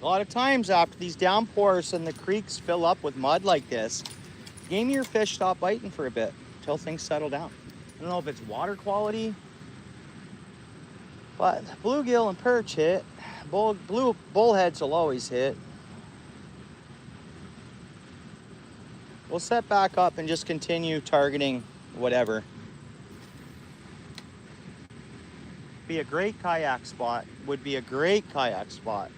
A lot of times after these downpours and the creeks fill up with mud like this, game your fish stop biting for a bit until things settle down. I don't know if it's water quality, but bluegill and perch hit. Bullheads will always hit. We'll set back up and just continue targeting whatever. Be a great kayak spot. Would be a great kayak spot.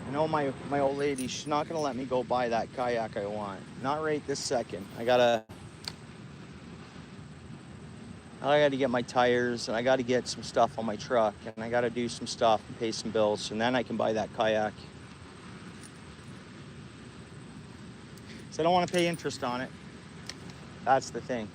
I know my old lady, she's not gonna let me go buy that kayak I want. Not right this second. I gotta get my tires, and I gotta get some stuff on my truck, and I gotta do some stuff and pay some bills, and then I can buy that kayak. So I don't want to pay interest on it. That's the thing.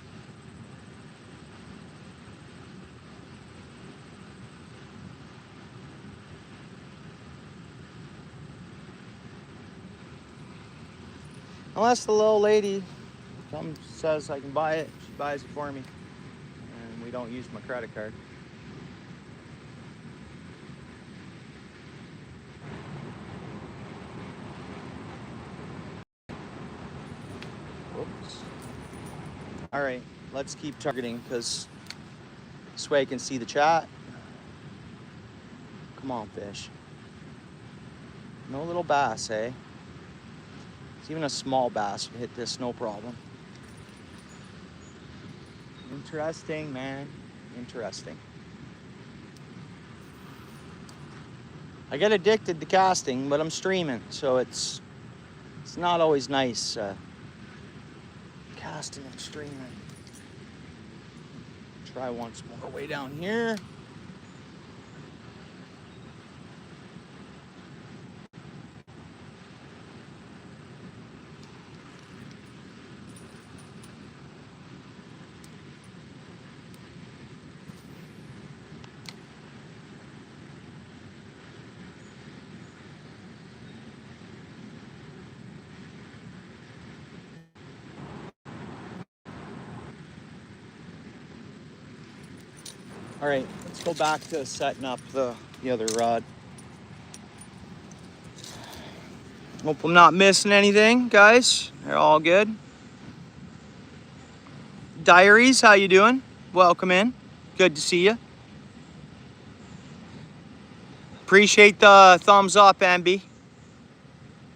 Unless the little lady says I can buy it, she buys it for me. And we don't use my credit card. Whoops. All right, let's keep targeting because this way I can see the chat. Come on, fish. No little bass, eh? It's even a small bass would hit this, no problem. Interesting, man. Interesting. I get addicted to casting, but I'm streaming, so it's not always nice casting and streaming. Try once more way down here. All right, let's go back to setting up the other rod. Hope I'm not missing anything, guys. They're all good. Diaries, how you doing? Welcome in. Good to see you. Appreciate the thumbs up, Ambi.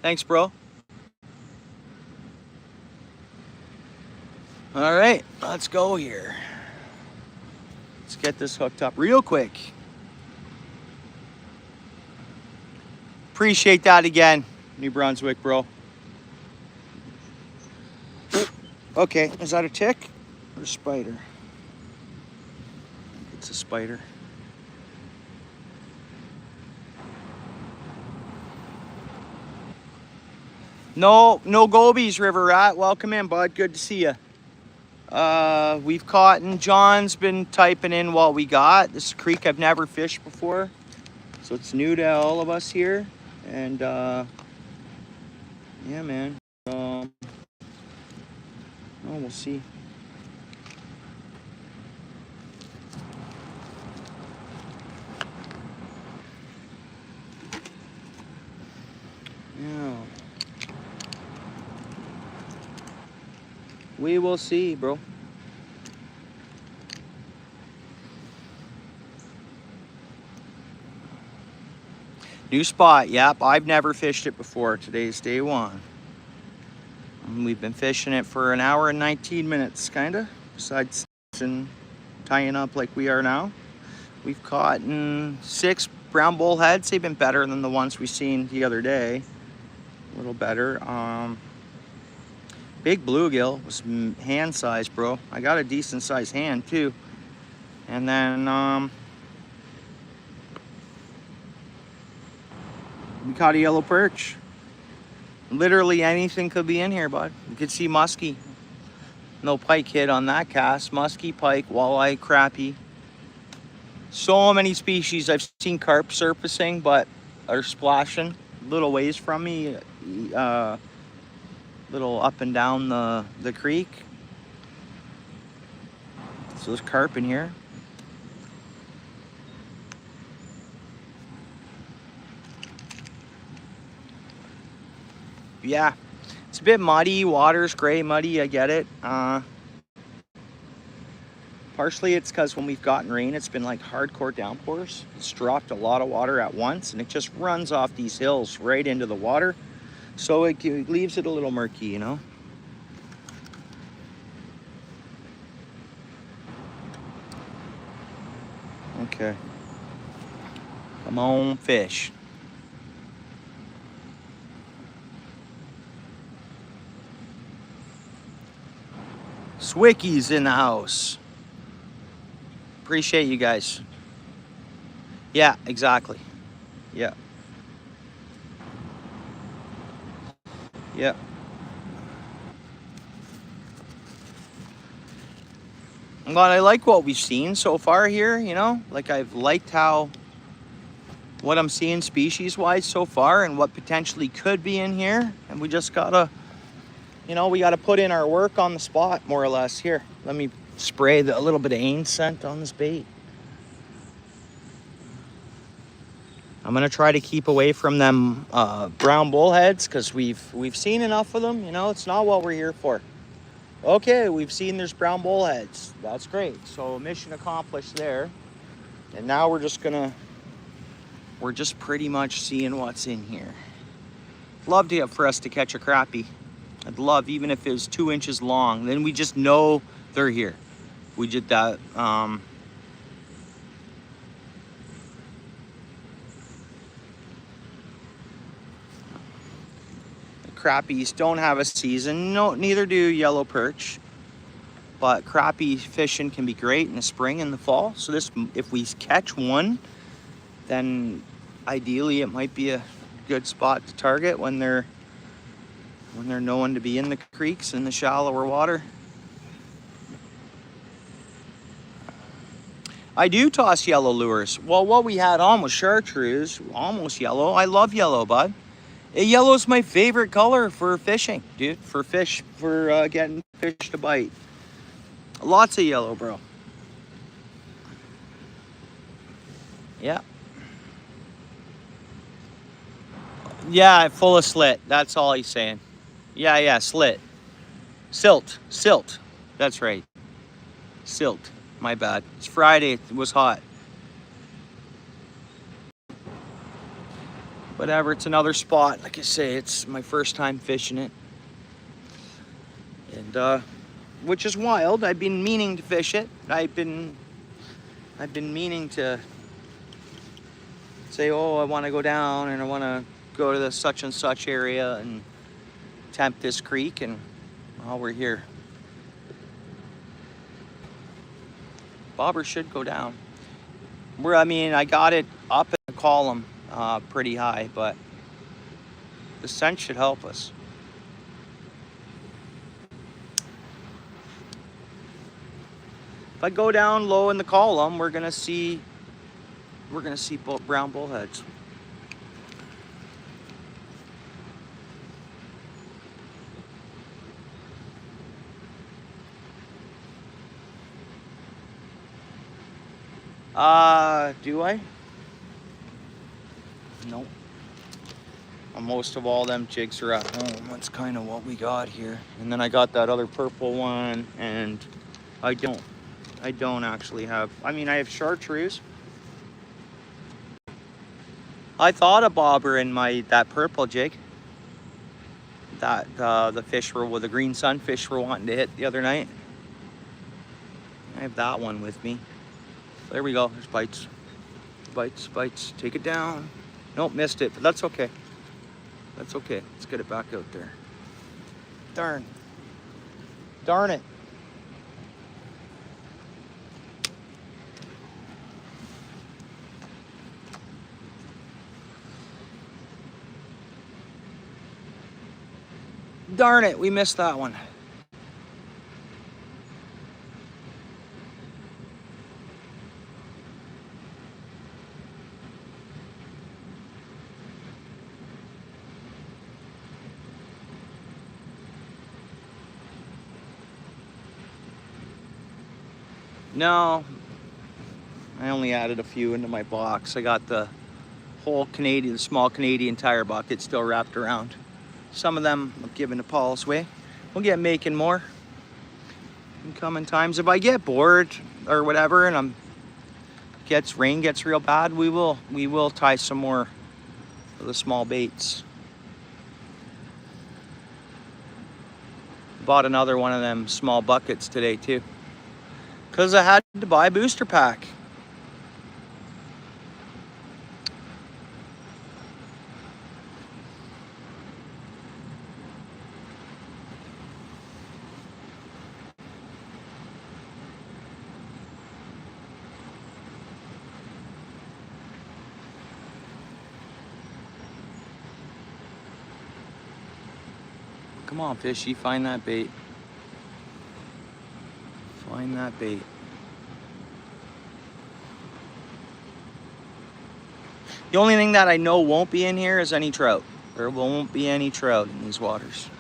Thanks, bro. All right, let's go here. Let's get this hooked up real quick. Appreciate that again, New Brunswick, bro. Okay, is that a tick or a spider? I think it's a spider. No gobies, River Rat. Welcome in, bud. Good to see you. We've caught, and John's been typing in what we got. This is a creek I've never fished before, so it's new to all of us here. And yeah, man. Oh, we'll see. Yeah. We will see, bro. New spot, yep. I've never fished it before. Today's day one. And we've been fishing it for an hour and 19 minutes, kind of. Besides and tying up like we are now. We've caught 6 brown bullheads. They've been better than the ones we seen the other day. A little better. Big bluegill was hand size, bro. I got a decent sized hand too. And then we caught a yellow perch. Literally anything could be in here, bud. You could see muskie. No pike hit on that cast. Muskie, pike, walleye, crappie. So many species. I've seen carp surfacing, but are splashing a little ways from me. Little up and down the creek. So there's carp in here. Yeah, it's a bit muddy. Water's gray, muddy. I get it. Partially it's because when we've gotten rain, it's been like hardcore downpours. It's dropped a lot of water at once, and it just runs off these hills right into the water. So it leaves it a little murky, you know? Okay. Come on, fish. Swicky's in the house. Appreciate you guys. Yeah, exactly. Yeah. Yeah. But I like what we've seen so far here, you know? Like I've liked what I'm seeing species-wise so far and what potentially could be in here. And we just gotta you know, we got to put in our work on the spot, more or less. Here, let me spray a little bit of Ain scent on this bait. I'm gonna try to keep away from them brown bullheads because we've seen enough of them. You know, it's not what we're here for. Okay, we've seen there's brown bullheads. That's great. So mission accomplished there. And now we're just pretty much seeing what's in here. Love for us to catch a crappie. I'd love, even if it was 2 inches long, then we just know they're here. We did that. Crappies don't have a season. No, neither do yellow perch. But crappie fishing can be great in the spring and the fall. So this, if we catch one, then ideally it might be a good spot to target when they're known to be in the creeks in the shallower water. I do toss yellow lures. Well, what we had on was chartreuse, almost yellow. I love yellow, bud. Yellow is my favorite color for fishing, dude. For getting fish to bite. Lots of yellow, bro. Yeah. Yeah, full of slit. That's all he's saying. Yeah, slit. Silt. That's right. Silt. My bad. It's Friday. It was hot. Whatever, it's another spot. Like I say, it's my first time fishing it. And which is wild. I've been meaning to fish it. I've been meaning to say, oh, I want to go down and I want to go to the such and such area and tempt this creek, and well, we're here. Bobber should go down. I got it up in the column pretty high, but the scent should help us. If I go down low in the column, we're gonna see brown bullheads. Do I? Nope. Most of all them jigs are at home. That's kind of what we got here. And then I got that other purple one, and I don't actually have, I have chartreuse. I thought of bobber in that purple jig that the green sunfish were wanting to hit the other night. I have that one with me. There we go. There's bites. Bites. Take it down. Nope, missed it, but that's okay. That's okay. Let's get it back out there. Darn it. Darn it, we missed that one. No, I only added a few into my box. I got the whole small Canadian Tire bucket still wrapped around. Some of them I'm giving to Paul's away. We'll get making more in coming times. If I get bored or whatever and rain gets real bad, we will tie some more of the small baits. Bought another one of them small buckets today too, because I had to buy a booster pack. Come on, fishy, find that bait. Find that bait. The only thing that I know won't be in here is any trout. There won't be any trout in these waters.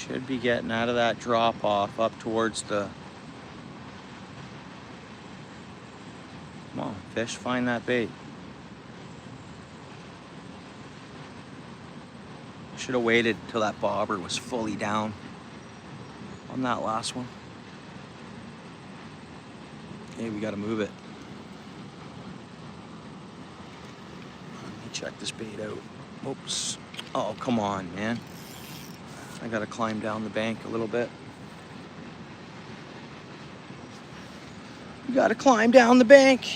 Should be getting out of that drop off up towards the... Come on, fish, find that bait. Should have waited till that bobber was fully down on that last one. Okay, we gotta move it. Let me check this bait out. Oops. Oh, come on, man. I gotta climb down the bank a little bit. You gotta climb down the bank.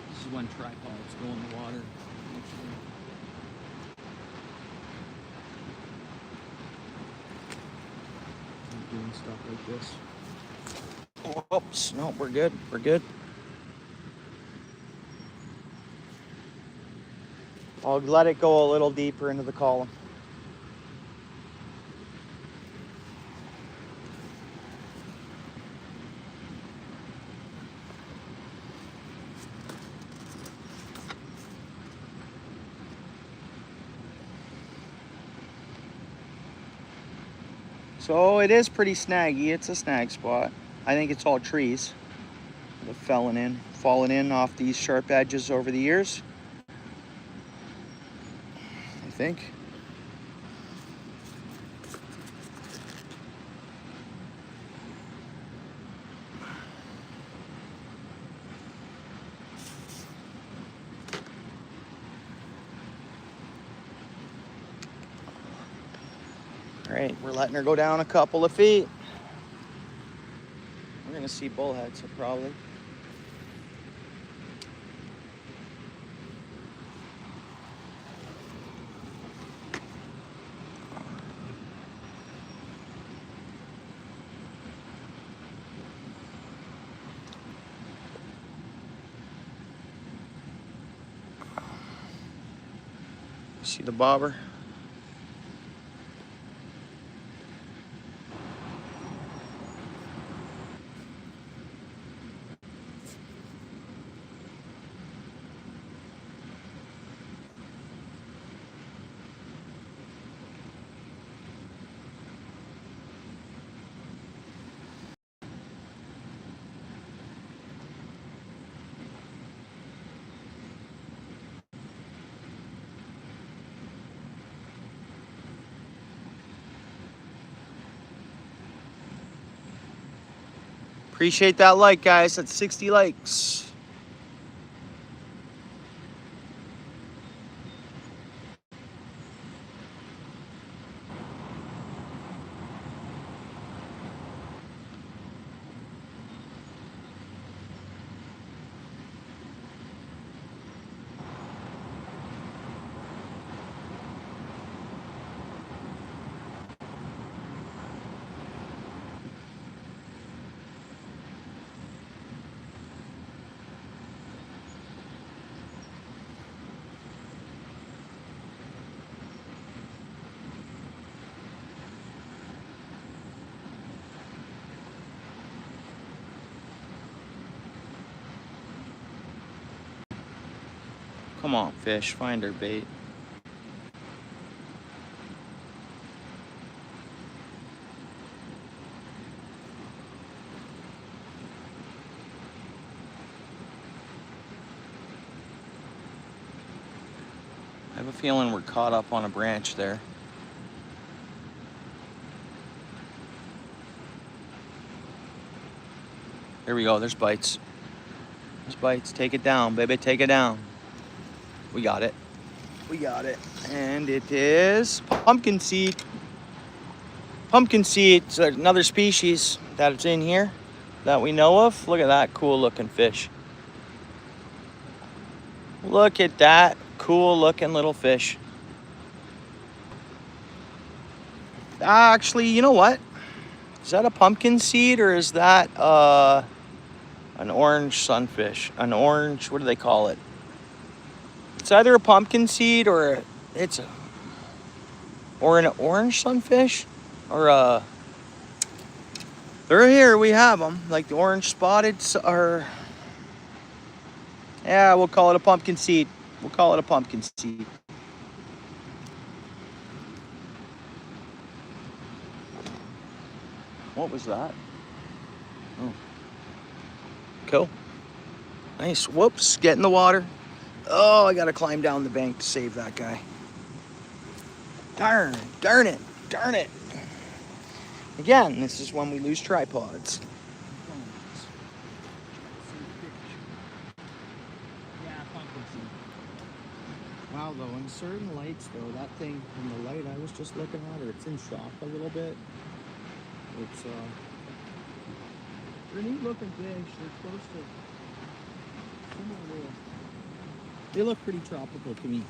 This is when tripods go in the water. Doing stuff like this. Oops, no, we're good, we're good. I'll let it go a little deeper into the column. So it is pretty snaggy. It's a snag spot. I think it's all trees that have fallen in off these sharp edges over the years. I think. All right, we're letting her go down a couple of feet. We're gonna see bullheads, so probably. See the bobber? Appreciate that like, guys. That's 60 likes. Come on, fish, find her bait. I have a feeling we're caught up on a branch there. There we go, there's bites. There's bites, take it down, baby, take it down. We got it. We got it. And it is pumpkin seed. Pumpkin seed. It's another species that's in here that we know of. Look at that cool looking fish. Look at that cool looking little fish. Actually, you know what? Is that a pumpkin seed or is that an orange sunfish? An orange, what do they call it? It's either a pumpkin seed or it's a, or an orange sunfish or a. They're here. We have them, like the orange spotted or. Yeah, we'll call it a pumpkin seed. We'll call it a pumpkin seed. What was that? Oh, cool. Nice. Whoops, get in the water. Oh, I gotta climb down the bank to save that guy. Darn it, darn it. Again, this is when we lose tripods. Yeah, pumpkin seed. Wow, though, in certain lights, though, that thing in the light I was just looking at, or it's in shock a little bit. It's they're neat looking fish. They're close to similar to. They look pretty tropical to me.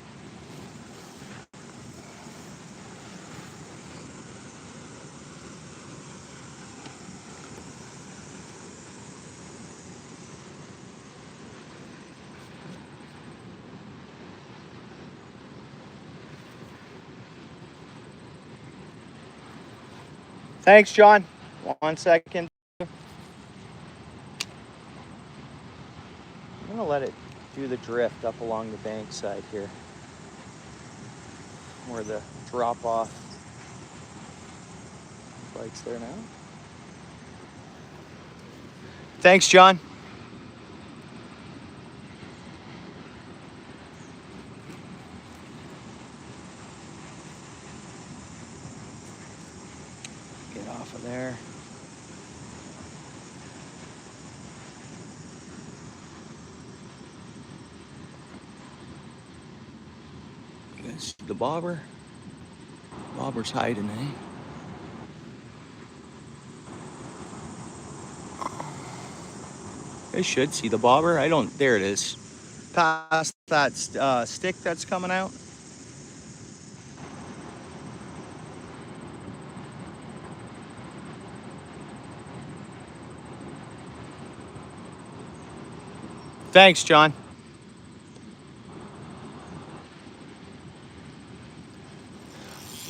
Thanks, John. 1 second. I'm gonna let it do the drift up along the bank side here, where the drop off bike's there now. Thanks, John. Get off of there. You guys see the bobber? Bobber's hiding, eh? I should see the bobber. I don't. There it is. Past that stick that's coming out. Thanks, John.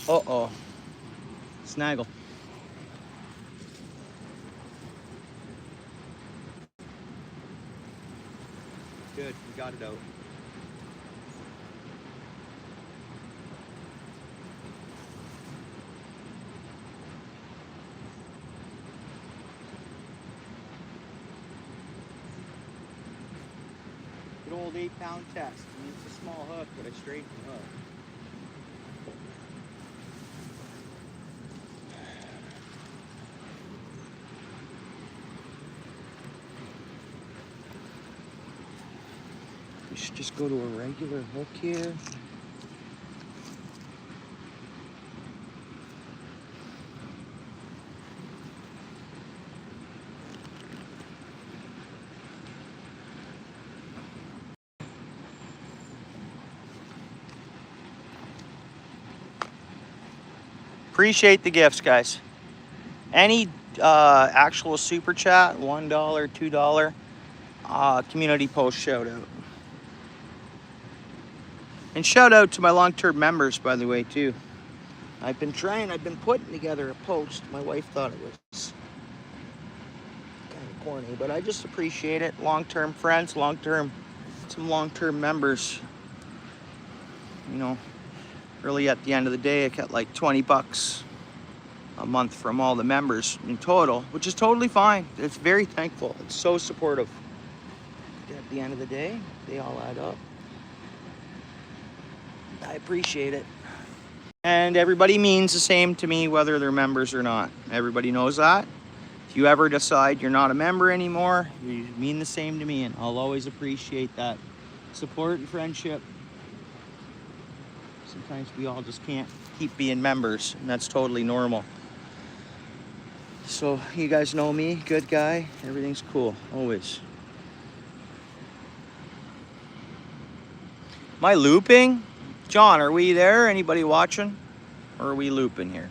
Uh-oh. Snaggle. Good, we got it out. Good old 8-pound test. I mean, it's a small hook, but a straight hook. We should just go to a regular hook here. Appreciate the gifts, guys. Any actual super chat, $1, $2, community post shout out. And shout out to my long-term members, by the way, too. I've been putting together a post. My wife thought it was kind of corny, but I just appreciate it. Long-term friends, some long-term members. You know, really at the end of the day, I get like $20 a month from all the members in total, which is totally fine. It's very thankful. It's so supportive. At the end of the day, they all add up. I appreciate it. And everybody means the same to me, whether they're members or not. Everybody knows that. If you ever decide you're not a member anymore, you mean the same to me, and I'll always appreciate that support and friendship. Sometimes we all just can't keep being members, and that's totally normal. So you guys know me, good guy, everything's cool, always. Am I looping? John, are we there? Anybody watching? Or are we looping here?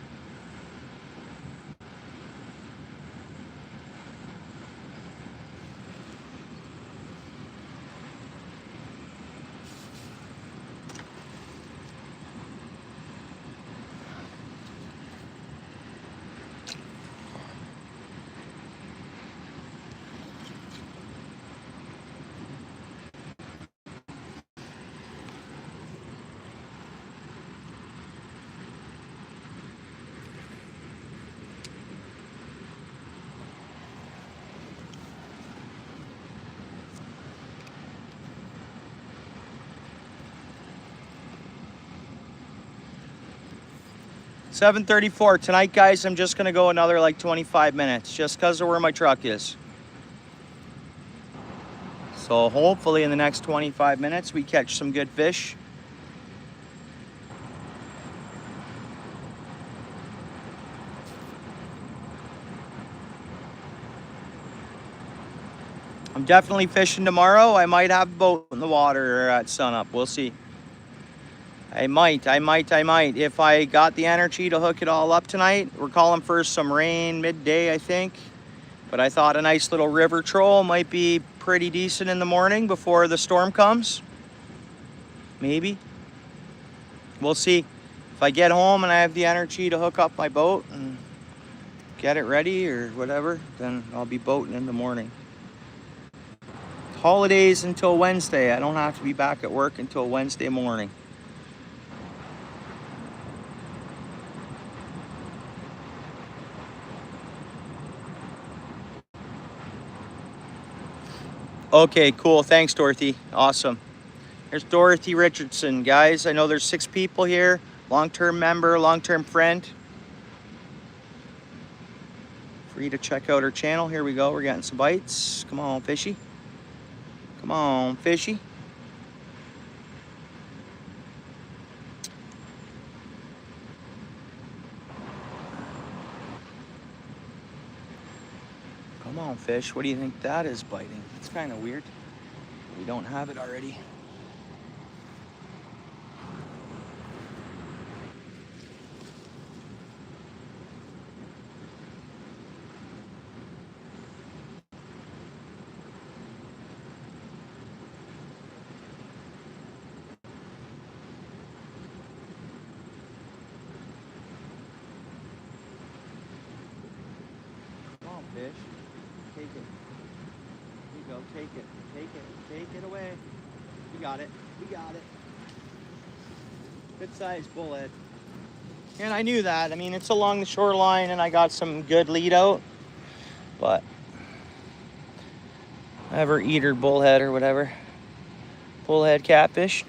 7:34 tonight, guys. I'm just gonna go another like 25 minutes just because of where my truck is. So hopefully in the next 25 minutes we catch some good fish. I'm definitely fishing tomorrow. I might have a boat in the water at sunup. We'll see. I might. If I got the energy to hook it all up tonight. We're calling for some rain midday, I think. But I thought a nice little river troll might be pretty decent in the morning before the storm comes. Maybe. We'll see. If I get home and I have the energy to hook up my boat and get it ready or whatever, then I'll be boating in the morning. Holidays until Wednesday. I don't have to be back at work until Wednesday morning. Okay, cool. Thanks, Dorothy. Awesome. There's Dorothy Richardson, guys. I know there's 6 people here. Long-term member, long-term friend. Free to check out her channel. Here we go. We're getting some bites. Come on, fishy. Come on, fishy. Come on, fish. What do you think that is biting? It's kind of weird. We don't have it already. Come on, fish. Take it. Here you go. Take it. Take it. Take it away. We got it. We got it. Good sized bullhead. And I knew that. I mean, it's along the shoreline and I got some good lead out. But ever eater bullhead or whatever. Bullhead catfish.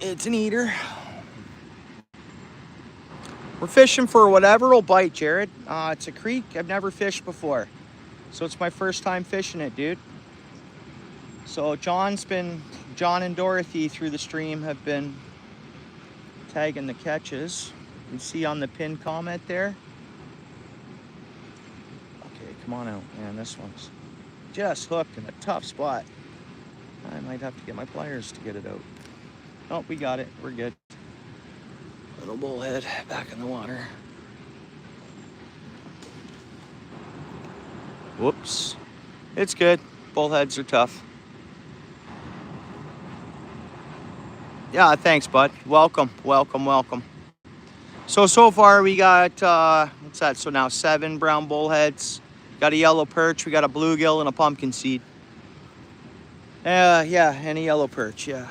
It's an eater. We're fishing for whatever will bite, Jared. It's a creek. I've never fished before. So it's my first time fishing it, dude. So John and Dorothy through the stream have been tagging the catches. You can see on the pinned comment there. Okay, come on out, man. This one's just hooked in a tough spot. I might have to get my pliers to get it out. Oh, we got it. We're good. Little bullhead back in the water. Whoops. It's good. Bullheads are tough. Yeah, thanks, bud. Welcome, welcome, welcome. So far we got, what's that? So now 7 brown bullheads. Got a yellow perch. We got a bluegill and a pumpkin seed. Yeah, and a yellow perch, yeah.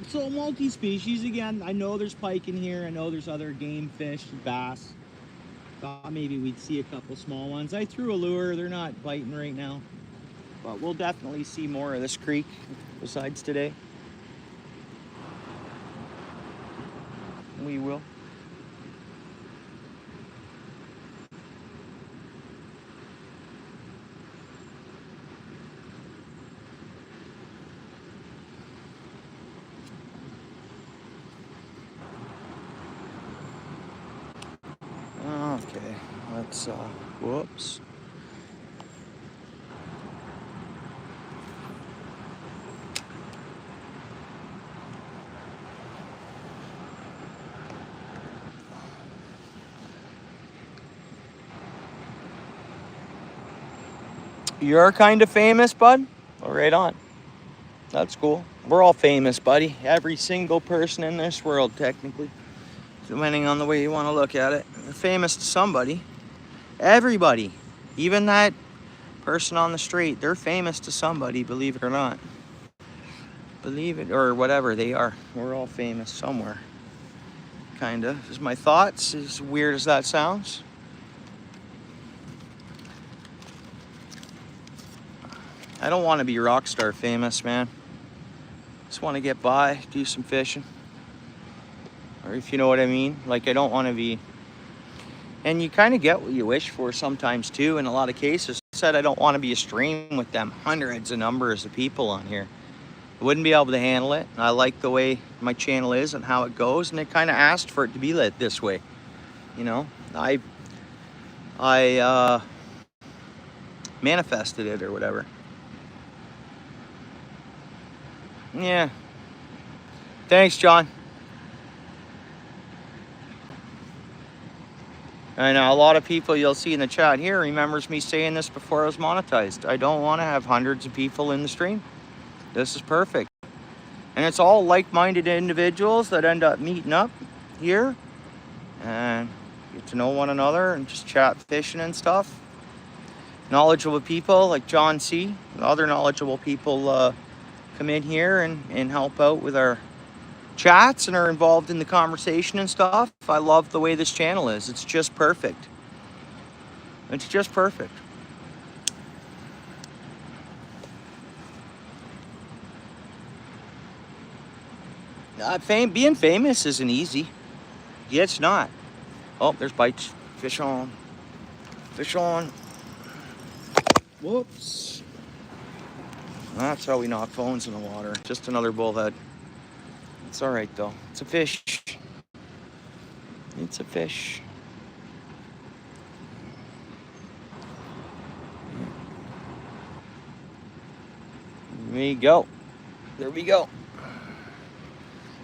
So multi-species again. I know there's pike in here. I know there's other game fish, bass. Thought maybe we'd see a couple small ones. I threw a lure. They're not biting right now. But we'll definitely see more of this creek besides today. We will. Okay, let's, whoops. You're kind of famous, bud? Oh, right on. That's cool. We're all famous, buddy. Every single person in this world, technically. Depending on the way you want to look at it. They're famous to somebody. Everybody. Even that person on the street, they're famous to somebody, believe it or not. Believe it or whatever they are. We're all famous somewhere. Kinda. Is my thoughts, as weird as that sounds. I don't want to be rock star famous, man. Just want to get by, do some fishing. Or if you know what I mean. Like, I don't want to be... And you kind of get what you wish for sometimes too, in a lot of cases. I said I don't want to be a stream with them hundreds of numbers of people on here. I wouldn't be able to handle it. I like the way my channel is and how it goes, and it kind of asked for it to be lit this way. You know, I manifested it or whatever. Yeah. Thanks, John. I know a lot of people you'll see in the chat here remembers me saying this before I was monetized. I don't want to have hundreds of people in the stream. This is perfect. And it's all like-minded individuals that end up meeting up here and get to know one another and just chat fishing and stuff. Knowledgeable people like John C. and other knowledgeable people come in here and help out with our chats and are involved in the conversation and stuff. I love the way this channel is. It's just perfect. It's just perfect. Being famous isn't easy. Yeah, it's not. Oh, there's bites. Fish on. Fish on. Whoops. That's how we knock phones in the water. Just another bullhead. It's all right, though. It's a fish. It's a fish. There we go. There we go.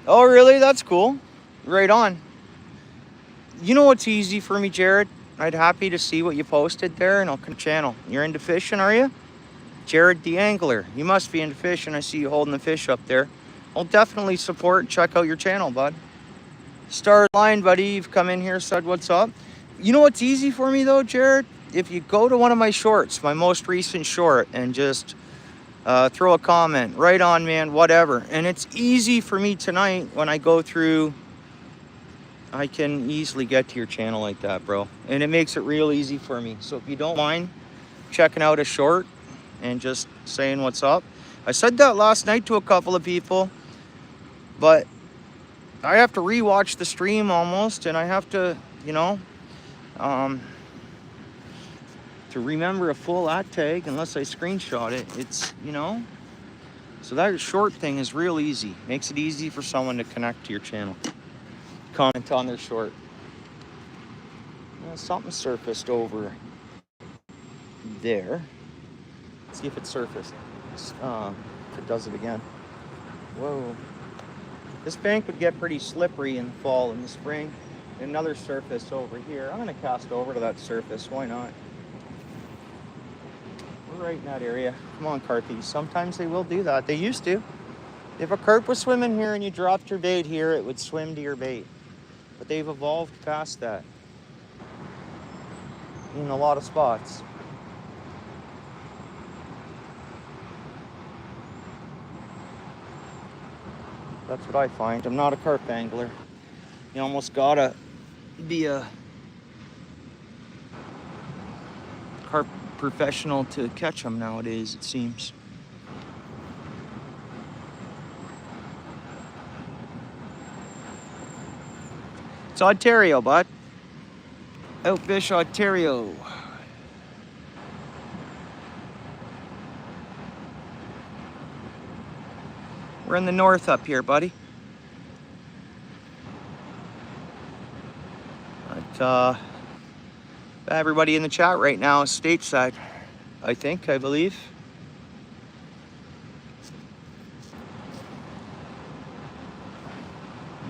Oh, really? That's cool. Right on. You know what's easy for me, Jared? I'd happy to see what you posted there, and I'll come channel. You're into fishing, are you? Jared the Angler. You must be into fishing. I see you holding the fish up there. I'll definitely support and check out your channel, bud. Star Line, buddy, you've come in here, said what's up. You know what's easy for me, though, Jared? If you go to one of my shorts, my most recent short, and just throw a comment, right on, man, whatever. And it's easy for me tonight when I go through, I can easily get to your channel like that, bro. And it makes it real easy for me. So if you don't mind checking out a short and just saying what's up. I said that last night to a couple of people, but I have to rewatch the stream almost, and I have to, you know, to remember a full @ tag unless I screenshot it. It's, you know, so that short thing is real easy. Makes it easy for someone to connect to your channel. Comment on their short. Something surfaced over there. Let's see if it surfaced. If it does it again. Whoa. This bank would get pretty slippery in the fall and the spring. Another surface over here. I'm gonna cast over to that surface. Why not? We're right in that area. Come on, carpies. Sometimes they will do that. They used to. If a carp was swimming here and you dropped your bait here, it would swim to your bait. But they've evolved past that in a lot of spots. That's what I find. I'm not a carp angler. You almost gotta be a carp professional to catch them nowadays, it seems. It's Ontario, bud. OUTFISH Ontario. We're in the north up here, buddy. But everybody in the chat right now is stateside, I believe.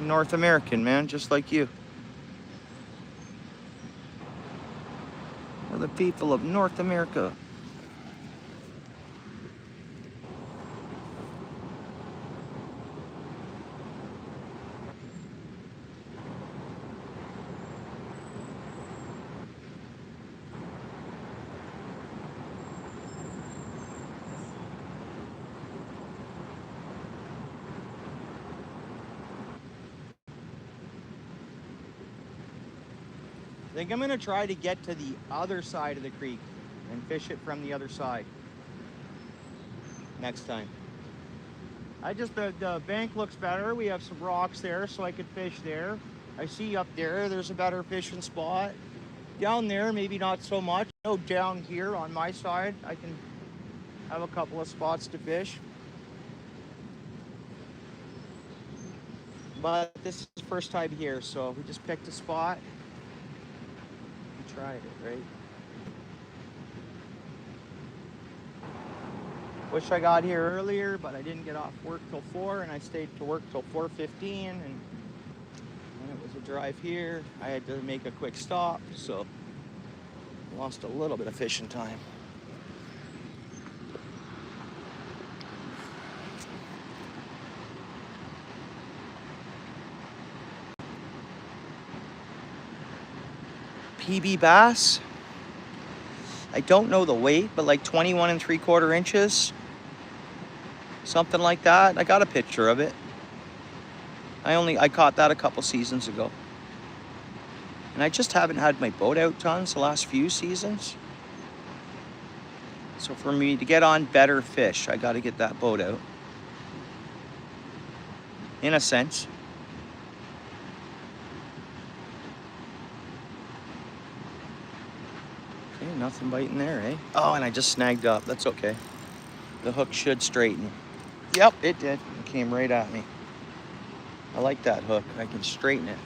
North American, man, just like you. We're the people of North America. I think I'm gonna try to get to the other side of the creek and fish it from the other side next time. The bank looks better. We have some rocks there, so I could fish there. I see up there's a better fishing spot. Down there, maybe not so much. No, down here on my side, I can have a couple of spots to fish. But this is the first time here, so we just picked a spot. We tried it, right? Wish I got here earlier, but I didn't get off work till 4, and I stayed to work till 4:15, and it was a drive here. I had to make a quick stop, so lost a little bit of fishing time. PB bass. I don't know the weight, but like 21 3/4 inches. Something like that. I got a picture of it. I caught that a couple seasons ago. And I just haven't had my boat out tons the last few seasons. So for me to get on better fish, I got to get that boat out. In a sense. Okay, nothing biting there, eh? Oh, and I just snagged up. That's okay. The hook should straighten. Yep, it did. It came right at me. I like that hook. I can straighten it.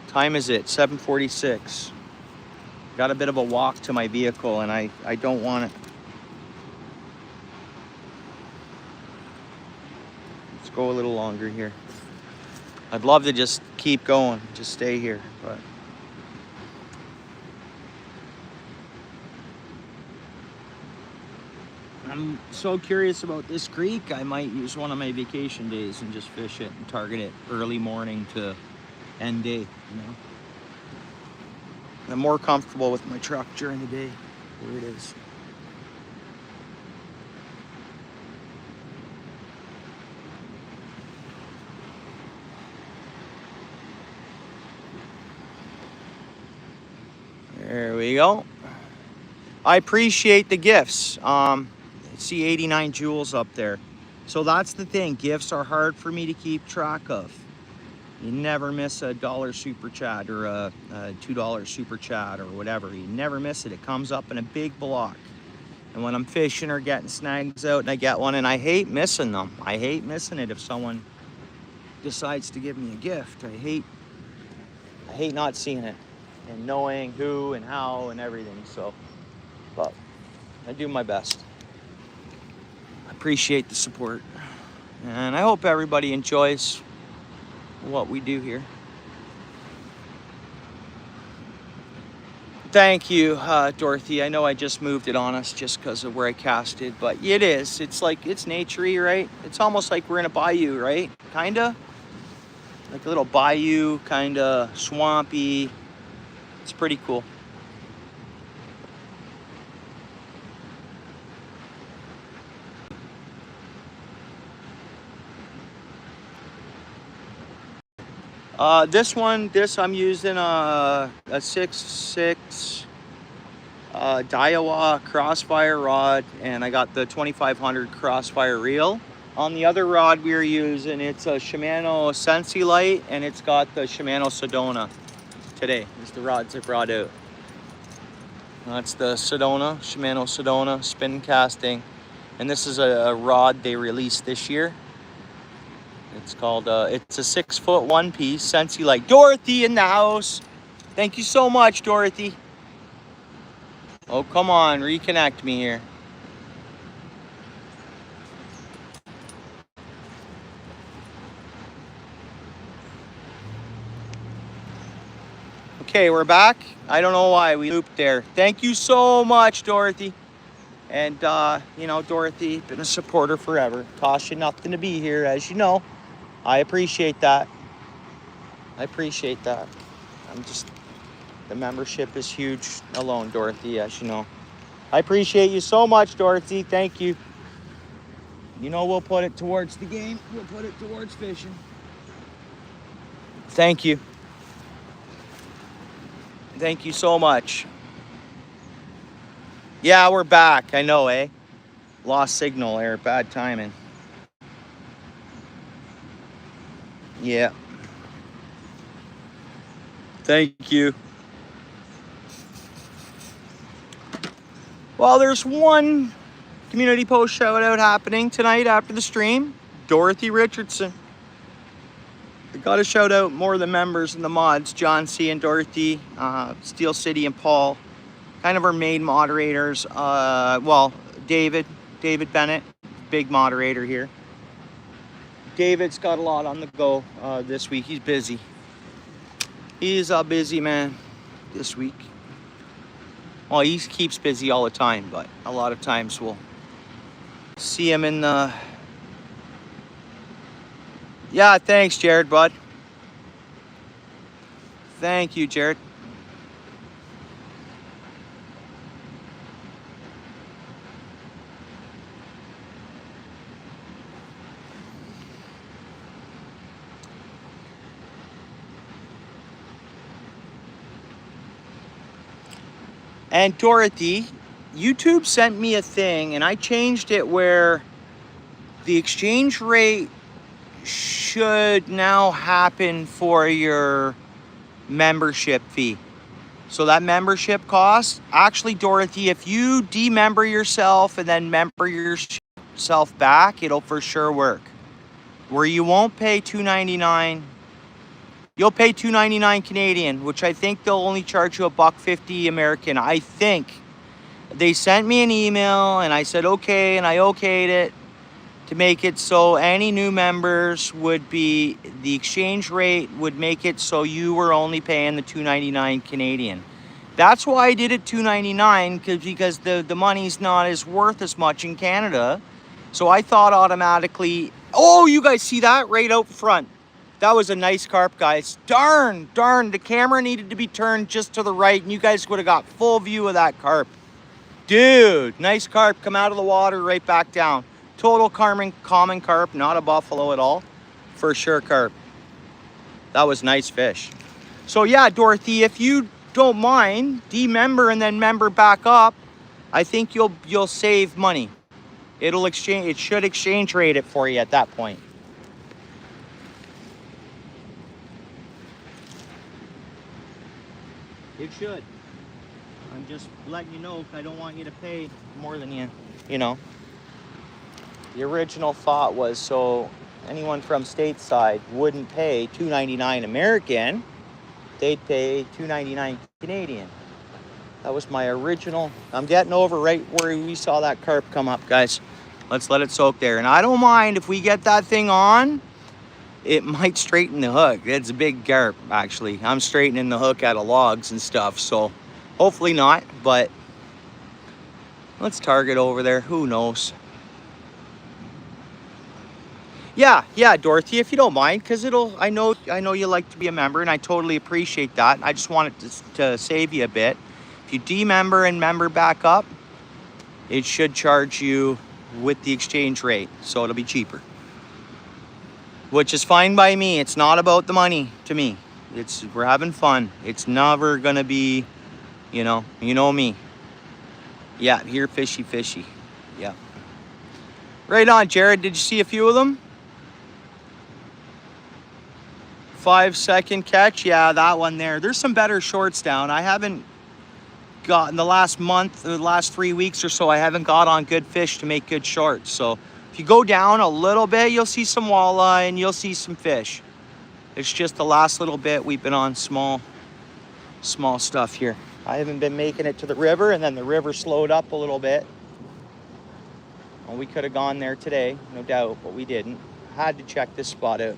Time is it? 7:46. Got a bit of a walk to my vehicle, and I don't want it. Let's go a little longer here. I'd love to just keep going, just stay here, but I'm so curious about this creek. I might use one of my vacation days and just fish it and target it early morning to end day, you know. I'm more comfortable with my truck during the day where it is. There we go. I appreciate the gifts. See 89 joules up there. So that's the thing. Gifts are hard for me to keep track of. You never miss a $1 super chat or a $2 super chat or whatever. You never miss it. It comes up in a big block. And when I'm fishing or getting snags out and I get one, and I hate missing them. I hate missing it if someone decides to give me a gift. I hate not seeing it and knowing who and how and everything. So, but I do my best. I appreciate the support. And I hope everybody enjoys what we do here. Thank you, Dorothy. I know I just moved it on us just because of where I casted, but it is. It's like, it's naturey, right? It's almost like we're in a bayou, right? Kinda. Like a little bayou, kinda swampy. It's pretty cool. This I'm using a 6.6 Daiwa Crossfire rod, and I got the 2500 Crossfire reel. On the other rod we are using, it's a Shimano Sensi Light, and it's got the Shimano Sedona today. It's the rods I brought out. That's the Sedona, Shimano Sedona spin casting, and this is a rod they released this year. It's called, it's a 6-foot one-piece Sensi Light. Dorothy in the house. Thank you so much, Dorothy. Oh, come on, reconnect me here. Okay, we're back. I don't know why we looped there. Thank you so much, Dorothy. And, you know, Dorothy, been a supporter forever. Cost you nothing to be here, as you know. I appreciate that. I appreciate that. The membership is huge alone, Dorothy, as you know. I appreciate you so much, Dorothy. Thank you. You know, we'll put it towards the game. We'll put it towards fishing. Thank you. Thank you so much. Yeah, we're back. I know, eh? Lost signal there. Bad timing. Yeah. Thank you. Well, there's one community post shout out happening tonight after the stream. Dorothy Richardson. I got to shout out more of the members and the mods, John C. and Dorothy, Steel City and Paul, kind of our main moderators. Well, David Bennett, big moderator here. David's got a lot on the go this week. He's busy. He's a busy man this week. Well, he keeps busy all the time, but a lot of times we'll see him in the... Yeah, thanks, Jared, bud. Thank you, Jared. And Dorothy, YouTube sent me a thing, and I changed it where the exchange rate should now happen for your membership fee. So that membership cost, actually, Dorothy, if you demember yourself and then member yourself back, it'll for sure work. Where you won't pay $2.99, you'll pay $2.99 Canadian, which I think they'll only charge you $1.50 American. I think. They sent me an email and I said okay, and I okayed it to make it so any new members would be, the exchange rate would make it so you were only paying the $2.99 Canadian. That's why I did it $2.99, because the money's not as worth as much in Canada. So I thought automatically, oh, you guys see that right out front? That was a nice carp, guys. Darn, the camera needed to be turned just to the right and you guys would have got full view of that carp. Dude, nice carp, come out of the water, right back down. Total common carp, not a buffalo at all. For sure carp. That was nice fish. So yeah, Dorothy, if you don't mind, demember and then member back up, I think you'll save money. It should exchange rate it for you at that point. It should. I'm just letting you know, I don't want you to pay more than you know. The original thought was so anyone from stateside wouldn't pay $2.99 American, they'd pay $2.99 Canadian. That was my original. I'm getting over right where we saw that carp come up, guys. Let's let it soak there. And I don't mind if we get that thing on, it might straighten the hook. It's a big carp, actually. I'm straightening the hook out of logs and stuff, so hopefully not, but let's target over there. Who knows? Yeah, Dorothy, if you don't mind, because I know you like to be a member, and I totally appreciate that. I just wanted to save you a bit. If you demember and member back up, it should charge you with the exchange rate, so it'll be cheaper. Which is fine by me. It's not about the money to me. We're having fun. It's never gonna be, you know me. Yeah, here fishy. Yeah. Right on, Jared. Did you see a few of them? 5-second catch. Yeah, that one there. There's some better shorts down. I haven't got in the last month, or the last 3 weeks or so, I haven't got on good fish to make good shorts. So if you go down a little bit, you'll see some walleye and you'll see some fish. It's just the last little bit we've been on small stuff here. I haven't been making it to the river, and then the river slowed up a little bit. Well, we could have gone there today, no doubt, but we didn't. Had to check this spot out.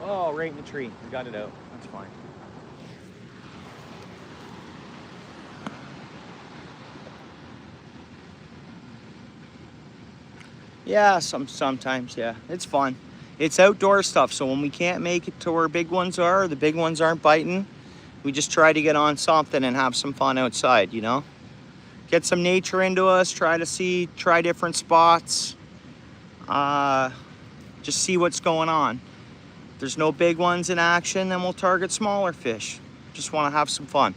Oh, right in the tree. We got it out. That's fine. Yeah, sometimes, yeah. It's fun. It's outdoor stuff, so when we can't make it to where big ones are, or the big ones aren't biting, we just try to get on something and have some fun outside, you know? Get some nature into us, try different spots, just see what's going on. there's no big ones in action, then we'll target smaller fish. Just want to have some fun.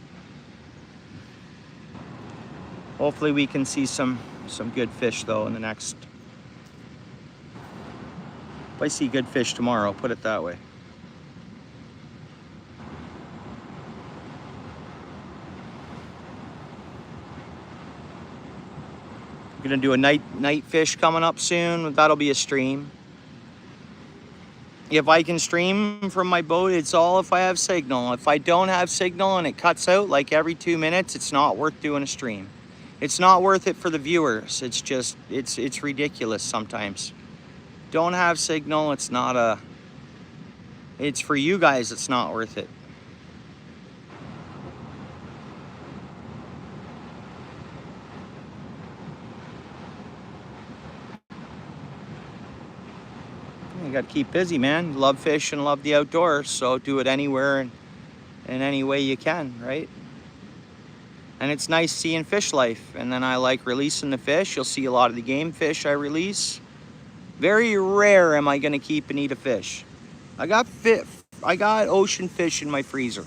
Hopefully we can see some good fish though in the next. If I see good fish tomorrow, put it that way. I'm gonna do a night fish coming up soon. That'll be a stream. If I can stream from my boat, it's all if I have signal. If I don't have signal and it cuts out like every 2 minutes, it's not worth doing a stream. It's not worth it for the viewers. It's just, it's ridiculous sometimes. Don't have signal, it's for you guys, it's not worth it. You gotta keep busy, man. Love fish and love the outdoors, so do it anywhere and in any way you can, right? And it's nice seeing fish life. And then I like releasing the fish. You'll see a lot of the game fish I release. Very rare am I gonna keep and eat a fish. I got ocean fish in my freezer.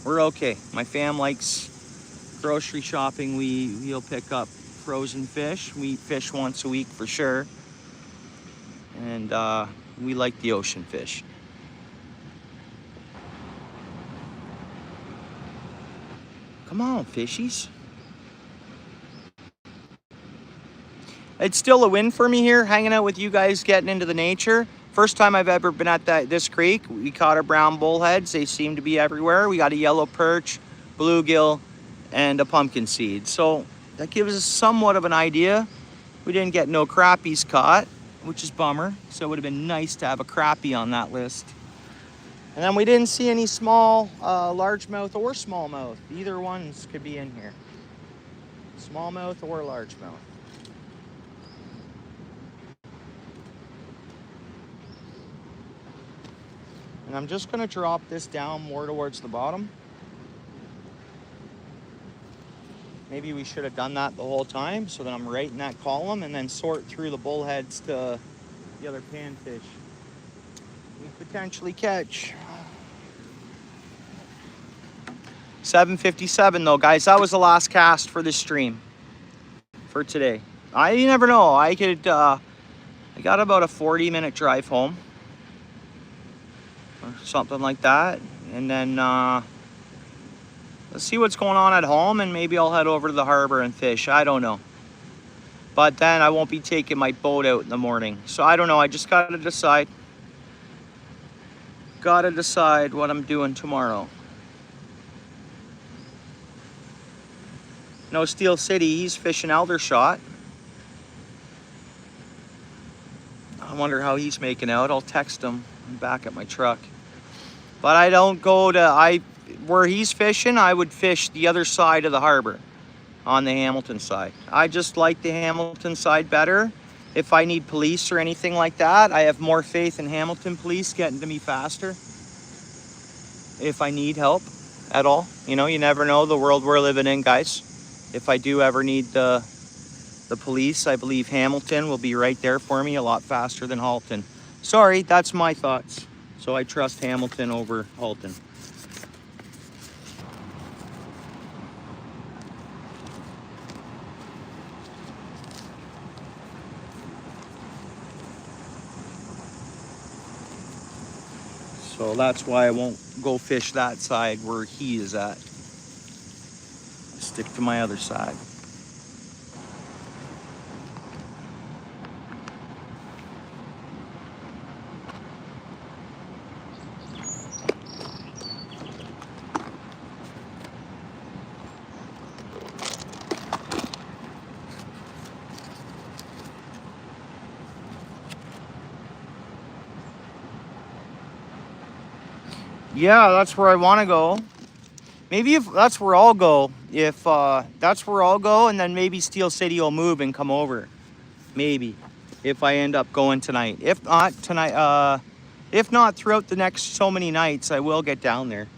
We're okay. My fam likes grocery shopping. We'll pick up frozen fish. We eat fish once a week for sure. And we like the ocean fish. Come on, fishies. It's still a win for me here, hanging out with you guys, getting into the nature. First time I've ever been at this creek. We caught our brown bullheads. They seem to be everywhere. We got a yellow perch, bluegill, and a pumpkin seed. So that gives us somewhat of an idea. We didn't get no crappies caught, which is bummer. So it would have been nice to have a crappie on that list. And then we didn't see any small, largemouth or smallmouth. Either ones could be in here. Smallmouth or largemouth. And I'm just gonna drop this down more towards the bottom. Maybe we should have done that the whole time so that I'm right in that column and then sort through the bullheads to the other panfish we potentially catch. 7:57 though, guys. That was the last cast for this stream for today. You never know. I got about a 40-minute drive home or something like that, and then let's see what's going on at home, and maybe I'll head over to the harbor and fish. I don't know. But then I won't be taking my boat out in the morning. So I don't know. I just gotta decide. Gotta decide what I'm doing tomorrow. No, Steel City, he's fishing Aldershot. I wonder how he's making out. I'll text him. I'm back at my truck. But I don't go to, where he's fishing, I would fish the other side of the harbor on the Hamilton side. I just like the Hamilton side better. If I need police or anything like that, I have more faith in Hamilton police getting to me faster. If I need help at all. You know, you never know the world we're living in, guys. If I do ever need the police, I believe Hamilton will be right there for me a lot faster than Halton. Sorry, that's my thoughts. So I trust Hamilton over Halton. So that's why I won't go fish that side where he is at. Stick to my other side. Yeah, that's where I want to go. Maybe if that's where I'll go, that's where I'll go, and then maybe Steel City will move and come over. Maybe, if I end up going tonight. If not tonight, if not throughout the next so many nights, I will get down there.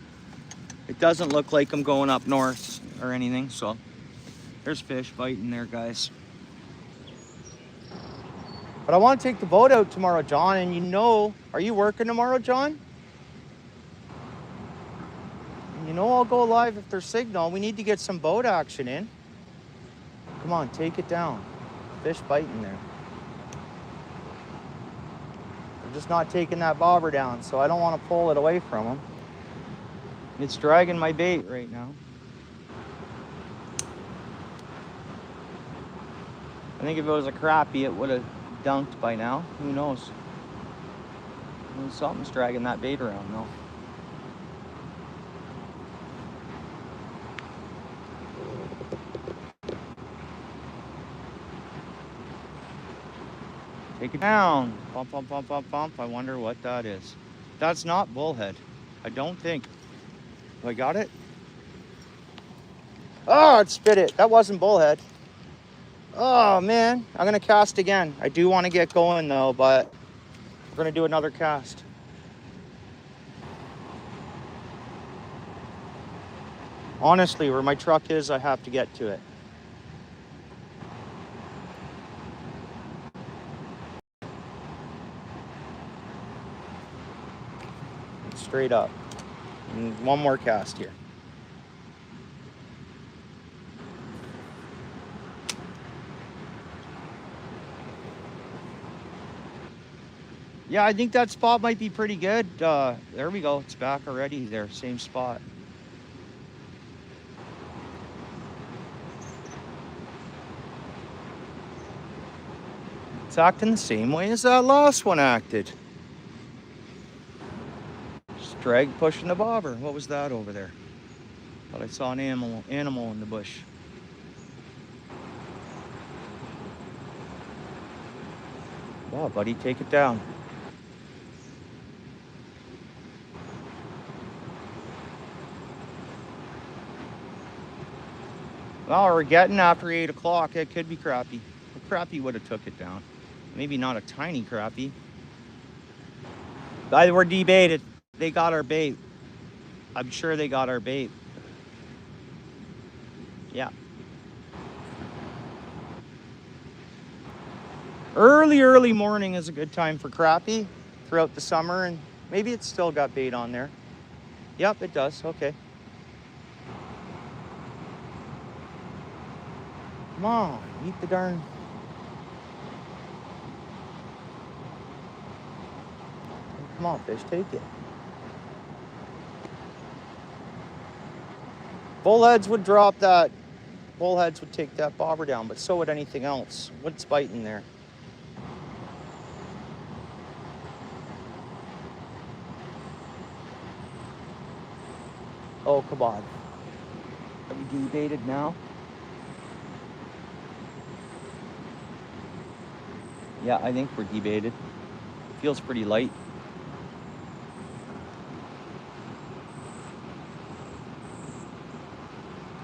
It doesn't look like I'm going up north or anything, so there's fish biting there, guys. But I want to take the boat out tomorrow, John, and you know, are you working tomorrow, John? You know I'll go live if there's signal. We need to get some boat action in. Come on, take it down. Fish biting there. They're just not taking that bobber down, so I don't want to pull it away from them. It's dragging my bait right now. I think if it was a crappie, it would have dunked by now. Who knows? Something's dragging that bait around though. Take it down. Pump, pump, pump, pump, pump. I wonder what that is. That's not bullhead. I don't think. Have I got it? Oh, it spit it. That wasn't bullhead. Oh, man. I'm going to cast again. I do want to get going, though, but we're going to do another cast. Honestly, where my truck is, I have to get to it. Straight up. And one more cast here. Yeah, I think that spot might be pretty good. There we go. It's back already there. Same spot. It's acting the same way as that last one acted. Just drag pushing the bobber. What was that over there? Thought I saw an animal in the bush. Wow, buddy, take it down. Well, we're getting after 8 o'clock. It could be crappie. A crappie would have took it down. Maybe not a tiny crappie. They were debaited. They got our bait. I'm sure they got our bait. Yeah. Early morning is a good time for crappie throughout the summer, and maybe it's still got bait on there. Yep, it does. Okay. Come on, eat the darn. Come on, fish, take it. Bullheads would drop that. Bullheads would take that bobber down, but so would anything else. What's biting there? Oh, come on. Are we debaited now? Yeah, I think we're debaited. Feels pretty light.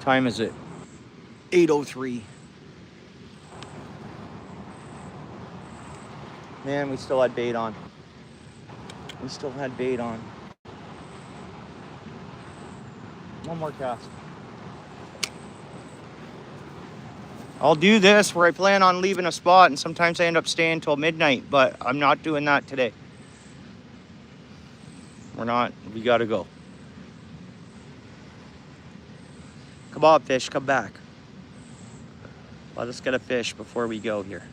Time is it? 8:03. Man, we still had bait on. We still had bait on. One more cast. I'll do this where I plan on leaving a spot, and sometimes I end up staying until midnight, but I'm not doing that today. We're not. We gotta go. Come on, fish, come back. Let us get a fish before we go here.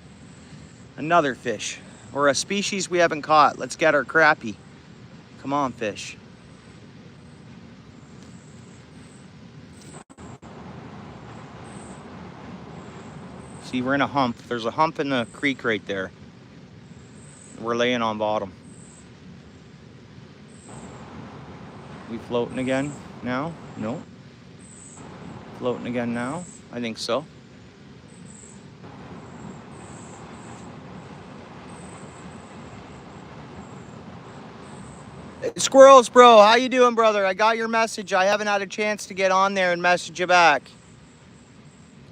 Another fish, or a species we haven't caught. Let's get our crappie. Come on, fish. See, we're in a hump. There's a hump in the creek right there. We're laying on bottom. We floating again now? No. Floating again now? I think so. Squirrels, bro, how you doing, brother? I got your message. I haven't had a chance to get on there and message you back.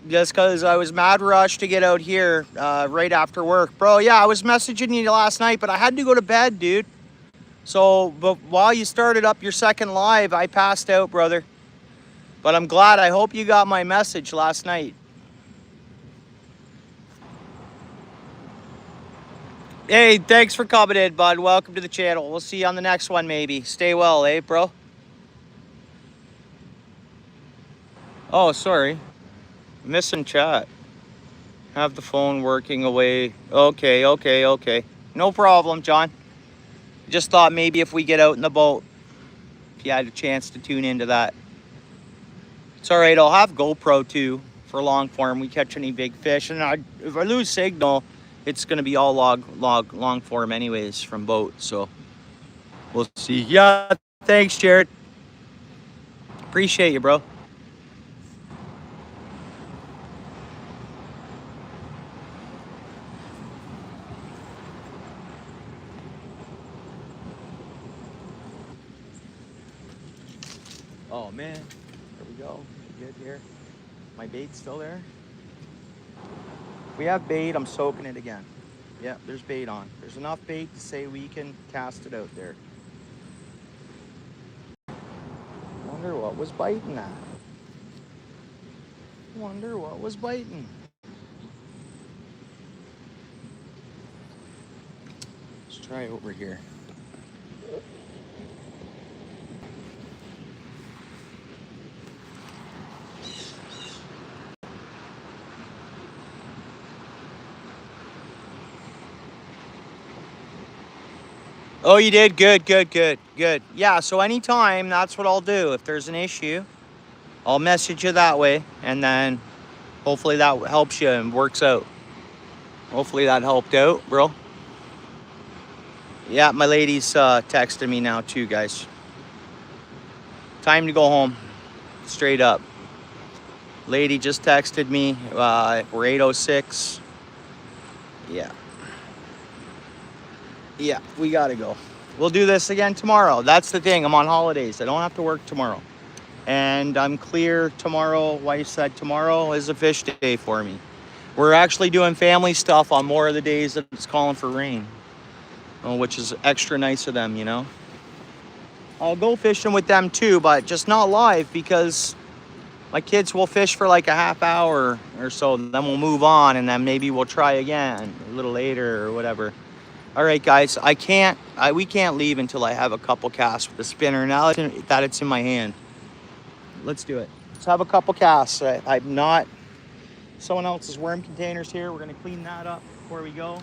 Just because I was mad rushed to get out here right after work. Bro, yeah, I was messaging you last night, but I had to go to bed, dude. So, but while you started up your second live, I passed out, brother. But I'm glad. I hope you got my message last night. Hey, thanks for coming in, bud. Welcome to the channel. We'll see you on the next one, maybe. Stay well, eh, bro? Oh, sorry. Missing chat. Have the phone working away. Okay, okay, okay. No problem, John. Just thought maybe if we get out in the boat, if you had a chance to tune into that. It's all right. I'll have GoPro too for long form. We catch any big fish, and if I lose signal, it's gonna be all long form anyways from boat. So we'll see. Yeah, thanks, Jared. Appreciate you, bro. Oh man, there we go. Good here. My bait's still there. We have bait. I'm soaking it again. Yeah, there's bait on. There's enough bait to say we can cast it out there. Wonder what was biting that. Wonder what was biting. Let's try over here. Oh, you did? Good, good, good, good. Yeah, so anytime, that's what I'll do. If there's an issue, I'll message you that way, and then hopefully that helps you and works out. Hopefully that helped out, bro. Yeah, my lady's texting me now too, guys. Time to go home, straight up. Lady just texted me. We're 8:06. Yeah. Yeah, we gotta go. We'll do this again tomorrow. That's the thing. I'm on holidays. I don't have to work tomorrow. And I'm clear tomorrow. Wife said tomorrow is a fish day for me. We're actually doing family stuff on more of the days that it's calling for rain. Which is extra nice of them, you know. I'll go fishing with them too, but just not live because my kids will fish for like a half hour or so. Then we'll move on, and then maybe we'll try again a little later or whatever. All right, guys, we can't leave until I have a couple casts with the spinner. Now that it's in my hand, let's do it. Let's have a couple casts. I'm not, someone else's worm containers here. We're gonna clean that up before we go.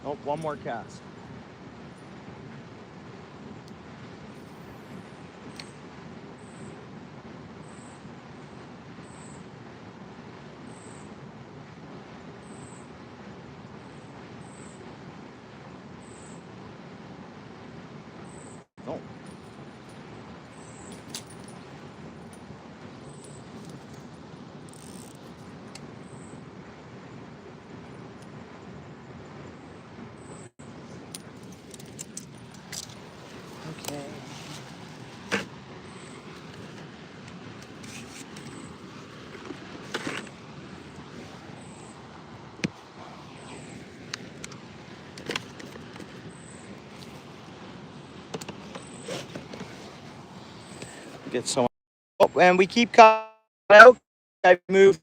Oh, one more cast. Oh. Okay. Get someone. Oh, and we keep cutting out. I moved